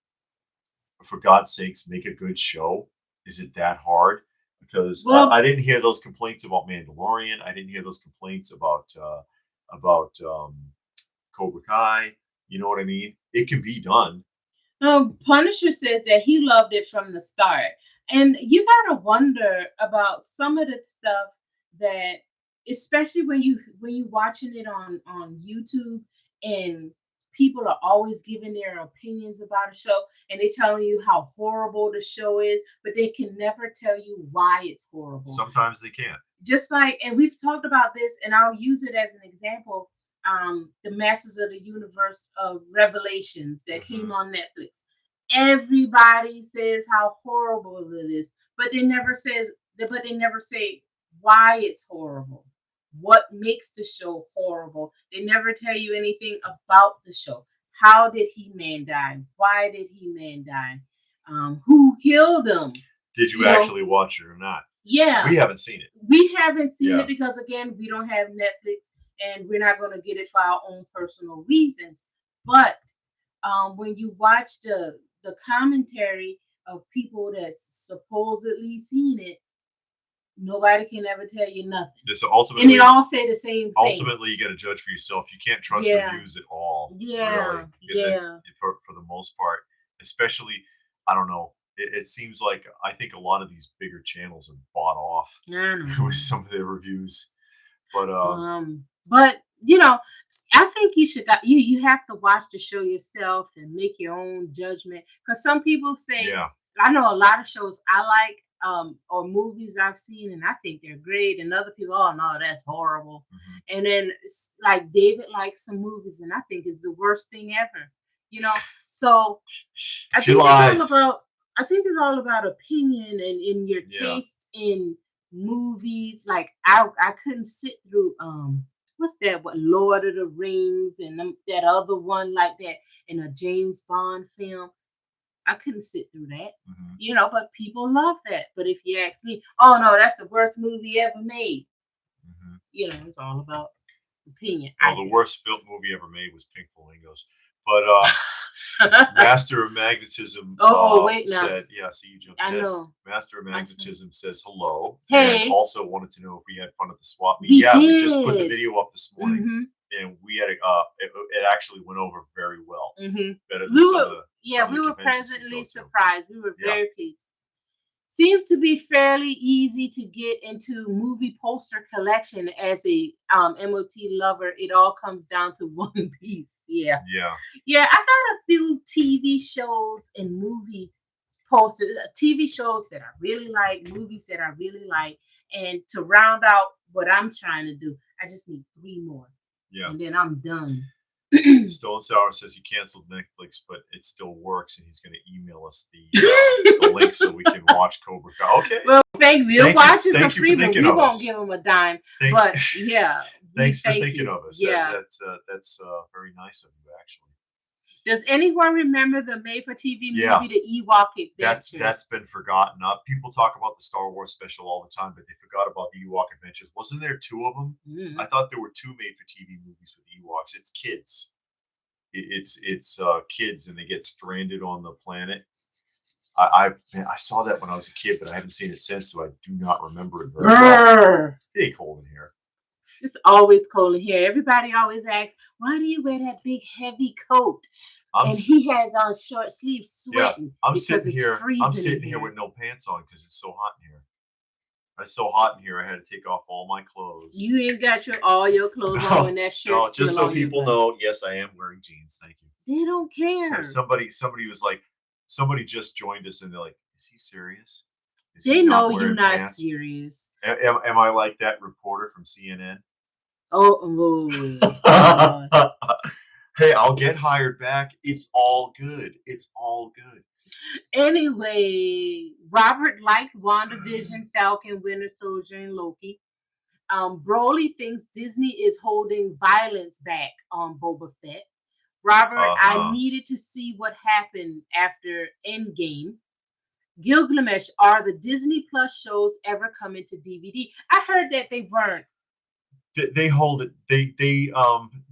for God's sakes, make a good show? Is it that hard? Because I didn't hear those complaints about Mandalorian. I didn't hear those complaints about Cobra Kai. You know what I mean? It can be done. Punisher says that he loved it from the start. And you gotta wonder about some of the stuff that, especially when you watching it on YouTube, and people are always giving their opinions about a show, and they're telling you how horrible the show is, but they can never tell you why it's horrible. Sometimes they can't. Just like, and we've talked about this, and I'll use it as an example. the Masters of the Universe Revelations that came on Netflix. Everybody says how horrible it is, but they never say why it's horrible. What makes the show horrible? They never tell you anything about the show. How did He-Man die? Why did He-Man die? Who killed him? Did you actually watch it or not? Yeah. We haven't seen it. We haven't seen it because, again, we don't have Netflix and we're not going to get it for our own personal reasons. But when you watch the commentary of people that's supposedly seen it, nobody can ever tell you nothing. So ultimately, and they all say the same thing. Ultimately, you got to judge for yourself. You can't trust reviews at all. Yeah. Really. For the most part, especially, I don't know. It seems like I think a lot of these bigger channels are bought off with some of their reviews. But you know, I think you should you have to watch the show yourself and make your own judgment. Because some people say, I know a lot of shows I like, or movies I've seen, and I think they're great, and other people, oh no, that's horrible. And then like David likes some movies, and I think it's the worst thing ever. So I think it's all about opinion and in your taste in movies. Like I couldn't sit through what's that? What Lord of the Rings and that other one like that in a James Bond film. I couldn't sit through that, but people love that. But if you ask me, oh no, that's the worst movie ever made. It's all about opinion. Well, the worst movie ever made was Pink Flamingos. But Master of Magnetism said, see, you jumped in. Master of Magnetism says hello. Hey. And also wanted to know if we had fun at the swap meet. We just put the video up this morning. And we had it actually went over very well. Better than some of the we were pleasantly surprised. We were very pleased. Seems to be fairly easy to get into movie poster collection as a MOT lover. It all comes down to one piece. Yeah, I got a few TV shows and movie posters, TV shows that I really like, movies that I really like, and to round out what I'm trying to do, I just need 3 more. And then I'm done. Stone Sour says he canceled Netflix, but it still works, and he's going to email us the link so we can watch Cobra Kai. Okay. Well, we'll watch it for free, but we won't give him a dime. Thanks for thinking of us. Yeah, that's very nice of you, actually. Does anyone remember the made-for-TV movie, The Ewok Adventures? That's been forgotten. People talk about the Star Wars special all the time, but they forgot about the Ewok Adventures. Wasn't there 2 of them? I thought there were 2 made-for-TV movies with Ewoks. It's kids. It's kids, and they get stranded on the planet. I saw that when I was a kid, but I haven't seen it since, so I do not remember it very well. It's cold in here. It's always cold in here. Everybody always asks, why do you wear that big heavy coat? And he has on short sleeves sweating. I'm sitting here with no pants on because it's so hot in here. It's so hot in here, I had to take off all my clothes. You ain't got all your clothes on in that shirt. No, just so people know, yes, I am wearing jeans. Thank you. They don't care. Somebody was like, somebody just joined us and they're like, is he serious? They know you're not serious. Am I like that reporter from CNN? Hey, I'll get hired back. It's all good. It's all good. Anyway, Robert liked WandaVision, Falcon, Winter Soldier, and Loki. Broly thinks Disney is holding violence back on Boba Fett. Robert, I needed to see what happened after Endgame. Gilgamesh, are the Disney Plus shows ever coming to DVD? I heard that they weren't. They hold it.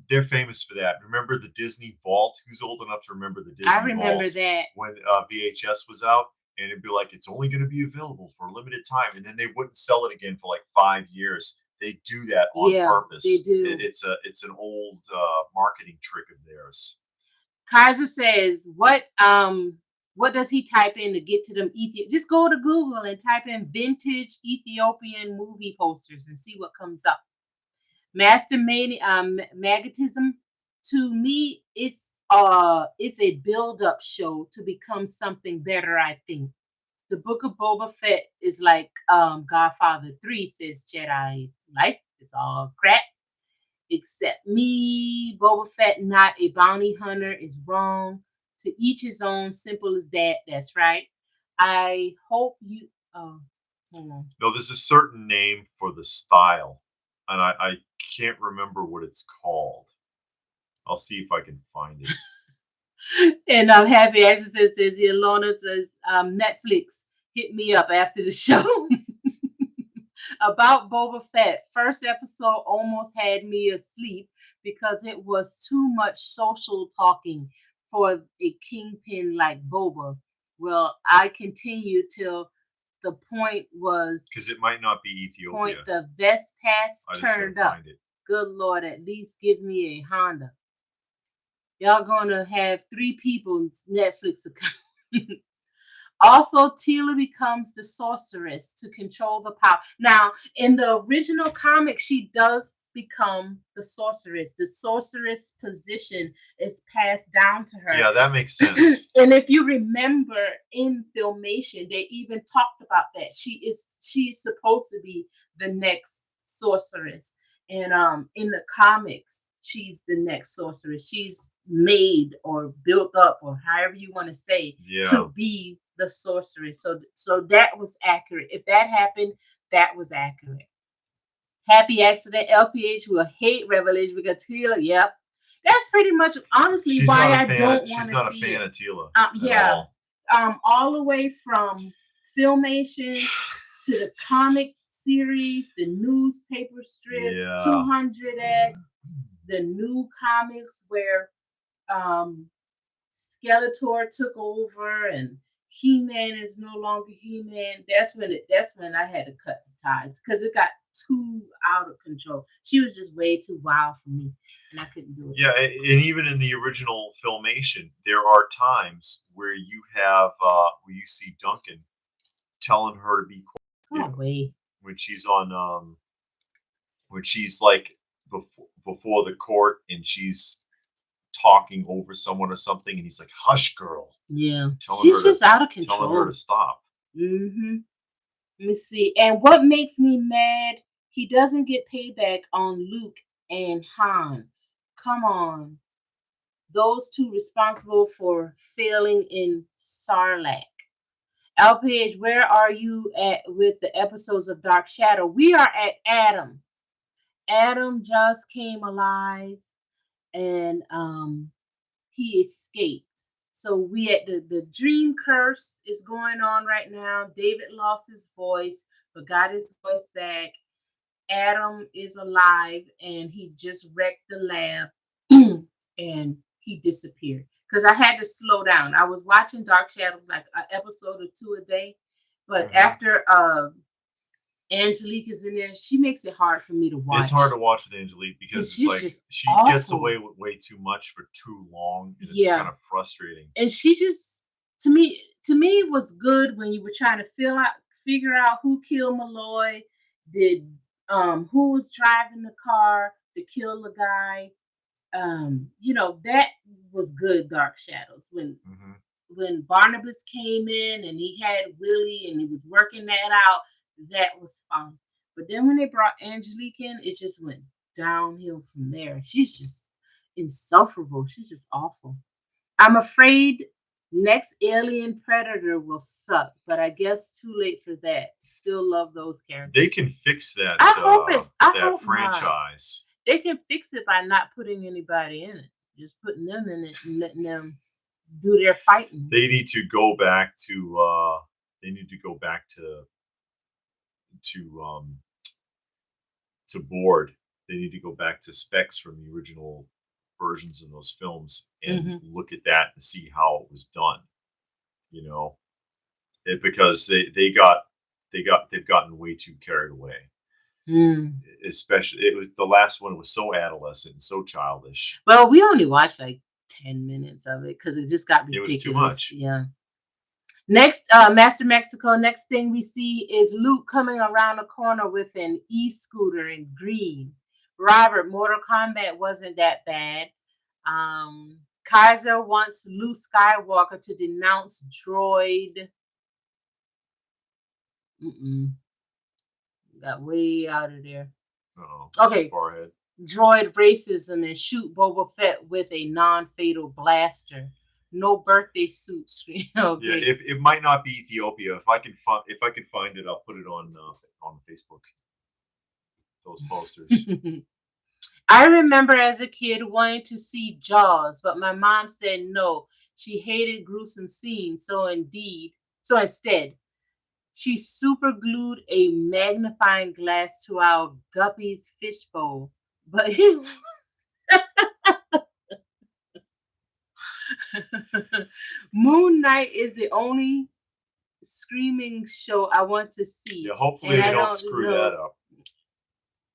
They're famous for that. Remember the Disney Vault? Who's old enough to remember the Disney Vault? I remember that. When VHS was out, and it'd be like, it's only going to be available for a limited time, and then they wouldn't sell it again for like 5 years. They do that on purpose. They do. It's an old marketing trick of theirs. Kaiser says, what does he type in to get to them? Just go to Google and type in vintage Ethiopian movie posters and see what comes up. Master Magnetism, to me, it's a build-up show to become something better, I think. The Book of Boba Fett is like Godfather 3, says Jedi. Life is all crap. Except me, Boba Fett, not a bounty hunter, is wrong. To each his own, simple as that. That's right. I hope you. Hold on. No, there's a certain name for the style, and I can't remember what it's called. I'll see if I can find it. And I'm happy. Exorcist says here, Lorna says, Netflix hit me up after the show. About Boba Fett. First episode almost had me asleep because it was too much social talking for a kingpin like Boba. Well, I continued till the point was because it might not be Ethiopia. Point the Vest Pass turned up. Good Lord, at least give me a Honda. Y'all gonna have 3 people Netflix account. Also, Teela becomes the sorceress to control the power. Now, in the original comic, she does become the sorceress. The sorceress position is passed down to her. Yeah, that makes sense. And if you remember in Filmation, they even talked about that. She's supposed to be the next sorceress. And in the comics, she's the next sorceress. She's made or built up, or however you want to say, to be the sorceress. So that was accurate. If that happened, that was accurate. Happy accident. LPH will hate Revelation because Teela. Yep, that's pretty much honestly she's why I don't want to see it. She's not a fan of Teela. All the way from Filmation to the comic series, the newspaper strips, 200X, the new comics where Skeletor took over and He-Man is no longer He-Man. That's when I had to cut the ties because it got too out of control. She was just way too wild for me, and I couldn't do it. Yeah, and even in the original Filmation, there are times where you have where you see Duncan telling her to be quiet. Oh, wait. When she's on when she's like before the court and she's talking over someone or something, and he's like, "Hush, girl." Yeah, she's just out of control. Telling her to stop. Mm-hmm. Let me see. And what makes me mad? He doesn't get payback on Luke and Han. Come on, those two responsible for failing in Sarlacc. LPH, where are you at with the episodes of Dark Shadow? We are at Adam. Adam just came alive, and he escaped. So we at the dream curse is going on right now. David lost his voice, but got his voice back. Adam is alive, and he just wrecked the lab, and he disappeared. Because I had to slow down. I was watching Dark Shadows like an episode or 2 a day, but after Angelique is in there, she makes it hard for me to watch. It's hard to watch with Angelique because it's like she gets away with way too much for too long, and it's kind of frustrating. And she just, to me, was good when you were trying to figure out who killed Malloy, who was driving the car to kill the guy. That was good. Dark Shadows when Barnabas came in and he had Willie and he was working that out. That was fun. But then when they brought Angelique in, it just went downhill from there. She's just insufferable. She's just awful. I'm afraid next Alien Predator will suck, but I guess too late for that. Still love those characters. They can fix that. I hope franchise. They can fix it by not putting anybody in it. Just putting them in it and letting them do their fighting. They need to go back to board. They need to go back to specs from the original versions in those films and look at that and see how it was done. Because they've gotten way too carried away. Especially the last one was so adolescent and so childish. Well, we only watched like 10 minutes of it because it just got ridiculous. It was too much. Yeah. Next, Master Mexico, next thing we see is Luke coming around the corner with an e-scooter in green. Robert, Mortal Kombat wasn't that bad. Kaiser wants Luke Skywalker to denounce droid. Got way out of there. Okay. Far ahead. droid racism and shoot Boba Fett with a non-fatal blaster. No birthday suits. Okay. Yeah, if it might not be Ethiopia, if I can find it, I'll put it on Facebook. Those posters. I remember as a kid wanting to see Jaws, but my mom said no. She hated gruesome scenes, so instead, she super glued a magnifying glass to our Guppy's fishbowl. But Moon Knight is the only screaming show I want to see. Yeah, hopefully they don't screw that up.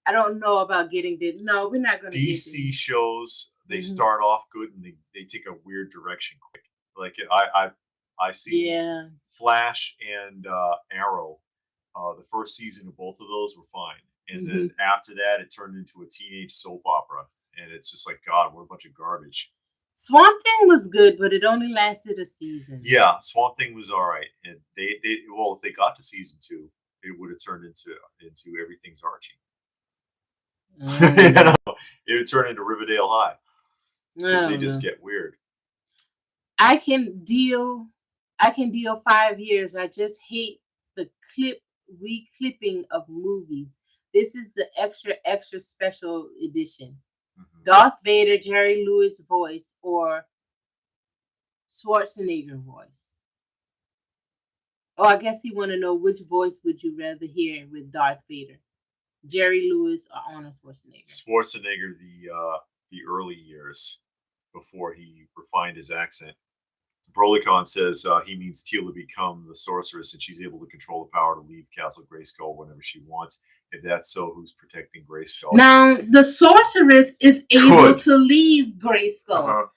I don't know about getting this. No, we're not going to. DC shows, they start off good and they take a weird direction quick. Like I see Flash and Arrow. The first season of both of those were fine, and then after that, it turned into a teenage soap opera, and it's just like, God, what a bunch of garbage. Swamp Thing was good, but it only lasted a season. Yeah, Swamp Thing was all right, and if they got to season 2, it would have turned into Everything's Archie. It would turn into Riverdale High because they just get weird. I can deal 5 years. I just hate the reclipping of movies. This is the extra special edition. Darth Vader, Jerry Lewis voice, or Schwarzenegger voice. Oh, I guess you want to know which voice would you rather hear with Darth Vader, Jerry Lewis or Arnold Schwarzenegger? Schwarzenegger, the early years before he refined his accent. Brolicon says he means Teal to become the sorceress, and she's able to control the power to leave Castle Grayskull whenever she wants. If that's so, who's protecting Grayskull? Now, the sorceress is able to leave Grayskull.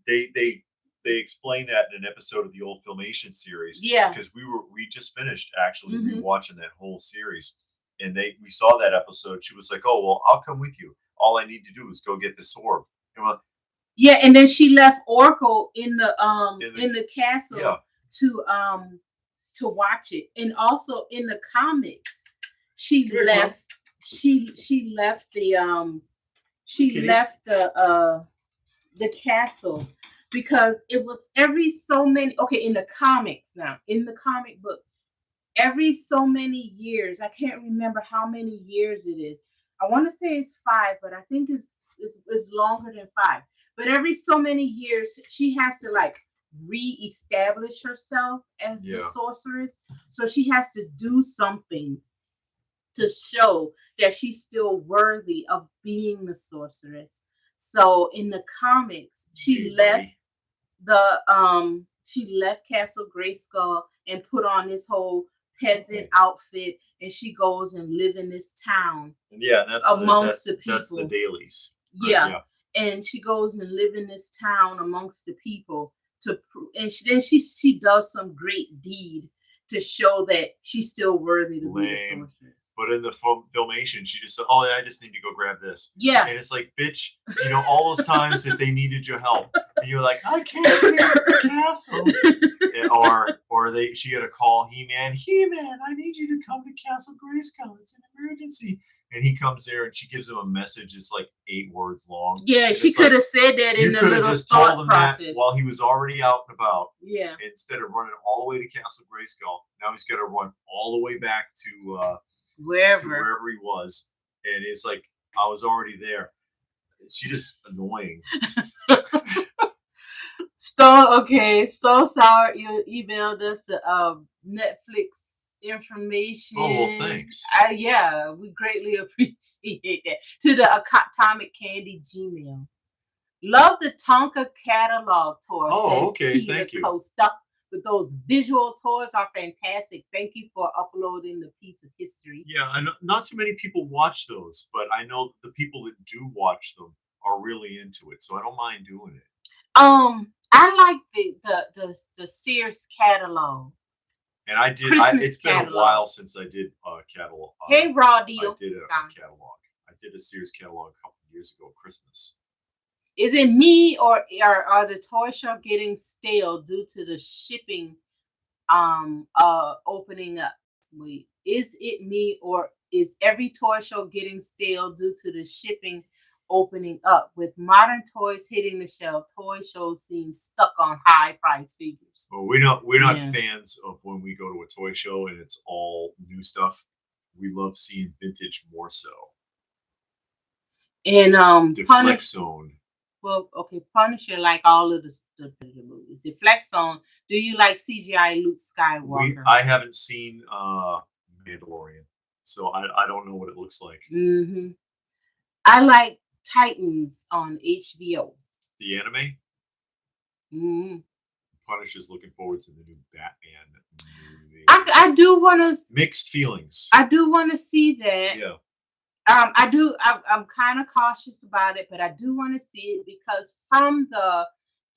They explain that in an episode of the old Filmation series. Yeah, because we just finished actually rewatching that whole series, and we saw that episode. She was like, "Oh well, I'll come with you. All I need to do is go get this orb." And we're like, yeah, and then she left Oracle in the castle to watch it, and also in the comics, she left the castle because it was every so many. Okay, in the comics now, in the comic book, every so many years, I can't remember how many years it is. I want to say it's 5, but I think it's longer than 5. But every so many years, she has to like re-establish herself as the sorceress. So she has to do something to show that she's still worthy of being the sorceress. So in the comics, she left Castle Grayskull and put on this whole peasant outfit, and she goes and live in this town. Yeah, that's amongst the people. That's the dailies. Yeah. And she goes and live in this town amongst the people and she does some great deed to show that she's still worthy to be the sorceress. But in the filmation, she just said, "Oh, yeah, I just need to go grab this." Yeah. And it's like, bitch, all those times that they needed your help, and you're like, "I can't get to the castle." She had a call, He-Man, I need you to come to Castle Grayskull. It's an emergency. And he comes there and she gives him a message. It's like 8 words long. Yeah, she could have said that in the little just thought told him process. That while he was already out and about. Yeah. Instead of running all the way to Castle Grayskull, now he's got to run all the way back to wherever he was. And it's like, I was already there. She's just annoying. So Sour emailed us the Netflix information. Oh, well, thanks. We greatly appreciate that. To the Atomic Candy Gmail. Love the Tonka catalog tour. Oh, okay. Thank you. Costa. With those visual tours are fantastic. Thank you for uploading the piece of history. Yeah, and not too many people watch those, but I know the people that do watch them are really into it, so I don't mind doing it. I like the Sears catalog. And I did. It's been a while since I did a catalog. Hey, Raw Deal. I did a catalog. I did a Sears catalog a couple of years ago, Christmas. Is it me or are the toy shop getting stale due to the shipping opening up? Wait, is it me or is every toy show getting stale due to the shipping opening up? With modern toys hitting the shelf, toy shows seem stuck on high price figures. Well, we're not fans of when we go to a toy show and it's all new stuff. We love seeing vintage more so. And the Flex Zone. Well, okay, Punisher, like all of the movies. The Flex Zone. Do you like CGI Luke Skywalker? I haven't seen Mandalorian, so I don't know what it looks like. Mm-hmm. I like Titans on HBO. The anime? Mm-hmm. Punisher's looking forward to the new Batman movie. I do want to... Mixed feelings. I do want to see that. Yeah. I do. I'm kind of cautious about it, but I do want to see it because from the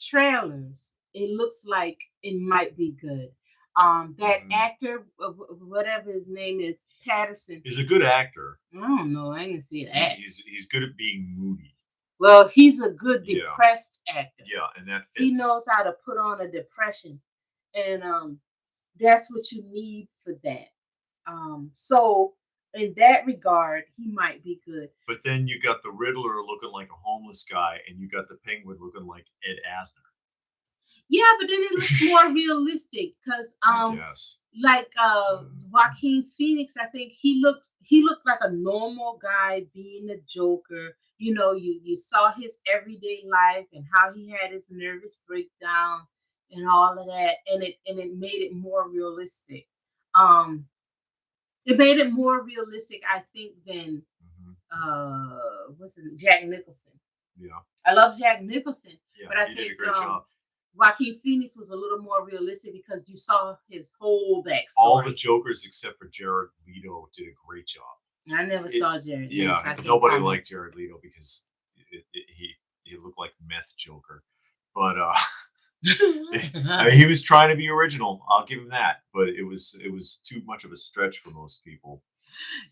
trailers, it looks like it might be good. That actor, whatever his name is, Patterson. He's a good actor. I don't know. I didn't see that. He's good at being moody. Well, he's a good depressed actor. Yeah, and that fits. He knows how to put on a depression, and that's what you need for that. So in that regard, he might be good. But then you got the Riddler looking like a homeless guy, and you got the Penguin looking like Ed Asner. Yeah, but then it looks more realistic because like Joaquin Phoenix, I think he looked like a normal guy being a Joker. You know, you saw his everyday life and how he had his nervous breakdown and all of that, and it made it more realistic. It made it more realistic, I think, than what's his name? Jack Nicholson. Yeah, I love Jack Nicholson, but I he think did a great job. Joaquin Phoenix was a little more realistic because you saw his whole backstory. All the Jokers except for Jared Leto did a great job. I never saw Jared. Yeah, so nobody liked Jared Leto because he looked like meth Joker, but I mean, he was trying to be original. I'll give him that, but it was too much of a stretch for most people.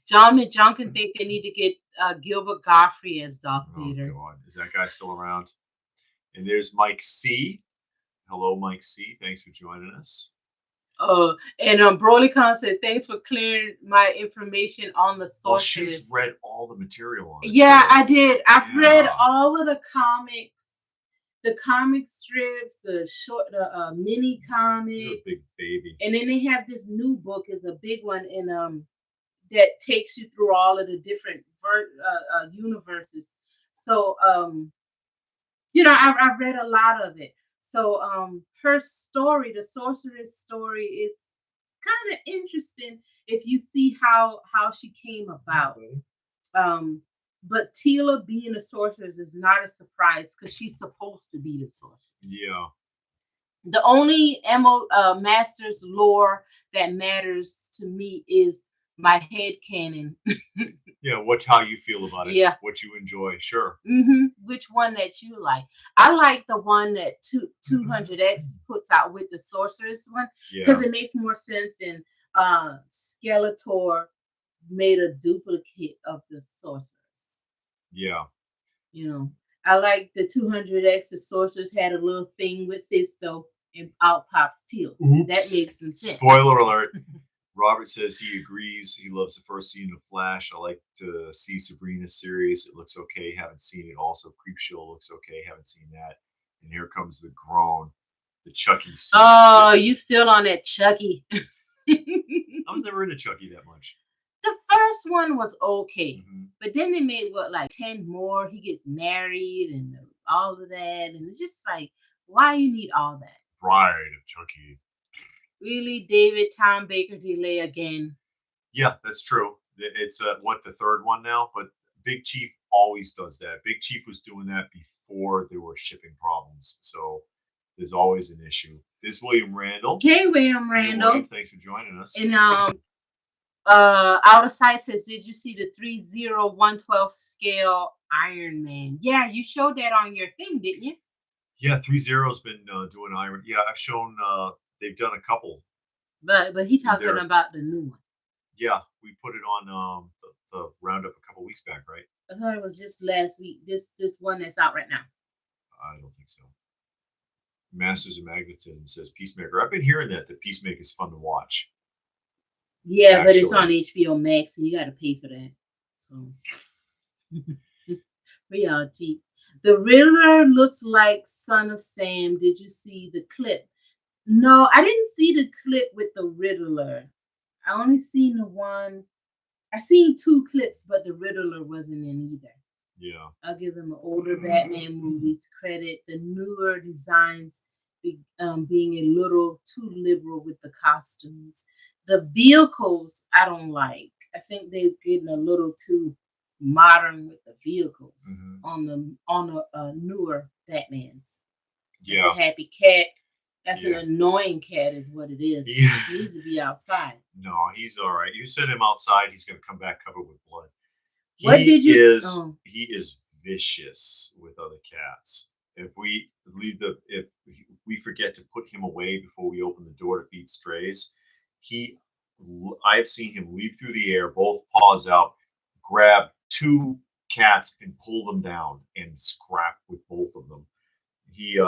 John McJunkin think they need to get Gilbert Godfrey as Darth Vader. Oh God, is that guy still around? And there's Mike C. Hello, Mike C. Thanks for joining us. And BrolyCon said, thanks for clearing my information on the Sorceress. Well, she's read all the material on it. Yeah, so. I did. I've read all of the comics, the comic strips, the short, the mini comics. You're a big baby. And then they have this new book, is a big one, and that takes you through all of the different universes. So, you know, I've read a lot of it. So her story, the Sorceress story, is kind of interesting if you see how she came about. But Teela being a sorceress is not a surprise because she's supposed to be the sorceress. Yeah. The only Masters lore that matters to me is my headcanon. Yeah, how you feel about it. Yeah. What you enjoy, sure. Mm-hmm. Which one that you like? I like the one that 200X puts out with the Sorceress one because it makes more sense than Skeletor made a duplicate of the Sorceress. Yeah. You know, I like the 200X. The Sorceress had a little thing with this, though, and out pops Teal. That makes some sense. Spoiler alert. Robert says he agrees. He loves the first season of Flash. I like to see Sabrina's series. It looks okay. Haven't seen it. Also, Creepshow looks okay. Haven't seen that. And here comes the groan, the Chucky series. Oh, you still on that Chucky? I was never into Chucky that much. The first one was okay, but then they made like 10 more. He gets married and all of that, and it's just like, why you need all that? Bride of Chucky. Really, David Tom Baker delay again? Yeah, that's true. It's the third one now, but Big Chief always does that. Big Chief was doing that before there were shipping problems, so there's always an issue. There's William Randall. Hey, William Randall. Hey, thanks for joining us. And Out of Sight says, did you see the 3/0/112 scale Iron Man? Yeah, you showed that on your thing, didn't you? Yeah, 3/0's been doing Iron. Yeah, I've shown. They've done a couple. But he talking about the new one. Yeah, we put it on the roundup a couple weeks back, right? I thought it was just last week. This one that's out right now. I don't think so. Masters of Magnetism says Peacemaker. I've been hearing that Peacemaker is fun to watch. Yeah, but it's on HBO Max, and you got to pay for that. So we all cheap. The Riddler looks like Son of Sam. Did you see the clip? No, I didn't see the clip with the Riddler. I only seen the one. I seen 2 clips, but the Riddler wasn't in either. Yeah. I'll give them an older Batman movies credit. The newer designs being a little too liberal with the costumes. The vehicles I don't like. I think they're getting a little too modern with the vehicles on the newer Batmans. It's a happy cat. That's an annoying cat, is what it is. Yeah. He needs to be outside. No, he's all right. You send him outside, he's going to come back covered with blood. He is vicious with other cats. If we forget to put him away before we open the door to feed strays, I've seen him leap through the air, both paws out, grab 2 cats and pull them down and scrap with both of them. He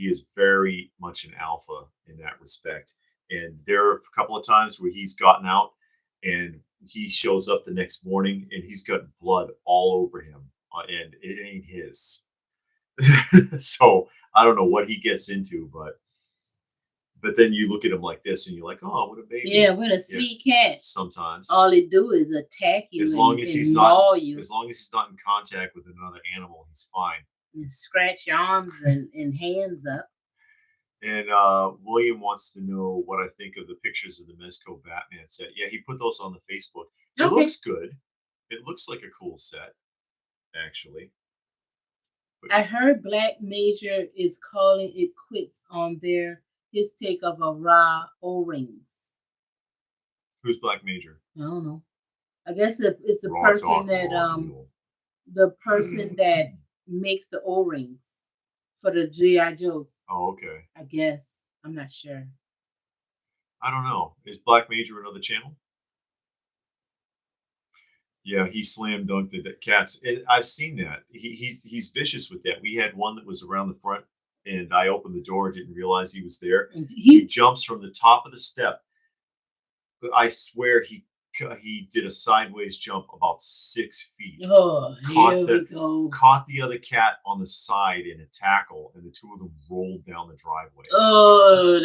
is very much an alpha in that respect. And there are a couple of times where he's gotten out and he shows up the next morning and he's got blood all over him, and it ain't his. So I don't know what he gets into, but then you look at him like this and you're like, oh, what a baby. Yeah, what a sweet cat. Sometimes all it do is attack you as long as he's not in contact with another animal, he's fine. And scratch your arms and hands up. And William wants to know what I think of the pictures of the Mezco Batman set. Yeah, he put those on the Facebook. It looks good. It looks like a cool set, actually. But I heard Black Major is calling it quits on his take of a raw O-rings. Who's Black Major? I don't know. I guess it's the person that makes the O-rings for the G.I. Joes. Oh, okay. I guess. I'm not sure. I don't know. Is Black Major another channel? Yeah, he slam dunked the cats. I've seen that. He's vicious with that. We had one that was around the front, and I opened the door, didn't realize he was there. He jumps from the top of the step. I swear he did a sideways jump about 6 feet. Oh, caught the other cat on the side in a tackle, and the 2 of them rolled down the driveway. Oh,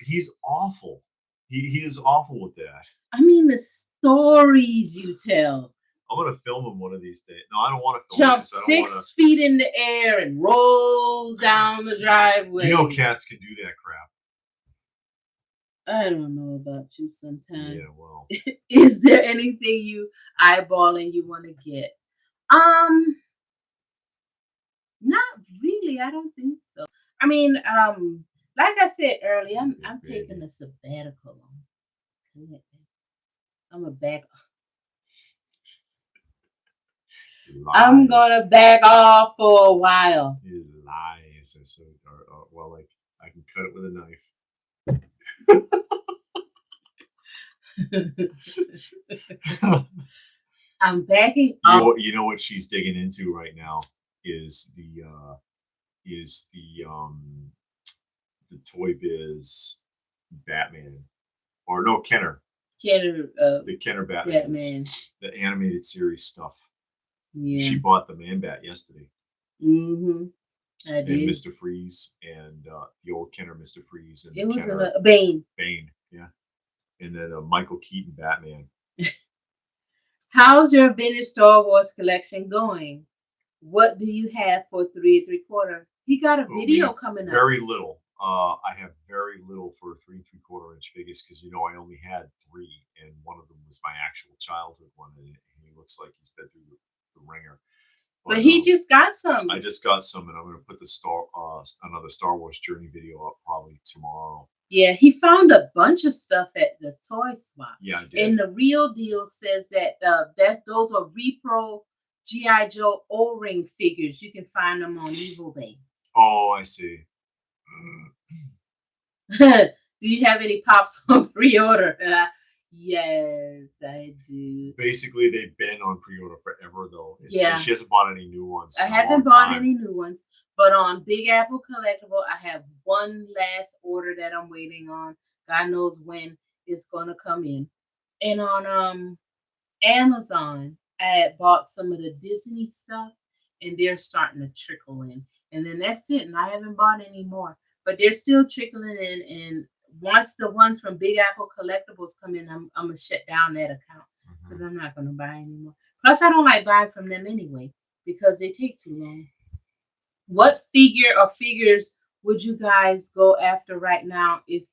he's awful. He is awful with that. I mean, the stories you tell. I'm gonna film him one of these days. No, I don't want to film him. Jump 6 feet in the air and rolls down the driveway. You know, cats can do that crap. I don't know about you sometimes. Yeah, well. Is there anything you eyeballing you want to get? Not really. I don't think so. I mean, like I said earlier, I'm taking a sabbatical. I'm a back. I'm gonna back off for a while. You lies. Well, like I can cut it with a knife. I'm backing off. You know what she's digging into right now is the Toy Biz Batman, or no, Kenner. The Kenner Batman. The animated series stuff. Yeah. She bought the Man Bat yesterday. Mm-hmm. I did. And Mr. Freeze and the old Kenner Mr. Freeze and it was Kenner, Bane. Bane, yeah. And then Michael Keaton Batman. How's your vintage Star Wars collection going? What do you have for 3 3/4? He got a video coming up. Very little. I have very little for 3 3/4 inch figures because I only had 3, and one of them was my actual childhood one, and he looks like he's been through the ringer. But he just got some. I just got some, and I'm going to put another Star Wars Journey video up probably tomorrow. Yeah, he found a bunch of stuff at the toy spot. Yeah, I did. And the Real Deal says that those are repro G.I. Joe O-ring figures. You can find them on eBay. Oh, I see. Do you have any pops on pre-order? Yes, I do. Basically, they've been on pre-order forever, though. She hasn't bought any new ones. I haven't bought any new ones, but on Big Apple Collectible, I have one last order that I'm waiting on. God knows when is gonna come in. And on Amazon, I had bought some of the Disney stuff, and they're starting to trickle in. And then that's it. And I haven't bought any more, but they're still trickling in. And once the ones from Big Apple Collectibles come in, I'm gonna shut down that account because I'm not gonna buy anymore. Plus, I don't like buying from them anyway because they take too long. What figure or figures would you guys go after right now if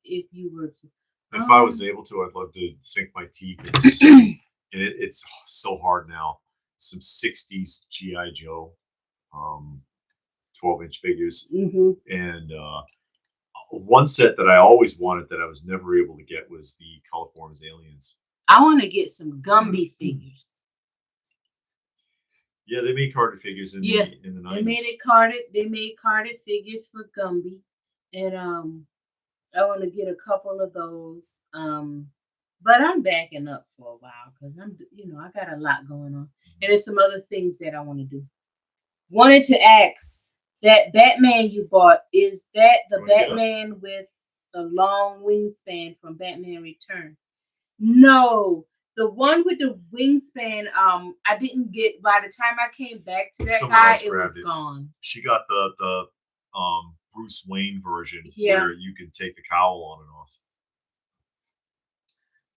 you were to? If I was able to, I'd love to sink my teeth into some, and it's so hard now. Some 60s GI Joe, 12-inch figures, and one set that I always wanted that I was never able to get was the Coliforms Aliens. I want to get some Gumby figures. Yeah, they made carded figures in the 90s. They made carded figures for Gumby, and I want to get a couple of those. But I'm backing up for a while because I got a lot going on, and there's some other things that I want to do. Wanted to ask, that Batman you bought, is that the Batman with the long wingspan from Batman Return? No. The one with the wingspan, I didn't get. By the time I came back to that guy, it was gone. She got the Bruce Wayne version where you can take the cowl on and off.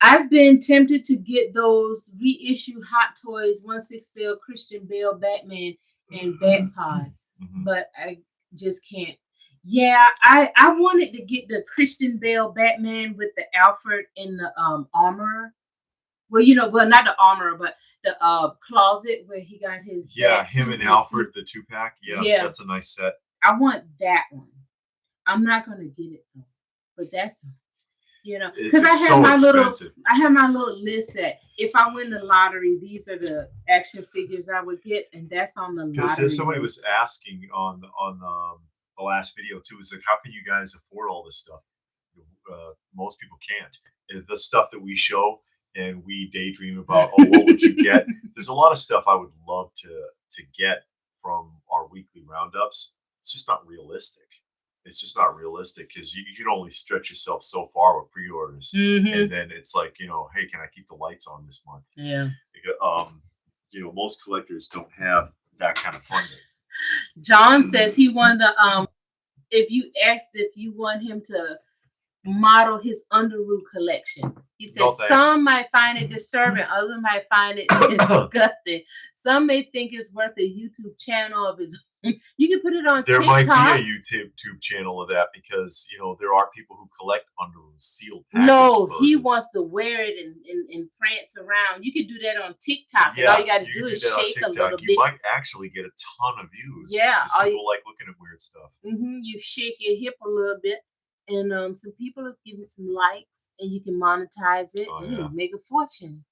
I've been tempted to get those reissue Hot Toys 1/6 Christian Bale Batman and Batpod, but I just can't. Yeah, I wanted to get the Christian Bale Batman with the Alfred in the armor. Well, not the armor, but the closet where he got his. Yeah, him and Alfred, the 2-pack. Yeah, that's a nice set. I want that one. I'm not gonna get it though, but that's because I have my little list that if I win the lottery, these are the action figures I would get, and that's on the lottery. Because somebody was asking on the last video too, is like, how can you guys afford all this stuff? Most people can't. The stuff that we show and we daydream about, what would you get? There's a lot of stuff I would love to get from our weekly roundups. It's just not realistic. It's just not realistic because you can only stretch yourself so far with pre-orders, and then it's like, hey, can I keep the lights on this month? Yeah. Most collectors don't have that kind of funding. John says he won the if you asked if you want him to model his Underoos collection. He said some might find it disturbing, others might find it disgusting. Some may think it's worth a YouTube channel of his own. You can put it on there TikTok. Might be a YouTube channel of that because there are people who collect Underoos sealed package versions. He wants to wear it and prance around. You can do that on TikTok. Yeah, all you got to do is shake a little bit. You might actually get a ton of views. Yeah, people like looking at weird stuff. You shake your hip a little bit. And some people have given some likes, and you can monetize it and make a fortune.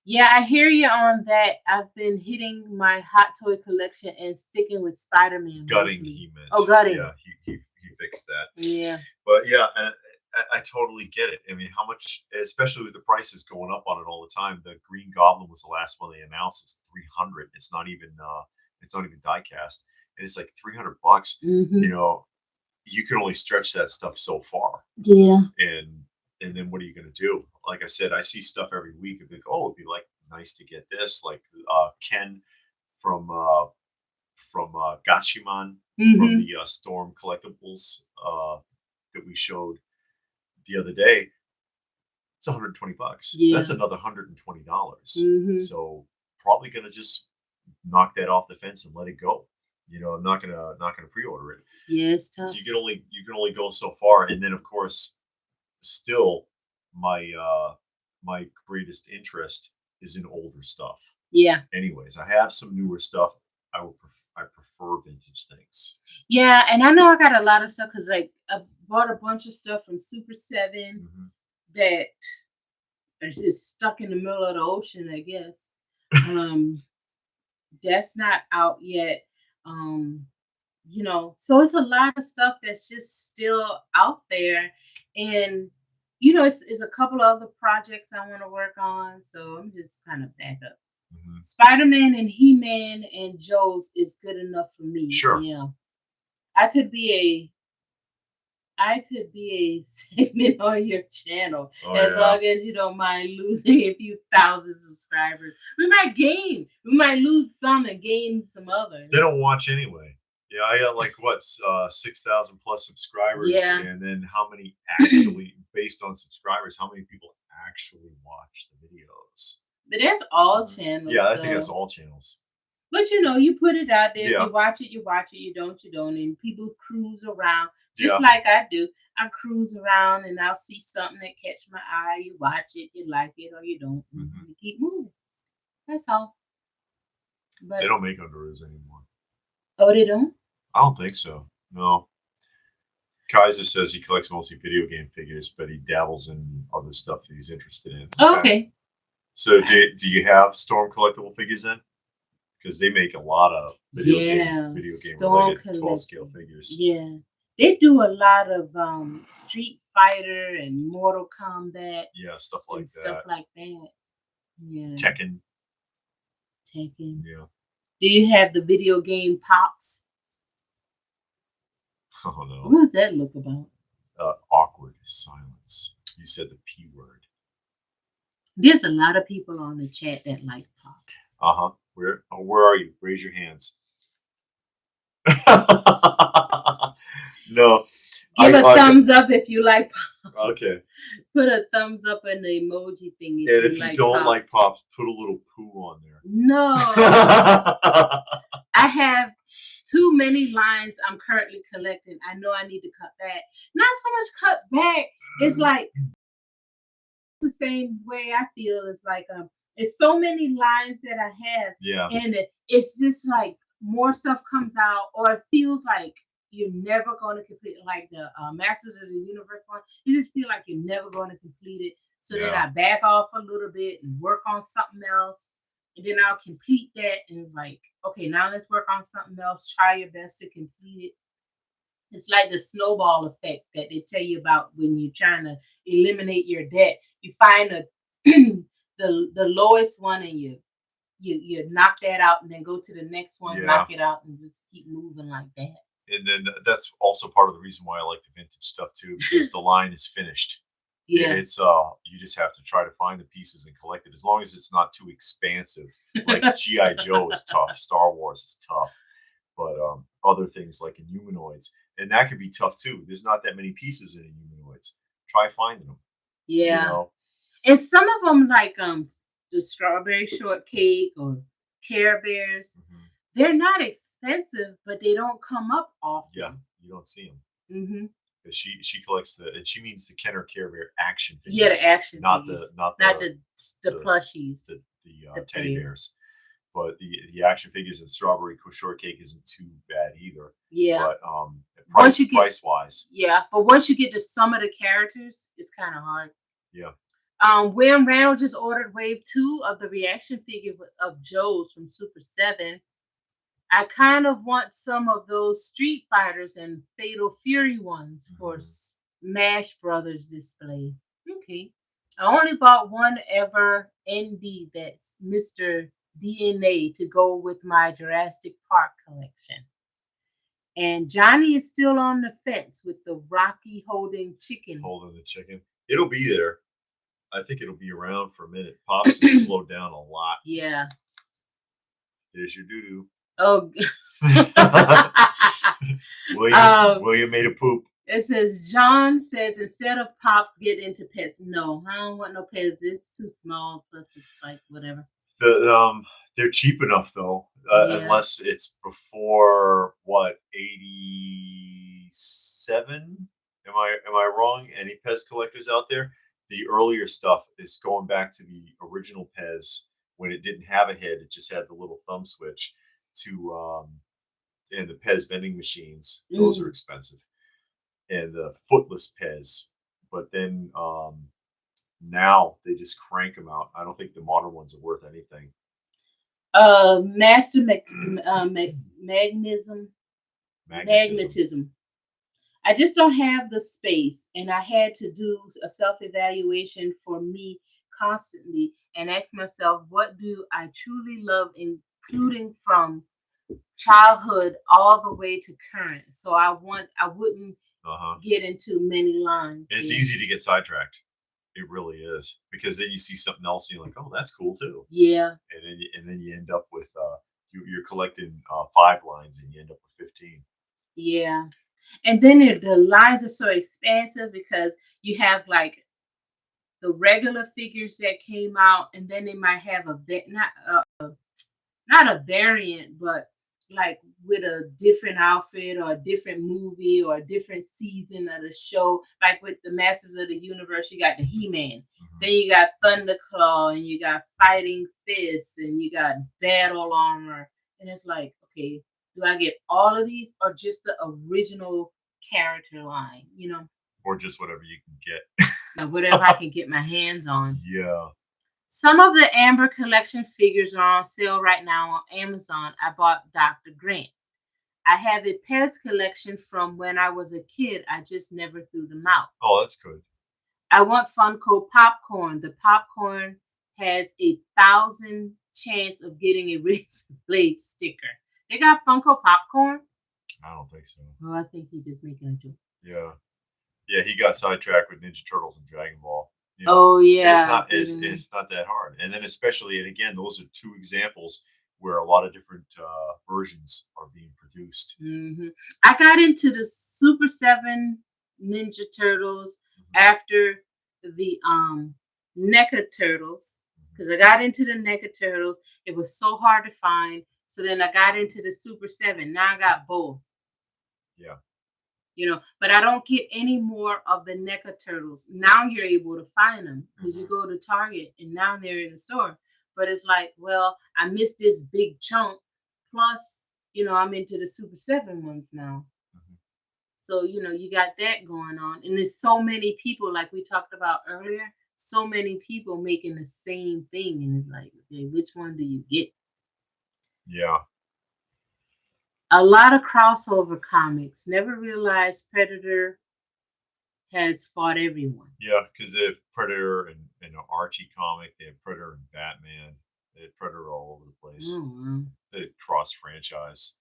Yeah, I hear you on that. I've been hitting my Hot Toy collection and sticking with Spider-Man. Gutting, he meant. Oh, gutting. Yeah, he fixed that. Yeah. But yeah, I totally get it. I mean, how much, especially with the prices going up on it all the time. The Green Goblin was the last one they announced. It's $300. It's not even die cast, and it's like $300. You can only stretch that stuff so far. Yeah. And then what are you going to do? Like I said, I see stuff every week. And think, it'd be like nice to get this. Like Ken from Gatchaman from the Storm Collectibles that we showed the other day. It's $120. Yeah. That's another $120. So probably going to just knock that off the fence and let it go. I'm not gonna pre-order it. Yeah, it's tough. You can only go so far, and then of course, still my greatest interest is in older stuff. Yeah. Anyways, I have some newer stuff. I prefer vintage things. Yeah, and I know I got a lot of stuff because I bought a bunch of stuff from Super 7 that is stuck in the middle of the ocean, I guess. That's not out yet. So it's a lot of stuff that's just still out there, and it's a couple of other projects I want to work on, so I'm just kind of back up. Spider-Man and He-Man and Joe's is good enough for me. Sure. I could be I could be a segment on your channel as long as you don't mind losing a few thousand subscribers. We might lose some and gain some others. They don't watch anyway. Yeah, I got like 6,000 plus subscribers, and then how many actually, based on subscribers, how many people actually watch the videos? But that's all channels. Yeah, I think that's all channels. But you put it out there. If you watch it, you watch it. You don't, you don't. And people cruise around just like I do. I cruise around and I'll see something that catch my eye. You watch it, you like it, or you don't. You keep moving. That's all. But they don't make underoos anymore. Oh, they don't? I don't think so. No. Kaiser says he collects mostly video game figures, but he dabbles in other stuff that he's interested in. Okay. So do you have Storm collectible figures then? Because they make a lot of video game related 12 scale figures. Yeah. They do a lot of Street Fighter and Mortal Kombat. Yeah, stuff like that. Yeah. Tekken. Yeah. Do you have the video game Pops? Oh no. What does that look about? Awkward silence. You said the P word. There's a lot of people on the chat that like Pops. Where are you? Raise your hands. No. Give a thumbs up if you like Pops. Okay. Put a thumbs up in the emoji thing. If you don't like Pops, put a little poo on there. No. I have too many lines I'm currently collecting. I know I need to cut back. Not so much cut back. It's like the same way I feel. It's like it's so many lines that I have. Yeah. And it's just like more stuff comes out, or it feels like you're never going to complete, like the Masters of the Universe one. You just feel like you're never going to complete it. So then I back off a little bit and work on something else. And then I'll complete that. And it's like, okay, now let's work on something else. Try your best to complete it. It's like the snowball effect that they tell you about when you're trying to eliminate your debt. You find the lowest one and you knock that out and then go to the next one, knock it out, and just keep moving like that. And then that's also part of the reason why I like the vintage stuff too, because the line is finished. Yeah. It's you just have to try to find the pieces and collect it, as long as it's not too expansive. Like G.I. Joe is tough, Star Wars is tough, but other things like Inhumanoids, and that can be tough too. There's not that many pieces in Inhumanoids. Try finding them. Yeah. You know? And some of them, like the Strawberry Shortcake or Care Bears, they're not expensive, but they don't come up often. Yeah, you don't see them. She collects and she means the Kenner Care Bear action figures. Yeah, the action not figures. Not the plushies. The teddy bears. But the action figures and Strawberry Shortcake isn't too bad either. Yeah. But price wise. Yeah, but once you get to some of the characters, it's kind of hard. Yeah. William Randall just ordered wave 2 of the reaction figure of Joe's from Super 7. I kind of want some of those Street Fighters and Fatal Fury ones for Smash Brothers display. Okay. I only bought one ever ND that's Mr. DNA to go with my Jurassic Park collection. And Johnny is still on the fence with the Rocky holding chicken. Holding the chicken. It'll be there. I think it'll be around for a minute. Pops has slowed down a lot. Yeah. There's your doo-doo. Oh. William made a poop. It says, John says, instead of Pops, get into pets. No, I don't want no pets. It's too small. Plus, it's like whatever. They're cheap enough though, unless it's before 87. Am I wrong? Any Pez collectors out there? The earlier stuff is going back to the original Pez when it didn't have a head; it just had the little thumb switch. And the Pez vending machines; those are expensive, and the footless Pez. But then now they just crank them out. I don't think the modern ones are worth anything. Magnetism. I just don't have the space, and I had to do a self-evaluation for me constantly and ask myself, what do I truly love, including from childhood all the way to current? So I wouldn't get into many lines. And it's easy to get sidetracked. It really is, because then you see something else and you're like, oh, that's cool too. Yeah. And then you end up with you're collecting 5 lines and you end up with 15. Yeah. And then the lines are so expansive because you have like the regular figures that came out, and then they might have not a variant, but like with a different outfit or a different movie or a different season of the show. Like with the Masters of the Universe, you got the He-Man. Then you got Thunderclaw, and you got Fighting Fists, and you got Battle Armor. And it's like, okay, do I get all of these or just the original character line, Or just whatever you can get. Whatever I can get my hands on. Yeah. Some of the Amber Collection figures are on sale right now on Amazon. I bought Dr. Grant. I have a Pez collection from when I was a kid. I just never threw them out. Oh, that's good. I want Funko Popcorn. The popcorn has 1,000 chance of getting a Razor Blade sticker. They got Funko Popcorn? I don't think so. Well, I think he's just making a joke. Yeah. Yeah, he got sidetracked with Ninja Turtles and Dragon Ball. Oh yeah, it's not that hard. And then especially, and again, those are 2 examples where a lot of different versions are being produced. I got into the Super 7 Ninja Turtles after the NECA Turtles, because I got into the NECA Turtles. It was so hard to find, so then I got into the Super 7. Now I got both. Yeah. But I don't get any more of the NECA Turtles. Now you're able to find them because you go to Target and now they're in the store. But it's like, well, I missed this big chunk. Plus, I'm into the Super 7 ones now. So, you got that going on. And there's so many people, like we talked about earlier, so many people making the same thing. And it's like, okay, which one do you get? Yeah. A lot of crossover comics. Never realized Predator has fought everyone. Yeah, because they have Predator and an Archie comic. They have Predator and Batman. They have Predator all over the place. They cross franchise.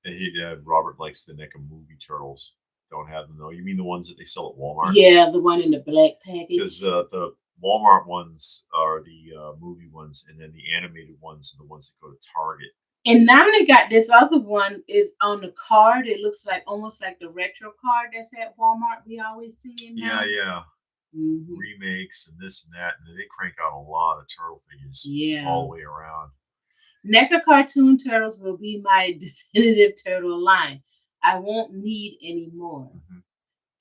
And Robert likes the NECA movie Turtles. Don't have them though. You mean the ones that they sell at Walmart? Yeah, the one in the black package. Because the Walmart ones are the movie ones, and then the animated ones are the ones that go to Target. And now they got this other one is on the card. It looks like almost like the retro card that's at Walmart. We always see in there. Yeah. Remakes and this and that, and they crank out a lot of turtle figures. Yeah. All the way around. NECA Cartoon Turtles will be my definitive turtle line. I won't need any more.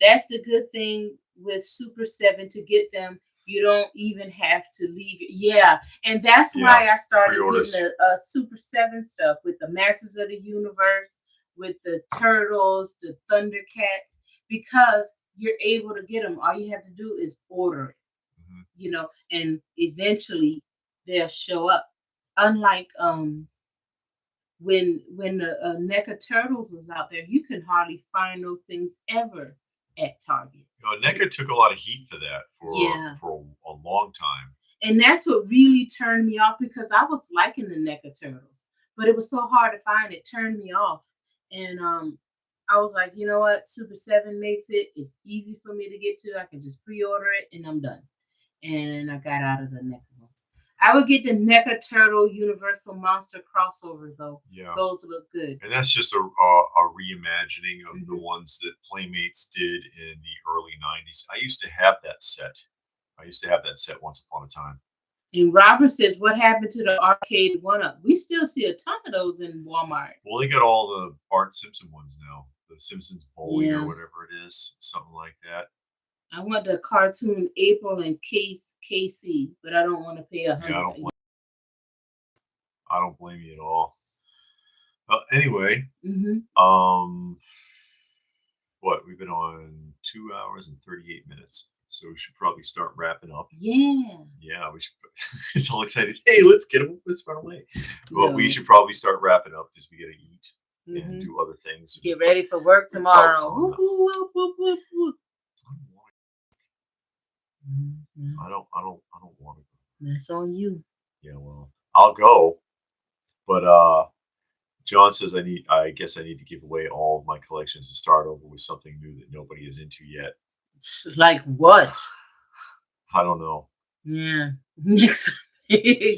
That's the good thing with Super 7 to get them. You don't even have to leave. Yeah. And that's why I started getting the Super 7 stuff with the Masters of the Universe, with the Turtles, the Thundercats, because you're able to get them. All you have to do is order it, and eventually they'll show up. Unlike when the NECA Turtles was out there, you can hardly find those things ever at Target. NECA took a lot of heat for that for a long time. And that's what really turned me off, because I was liking the NECA Turtles, but it was so hard to find. It turned me off. And I was like, you know what? Super 7 makes it. It's easy for me to get to. I can just pre-order it and I'm done. And I got out of the NECA ones. I would get the NECA Turtle Universal Monster crossover though. Yeah, those look good. And that's just a reimagining of the ones that Playmates did in the early '90s. I used to have that set. Once upon a time. And Robert says, "What happened to the arcade one-up? We still see a ton of those in Walmart." Well, they got all the Bart Simpson ones now. The Simpsons Bowling or whatever it is, something like that. I want the cartoon April and Casey, but I don't want to pay $100. Yeah, I don't blame you at all. Anyway, what, we've been on 2 hours and 38 minutes, so we should probably start wrapping up. Yeah, we should. It's all excited. Hey, let's run away. But we should probably start wrapping up because we got to eat and do other things. Get ready for work tomorrow. I don't want to go. That's on you. Yeah, well, I'll go, but John says I guess I need to give away all of my collections and start over with something new that nobody is into yet. Like what? I don't know. Yeah. Next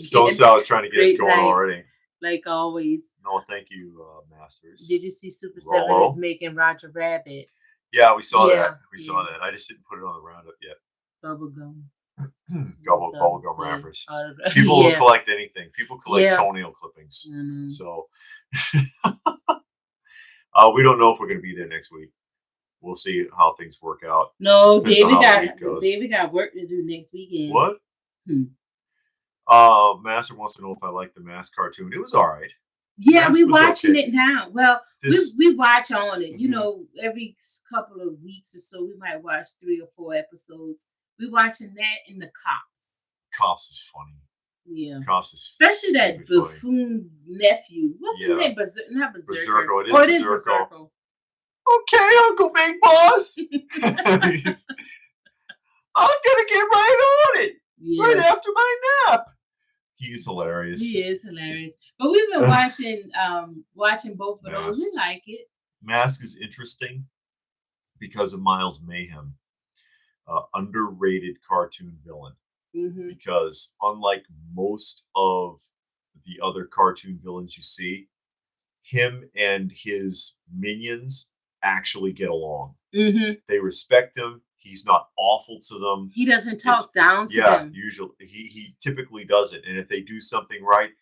Stone Sour is trying to get us going already. Like always. No, thank you, Masters. Did you see Super 7 is making Roger Rabbit? Yeah, we saw that. We saw that. I just didn't put it on the roundup yet. Bubblegum. Bubblegum wrappers. People will collect anything. People collect toenail clippings. So we don't know if we're going to be there next week. We'll see how things work out. No, David got work to do next weekend. What? Master wants to know if I like the Mask cartoon. It was all right. Yeah, we watching it now. Well, we watch on it. You know, every couple of weeks or so, we might watch 3 or 4 episodes. We watching that and the Cops. Cops is funny. Yeah. Cops is especially that buffoon nephew. What's the name? Not Berserker. Berserko. It is Berserko. Okay, Uncle Big Boss. I'm gonna get right on it. Yeah. Right after my nap. He's hilarious. He is hilarious. But we've been watching both of those. We like it. Mask is interesting because of Miles Mayhem. Underrated cartoon villain. Because unlike most of the other cartoon villains you see, him and his minions actually get along. They respect him. He's not awful to them. He doesn't talk down to them. Usually he typically doesn't. And if they do something right,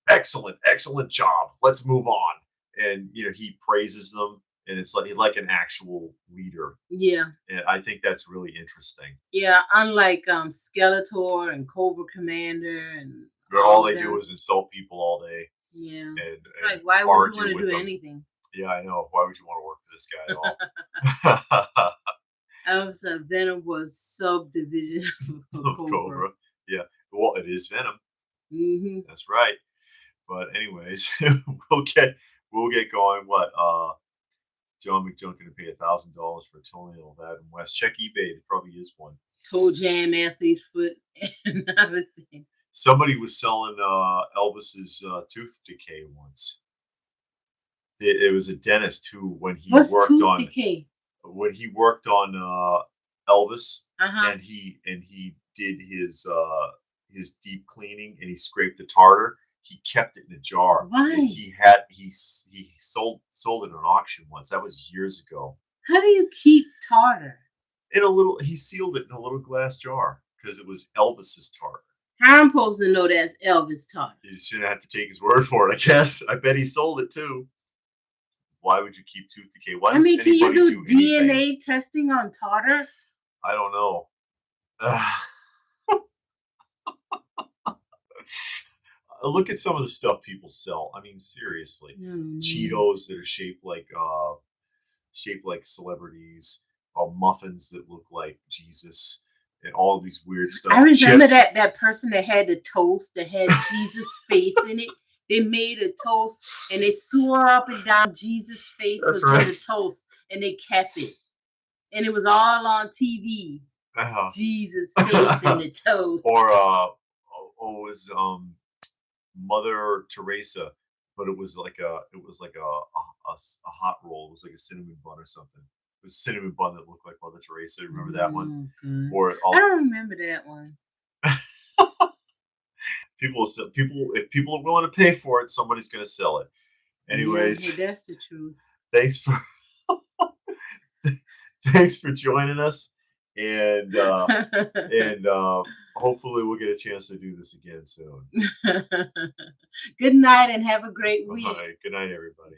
excellent job. Let's move on. And he praises them, and it's like an actual leader. Yeah. And I think that's really interesting. Yeah, unlike Skeletor and Cobra Commander and all they do is insult people all day. Yeah. And like, why would you want to do anything? Yeah, I know. Why would you want to work for this guy at all? Venom was subdivision of Cobra. Yeah. Well, it is Venom. That's right. But anyways, we'll get going. What? John McJones going to pay $1,000 for a toenail of Adam West. Check eBay. There probably is one. Toe jam athlete's foot. Somebody was selling Elvis's tooth decay once. It was a dentist who, when he worked on decay? When he worked on Elvis, and he did his deep cleaning and he scraped the tartar. He kept it in a jar. Why? He sold it at an auction once. That was years ago. How do you keep tartar? He sealed it in a little glass jar because it was Elvis's tartar. How am I supposed to know that's Elvis tartar? You just have to take his word for it, I guess. I bet he sold it too. Why would you keep tooth decay? Why does can you do DNA testing on tartar? I don't know. Look at some of the stuff people sell. I mean, seriously, Cheetos that are shaped like celebrities, muffins that look like Jesus, and all these weird stuff. I remember that person that had the toast that had Jesus' face in it. They made a toast and they swore up and down Jesus' face was in the toast, and they kept it, and it was all on TV. Jesus' face in the toast. Or it was Mother Teresa, but it was like a hot roll. It was like a cinnamon bun or something. It was a cinnamon bun that looked like Mother Teresa. Remember that one? Or I don't remember that one. If people are willing to pay for it, somebody's going to sell it. Anyways, that's the truth. Thanks for joining us, and hopefully we'll get a chance to do this again soon. Good night and have a great week. Good night, everybody.